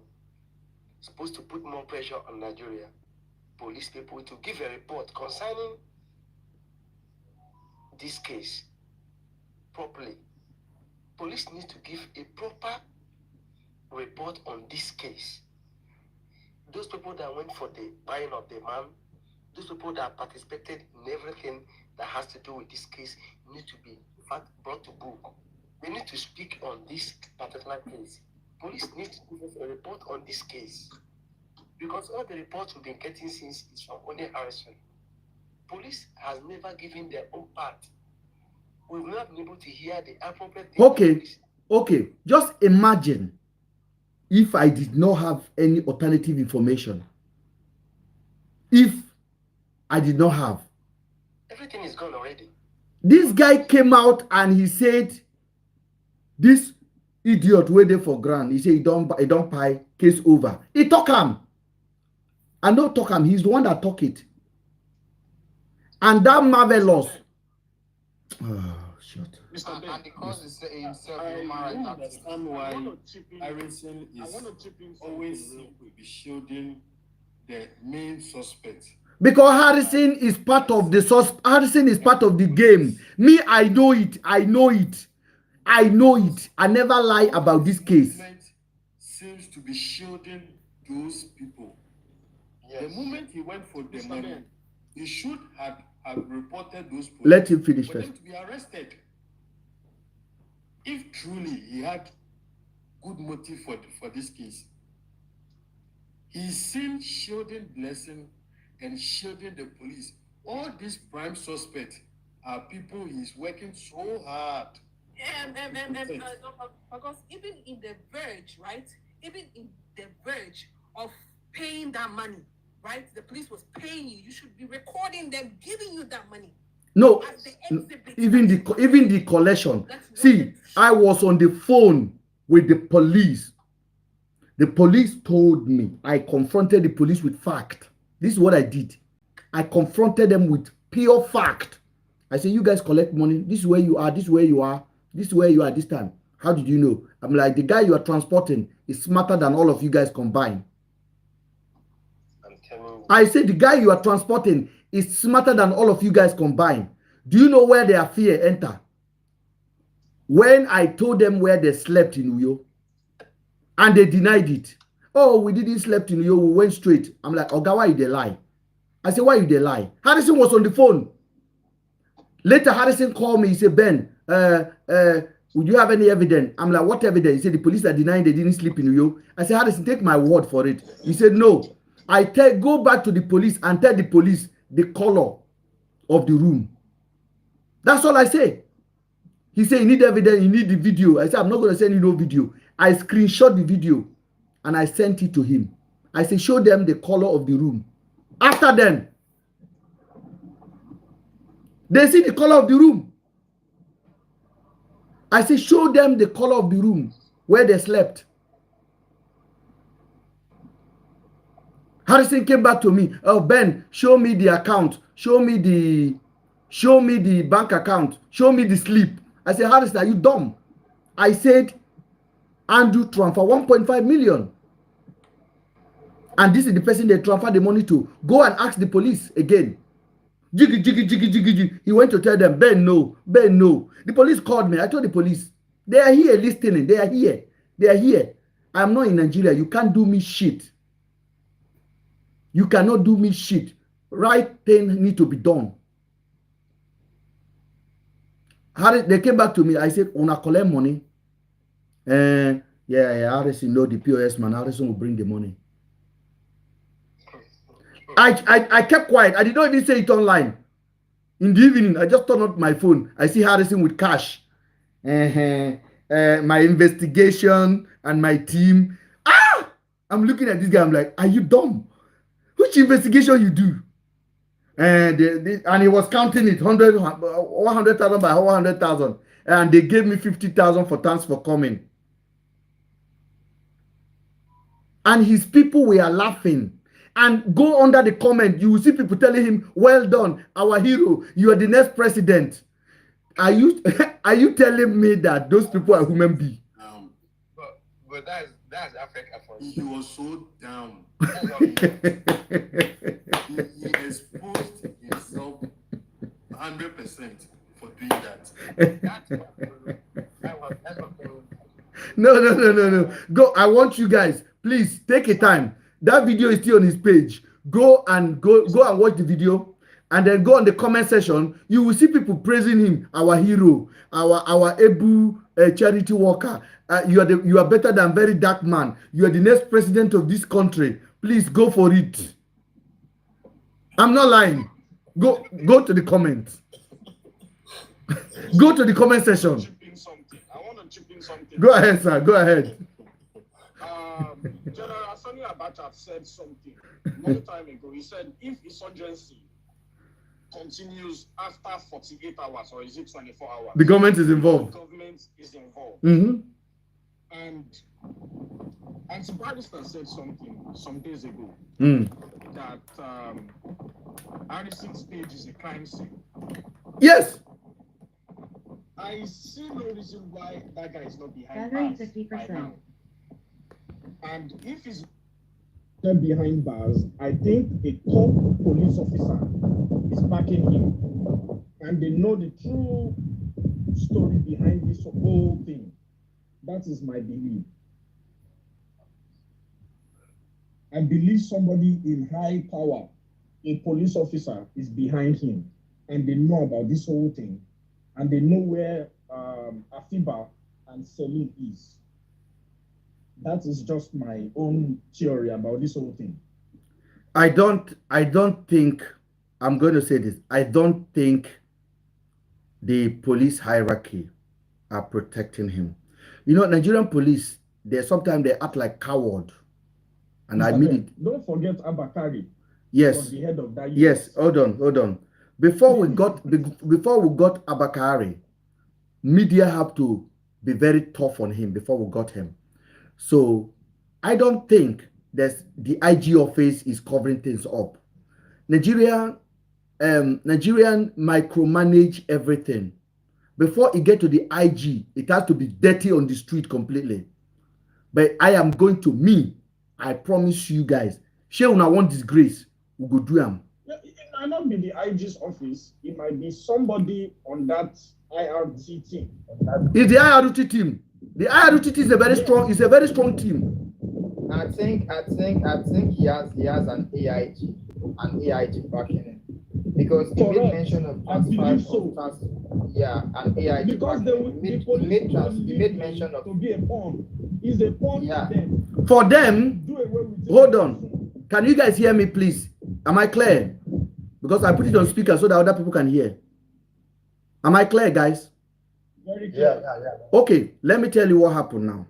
supposed to put more pressure on Nigeria police people to give a report concerning this case properly. Police need to give a proper report on this case. Those people that went for the buying of the man, those people that participated in everything that has to do with this case need to be brought to book. They need to speak on this particular case. Police need to give us a report on this case. Because all the reports we've been getting since is from only Harrison. Police has never given their own part. We've not been able to hear the appropriate thing.
Okay. Just imagine if I did not have any alternative information. If I did not have.
Everything is gone already.
This guy came out and he said, this idiot waited for grand. He said, he don't buy, case over. He talk him. I don't talk him. He's the one that talk it. And that marvelous. Oh, shut.
And because it's himself,
I don't understand why Harrison is always be shielding the main suspect.
Because Harrison is part of the Harrison is part of the game. Me, I know it. I never lie about this case.
Seems to be shielding those people.
Yes.
The moment he went for the money, he should have reported those police.
Let him finish
for
first.
them to be arrested. If truly he had good motive for this case. He's seen shielding Blessing and shielding the police. All these prime suspects are people he's working so hard.
Because even in the verge, right? Even in the verge of paying that money, right? The police was paying you. You should be recording them giving you that money.
No, even the collection. See, I was on the phone with the police. The police told me, I confronted the police with fact. This is what I did. I confronted them with pure fact. I said, you guys collect money. This is where you are. This is where you are. This is where you are this time. How did you know? I'm like, the guy you are transporting is smarter than all of you guys combined.
I'm telling you.
I said, the guy you are transporting is smarter than all of you guys combined. Do you know where their fear enter? When I told them where they slept in Uyo, and they denied it. Oh, we didn't sleep in Uyo, we went straight. I'm like, Oga, why you they lie? I said, why you they lie? Harrison was on the phone. Later, Harrison called me. He said, Ben, would you have any evidence? I'm like, what evidence? He said, the police are denying they didn't sleep in Uyo. I said, Harrison, take my word for it. He said, no. Go back to the police and tell the police the color of the room. That's all I say. He said, you need evidence, you need the video. I said, I'm not going to send you no video. I screenshot the video and I sent it to him. I said, show them the color of the room. After them, they see the color of the room. I said, show them the color of the room where they slept. Harrison came back to me. Oh, Ben, show me the account. Show me the bank account. Show me the slip. I said, Harrison, are you dumb? I said, Andrew transfer 1.5 million. And this is the person they transfer the money to. Go and ask the police again. Jiggy, jiggy, jiggy, jiggy, jiggy. He went to tell them, Ben, no. Ben, no. The police called me. I told the police, they are here listening. They are here. They are here. I am not in Nigeria. You can't do me shit. You cannot do me shit. Right thing need to be done. They came back to me. I said, "Una collect money." Yeah, Harrison know the POS man. Harrison will bring the money. I kept quiet. I did not even say it online. In the evening, I just turned on my phone. I see Harrison with cash. My investigation and my team. I'm looking at this guy. I'm like, are you dumb? Which investigation you do? And he was counting it 100,000 by 100,000, and they gave me 50,000 for thanks for coming. And his people were laughing. And go under the comment, you will see people telling him, "Well done, our hero. You are the next president." Are you telling me that those people are human beings?
But that's Africa for you. He was so down. he exposed himself 100% for doing that.
No. Go. I want you guys, please take a time. That video is still on his page. Go and watch the video, and then go on the comment section. You will see people praising him, our hero, our able charity worker. You are better than very dark man. You are the next president of this country. Please go for it. I'm not lying. Go to the comments. Go to the comment section.
I want to chip in something.
Go ahead, sir. Go ahead.
General Sani Abacha said something a long time ago. He said, if insurgency continues after 48 hours, or is it 24 hours?
The government is involved.
The government is involved.
Mm-hmm.
And Anti-Barrister said something some days ago that Harrison's page is a crime scene.
Yes.
I see no reason why that guy is not behind
Battery
bars
50%.
by now. And if he's not behind bars, I think a top police officer is backing him. And they know the true story behind this whole thing. That is my belief. I believe somebody in high power, a police officer, is behind him. And they know about this whole thing. And they know where Afiba and Selim is.
That is just my own theory about this whole thing.
I don't think, I'm going to say this, I don't think the police hierarchy are protecting him. You know, Nigerian police, sometimes they act like coward. And I mean it.
Don't forget Abakari.
Yes.
Was the head of that.
Yes, hold on. Before we got Abakari, media have to be very tough on him before we got him. So I don't think the IG office is covering things up. Nigerian micromanage everything. Before it get to the IG, it has to be dirty on the street completely. But I am going to I promise you guys, shey una want disgrace, we go do am.
It might not be the IG's office. It might be somebody on that IRT team.
It's the IRT team. The IRT is a very strong. It's a very strong team.
I think he has an AIG backing him because he made mention of transfer. Yeah, an AIG
because
he made mention of
to be a pawn. He's a pawn.
Yeah.
For them, hold on. Can you guys hear me, please? Am I clear? Because I put it on speaker so that other people can hear. Am I clear, guys?
Very clear.
Yeah. Okay, let me tell you what happened now.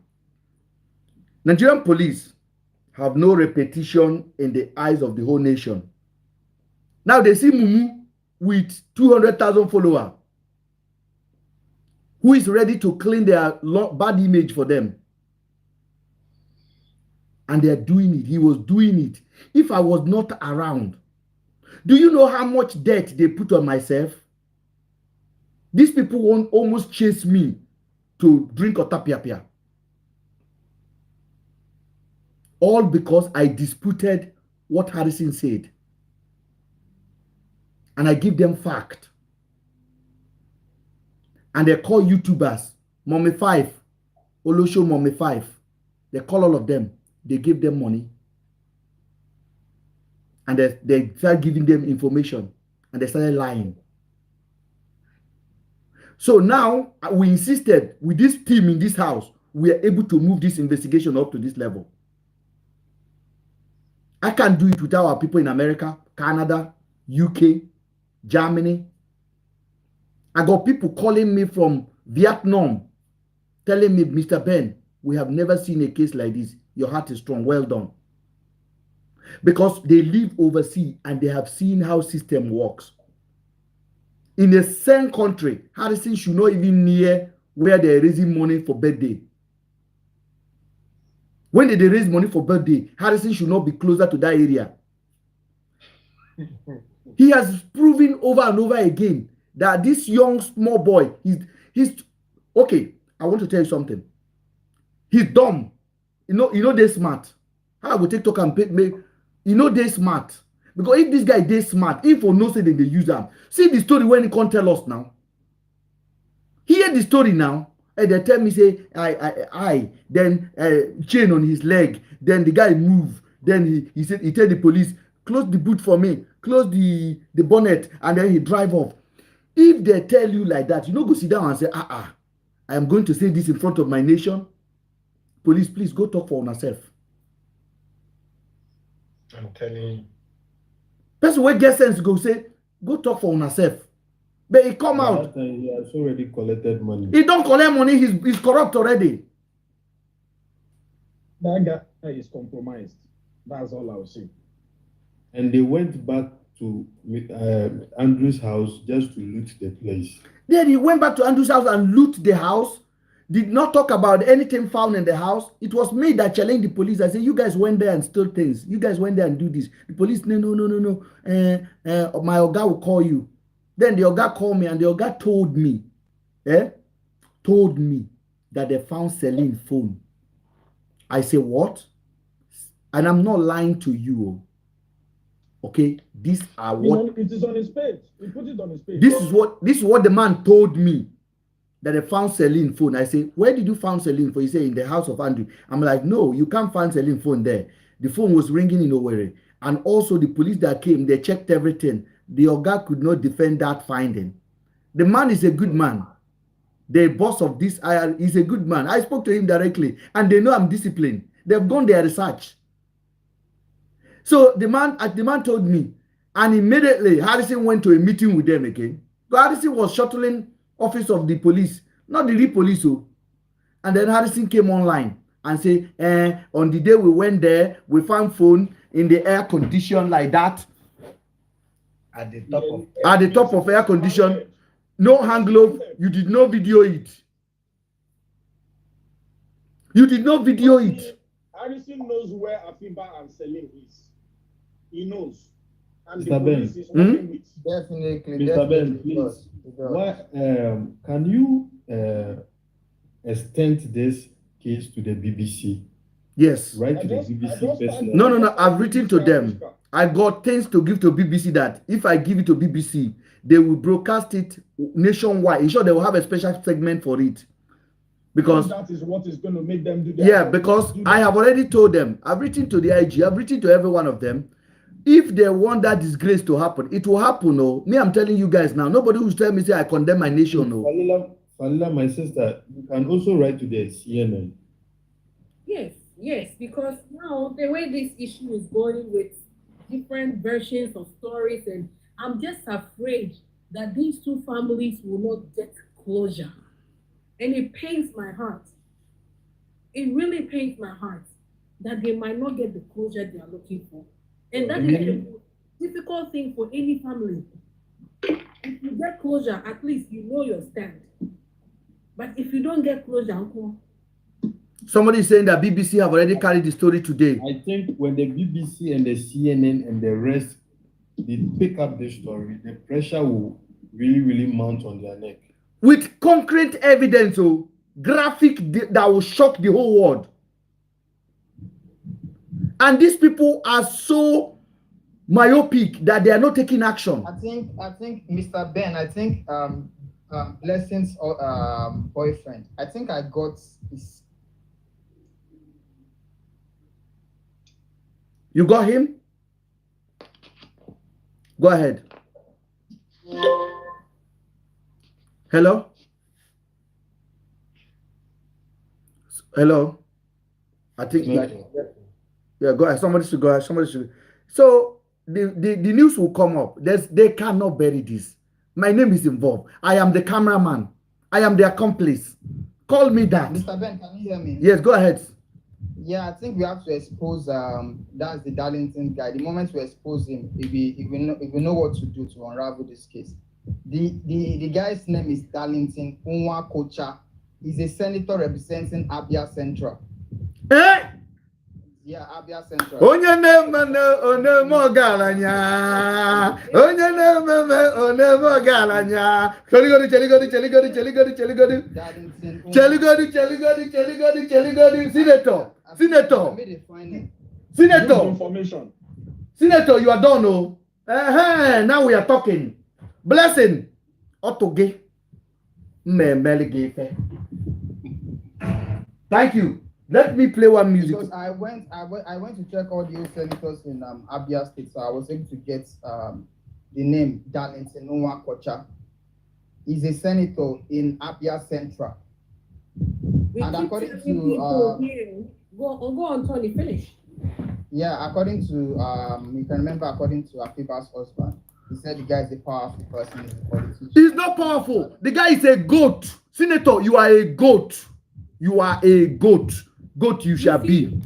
Nigerian police have no repetition in the eyes of the whole nation. Now they see Mumu with 200,000 followers who is ready to clean their bad image for them. And they're doing it. He was doing it. If I was not around, do you know how much debt they put on myself? These people won't almost chase me to drink Otapiapia. All because I disputed what Harrison said. And I give them fact. And they call YouTubers, Mommy 5, Olosho Mommy 5. They call all of them. They give them money. And they start giving them information. And they started lying. So now, we insisted with this team in this house, we are able to move this investigation up to this level. I can't do it without our people in America, Canada, UK, Germany. I got people calling me from Vietnam, telling me, Mr. Ben, we have never seen a case like this. Your heart is strong. Well done. Because they live overseas and they have seen how system works. In the same country, Harrison should not even near where they're raising money for birthday. When they raise money for birthday, Harrison should not be closer to that area. He has proven over and over again that this young small boy, he's okay. I want to tell you something. He's dumb. You know they're smart. How I will TikTok and make they're smart. Because if this guy they smart, if for no say they use them. See the story when he can't tell us now. Hear the story now. And they tell me say then chain on his leg. Then the guy move. Then he said he tell the police close the boot for me, close the bonnet, and then he drive off. If they tell you like that, you know go sit down and say I am going to say this in front of my nation. Police, please go talk for yourself.
I'm telling you.
Person wey get sense go say go talk for yourself. But he come out.
He has already collected money.
He don't collect money. He's corrupt already.
That guy is compromised. That's all I'll say.
And they went back to Andrew's house just to loot the place.
Then he went back to Andrew's house and loot the house. Did not talk about anything found in the house. It was me that challenged the police. I said, you guys went there and stole things. You guys went there and do this. The police, no. My Oga will call you. Then the Oga called me and the Oga told me that they found Celine's phone. I say, what? And I'm not lying to you. Okay, these are what
it is on his page. He put it on his page.
This is what the man told me. That they found Celine's phone. I say, where did you find Celine's phone? He said, in the house of Andrew. I'm like, no, you can't find Celine's phone there. The phone was ringing in Owerri. And also the police that came, they checked everything. The Oga could not defend that finding. The man is a good man. the boss of this IR, is a good man. I spoke to him directly, and they know I'm disciplined. They've done their research. So the man told me, and immediately Harrison went to a meeting with them again. So Harrison was shuttling office of the police, not the real police. And then Harrison came online and said, on the day we went there, we found phone in the air condition like that.
At the top of
air condition. No hand glove. You did not video it. You did not video it.
Harrison knows where Afiba and Selim is. He knows. And
Mr.
the police
Ben.
is working with.
Definitely.
Mr. Ben, please. Why, can you extend this case to the BBC?
Yes.
Right to the BBC personally.
No. I've written to them. I got things to give to BBC that if I give it to BBC, they will broadcast it nationwide. In short, they will have a special segment for it. Because
that is what is going to make them do that.
Yeah, because I have already told them. I've written to the IG. I've written to every one of them. If they want that disgrace to happen, it will happen. No, me, I'm telling you guys now. Nobody who's telling me say I condemn my nation. No.
Falila, my sister, you can also write to the CNN.
Yes, because now the way this issue is going with different versions of stories, and I'm just afraid that these two families will not get closure. And it pains my heart. It really pains my heart that they might not get the closure they are looking for. And that is a difficult thing for any family. If you get closure, at least you know your stand. But if you don't get closure, Uncle.
Somebody is saying that BBC have already carried the story today.
I think when the BBC and the CNN and the rest, they pick up this story, the pressure will really mount on their neck.
With concrete evidence, graphic that will shock the whole world. And these people are so myopic that they are not taking action.
I think, Mr. Ben, Blessing's boyfriend. I think I got his.
You got him? Go ahead. Hello? Hello? I think yeah, go ahead. Somebody should go ahead. Somebody should. So the news will come up. They cannot bury this. My name is involved. I am the cameraman. I am the accomplice. Call me that.
Mr. Ben, can you hear me?
Yes, go ahead.
Yeah, I think we have to expose that's the Darlington guy. The moment we expose him, if we know what to do to unravel this case. The guy's name is Darlington Unwa Kocha. He's a senator representing Abia Central.
Eh?
Yeah, Abia Central.
Onye na-eme onemo galanya. Onye na-eme onemo galanya. Cheligodi. Senator, you are done, oh. Now we are talking. Blessing. Otoge. Thank you. Let me play one music.
Because I went to check all the old senators in Abia State, so I was able to get the name Darlington Unwa Kocha. He's a senator in Abia Central. And according to
go on, Tony, finish.
Yeah, according to you can remember, according to Afiba's husband, he said the guy is a powerful person, he's a politician.
He's not powerful. The guy is a goat. Senator, you are a goat. You are a goat. Goat you shall be.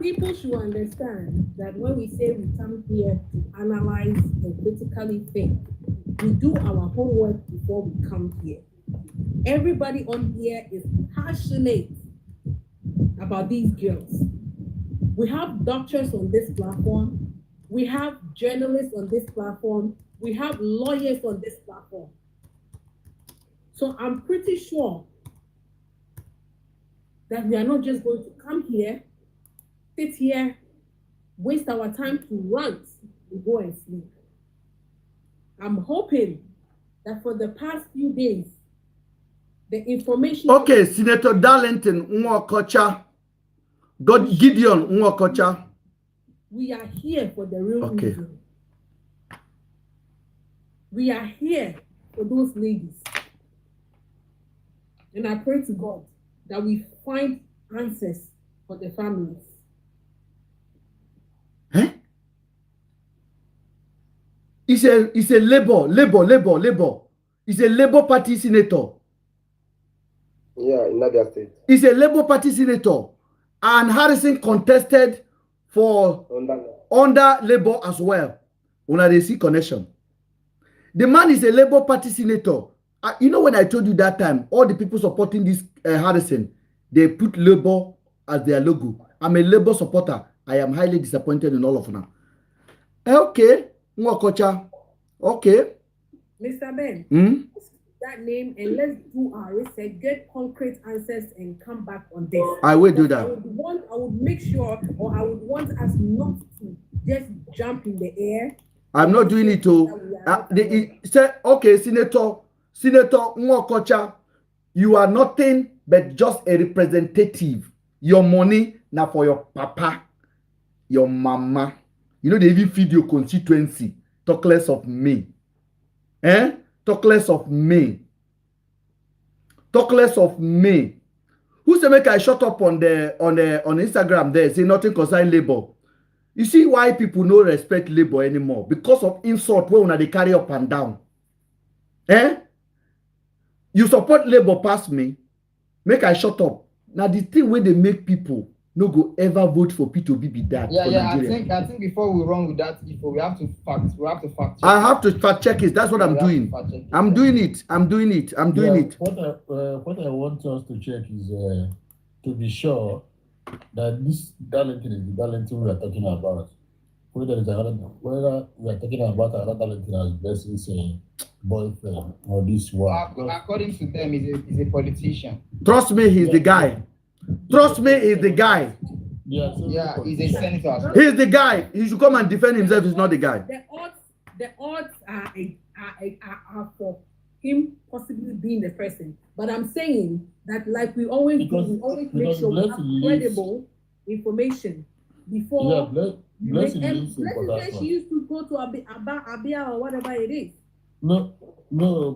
People should understand that when we say we come here to analyze and critically think, we do our homework before we come here. Everybody on here is passionate about these girls. We have doctors on this platform. We have journalists on this platform. We have lawyers on this platform. So I'm pretty sure that we are not just going to come here, sit here, waste our time to rant and go and sleep. I'm hoping that for the past few days, the information...
Okay, Senator Darlington Unwa-Kocha, Gideon Unwa-Kocha.
We are here for the real reason. We are here for those ladies. and I pray to God that we find answers for the families.
Eh? He's a Labour. He's a Labour Party senator.
Yeah, in Abia State.
He's a Labour Party senator. And Harrison contested for under Labour as well. Una they see connection. The man is a Labour Party senator. You know when I told you that time, all the people supporting this Harrison, they put Labour as their logo. I'm a Labour supporter. I am highly disappointed in all of them. Okay. Okay.
Mr. Ben, that name and let's do our research, get concrete answers and come back on this.
I will do that.
I would make sure, or I would want us not to just jump in the air.
I'm not doing it to okay, Senator Nwokocha, you are nothing but just a representative. Your money now for your papa, your mama. You know, they even feed your constituency. Talk less of me. Talk less of me. Talk less of me. Who say make I shut up on Instagram there, say nothing concern Labour? You see why people no respect Labour anymore? Because of insult when they carry up and down. You support Labour past me, make I shut up. Now the thing where they make people no go ever vote for P2B be that.
Yeah. I think before we run with that, we have to fact check.
I have to fact check it. That's what I'm doing. I'm doing it.
What I want us to check is to be sure that this Darlington is the Darlington we are talking about. Whether we are talking about another Darlington as Blessing's boyfriend or this one.
According to them, he's a politician.
Trust me, he's the guy. Trust me, he's the guy.
Yeah, he's a senator.
He's the guy. He should come and defend himself. He's not the guy.
The odds are for him possibly being the person. But I'm saying that, like we always do, we always make sure we have credible information before.
Blessing
she used to go to Abia or whatever it is.
No,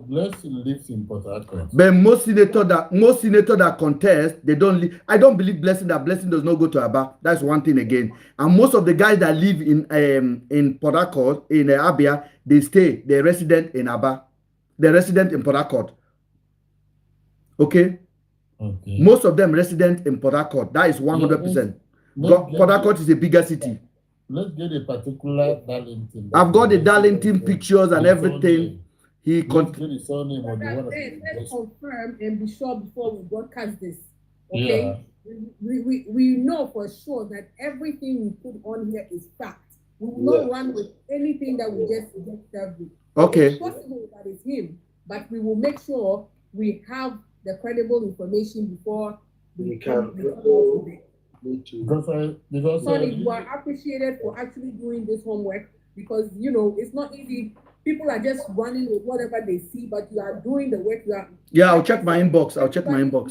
Blessing lives in Port Harcourt.
But most senator that contest, they don't live. I don't believe Blessing does not go to Aba. That's one thing again. And most of the guys that live in Port Harcourt, in Abia, they're resident in Aba. They're resident in Port Harcourt. Okay? Most of them resident in Port Harcourt. That is 100%. Port Harcourt is a bigger city.
Let's get a particular Darlington.
I've got the Darlington pictures and everything.
Let's confirm and be sure before we broadcast this. Okay? Yeah. We know for sure that everything we put on here is fact. We will not run with anything that we just served with.
Okay.
It's possible that it's him, but we will make sure we have the credible information before we come with it. Sorry, you are appreciated for actually doing this homework because it's not easy. People are just running with whatever they see, but you are doing the work.
I'll check my inbox.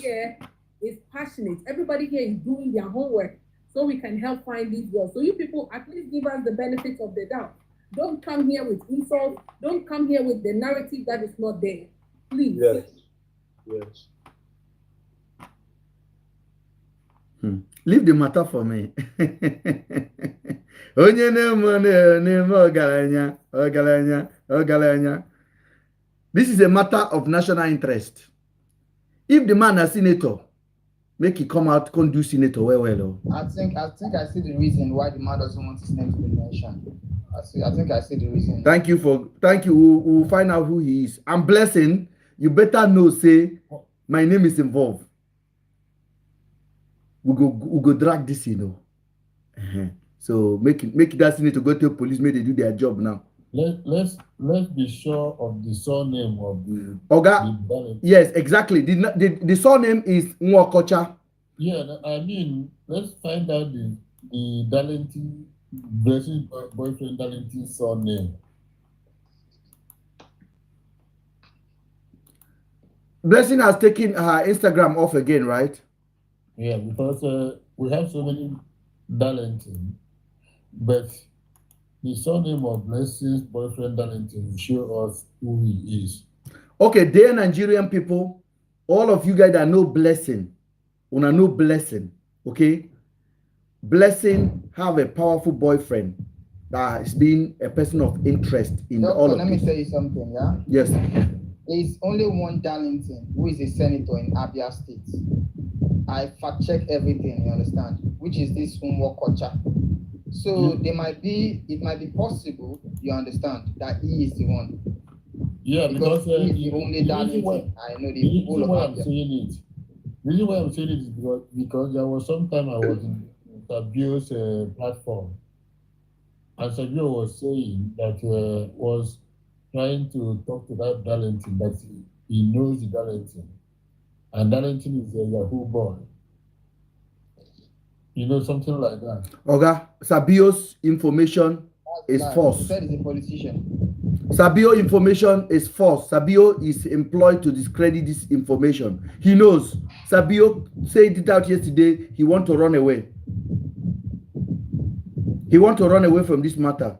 Here is passionate. Everybody here is doing their homework so we can help find these girls. So you people at least give us the benefit of the doubt. Don't come here with insults. Don't come here with the narrative that is not there. Please.
Yes.
Leave the matter for me. This is a matter of national interest. If the man is senator, make it come out, can't do senator well.
I think I see the reason why the man doesn't want his name to be mentioned. I think I see the reason.
Thank you. We'll find out who he is. I'm Blessing. You better know, say, my name is involved. We go drag this, So make that senator go to police, make they do their job now.
Let's be sure of the surname of the
Oga. Yes, exactly. The surname is Nwokocha.
Yeah, I mean, let's find out the Darlington Blessing boyfriend Darlington surname.
Blessing has taken her Instagram off again, right?
Yeah, because we have so many Darlington, but the surname of Blessing's boyfriend Darlington will show us who he is.
Okay, dear Nigerian people, all of you guys that know Blessing, una know Blessing, okay? Blessing have a powerful boyfriend that has been a person of interest in
Doctor,
all of
let
this.
me tell you something, yeah?
Yes.
There's only one Darlington who is a senator in Abia State. I fact check everything, you understand? Which is this Umwo Kocha. So it might be possible, you understand, that he is the one.
Yeah, because
he is the only Darlington. I know the whole of Abia.
The reason why I'm saying it is because there was some time I was in Sabio's platform, and Sabio was saying that was trying to talk to that Darlington, that he knows the Darlington, and Darlington is a Yahoo boy. You know, something like that.
Okay, Sabio's information is false.
He said he's a politician.
Sabio information is false. Sabio is employed to discredit this information. He knows. Sabio said it out yesterday. He wants to run away. He wants to run away from this matter.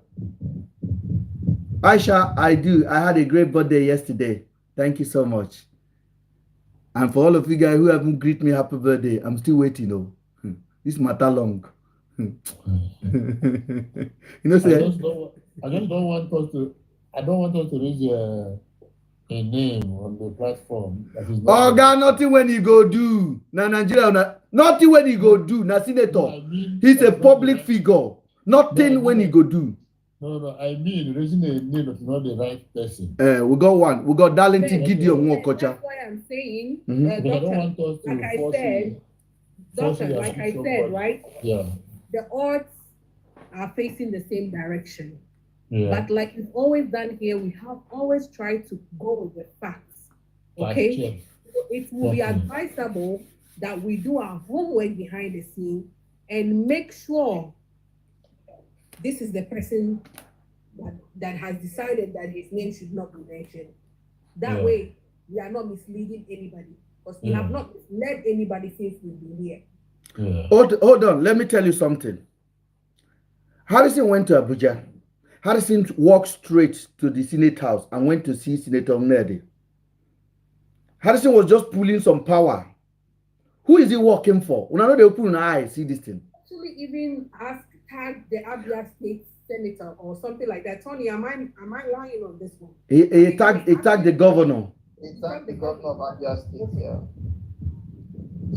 Aisha, I do. I had a great birthday yesterday. Thank you so much. And for all of you guys who haven't greeted me happy birthday, I'm still waiting. Though. This matter long. You know, say,
I just don't want us to. I don't want us to raise a name on the platform.
Oh God, nothing when you go do. Now Nigeria, nothing when you go do. Now senator, no, I mean, he's a public figure. Nothing when you go do.
No, I mean raising a name is not the right person.
We got one. We got Darlington Gideon Nwokocha.
That's why I'm saying,
Doctor, I don't want us to
like I said, right?
Yeah.
The odds are facing the same direction.
Yeah.
But like we've always done here, we have always tried to go with the facts. Okay? It will be advisable that we do our homework behind the scene and make sure this is the person that has decided that his name should not be mentioned. That way, we are not misleading anybody. Because we have not misled anybody since we've been here.
Yeah.
Hold on, let me tell you something. Harrison went to Abuja. Harrison walked straight to the Senate House and went to see Senator Nnedi. Harrison was just pulling some power. Who is he working for? When I know they open an eye, see this thing.
Actually, even tag the Abia State Senator or something like that. Tony, am I lying on this one?
He tagged the governor.
He tagged the governor of Abia State, yeah.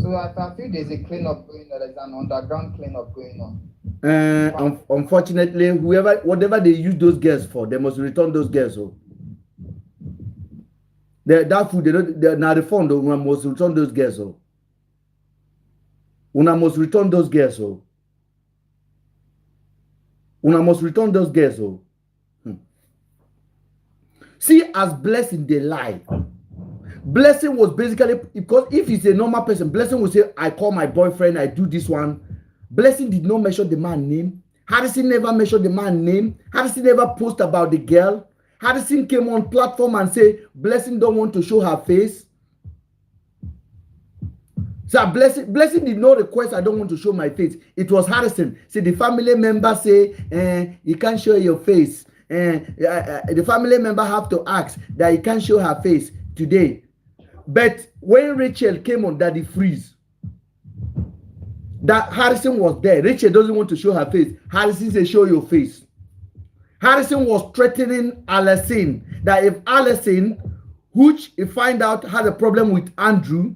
So I feel there's a cleanup going on. There's an underground cleanup going on.
Unfortunately, whatever they use those girls for, they must return those girls. So that food, they're not refund. Una must return those girls. So una must return those girls. So una must return those girls. So see, as Blessing they lie. Blessing was basically, because if he's a normal person, Blessing will say, I call my boyfriend, I do this one. Blessing did not mention the man's name. Harrison never mentioned the man's name. Harrison never posted about the girl. Harrison came on platform and said, Blessing don't want to show her face. So Blessing did not request, I don't want to show my face. It was Harrison. See, the family member say, you can't show your face. The family member have to ask that you can't show her face today. But when Rachel came on Daddy Freeze, that Harrison was there. Rachel doesn't want to show her face. Harrison said, show your face. Harrison was threatening Allison that if Allison, which he find out had a problem with Andrew,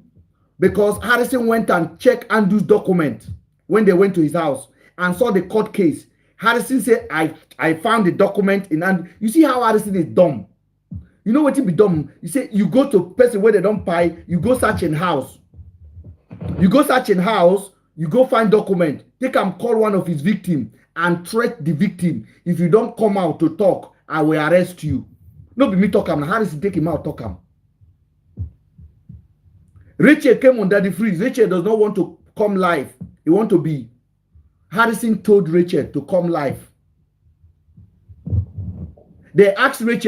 because Harrison went and checked Andrew's document when they went to his house and saw the court case. Harrison said, I found the document in Andrew. You see how Harrison is dumb. You know what he be dumb? You say you go to a person where they don't buy, you go search in house. You go search in house, you go find document. They can call one of his victims and threat the victim. If you don't come out to talk, I will arrest you. No be me talk him. Harrison take him out, talk him. Rachel came on Daddy Freeze. Rachel does not want to come live. He want to be. Harrison told Rachel to come live. They asked Rachel,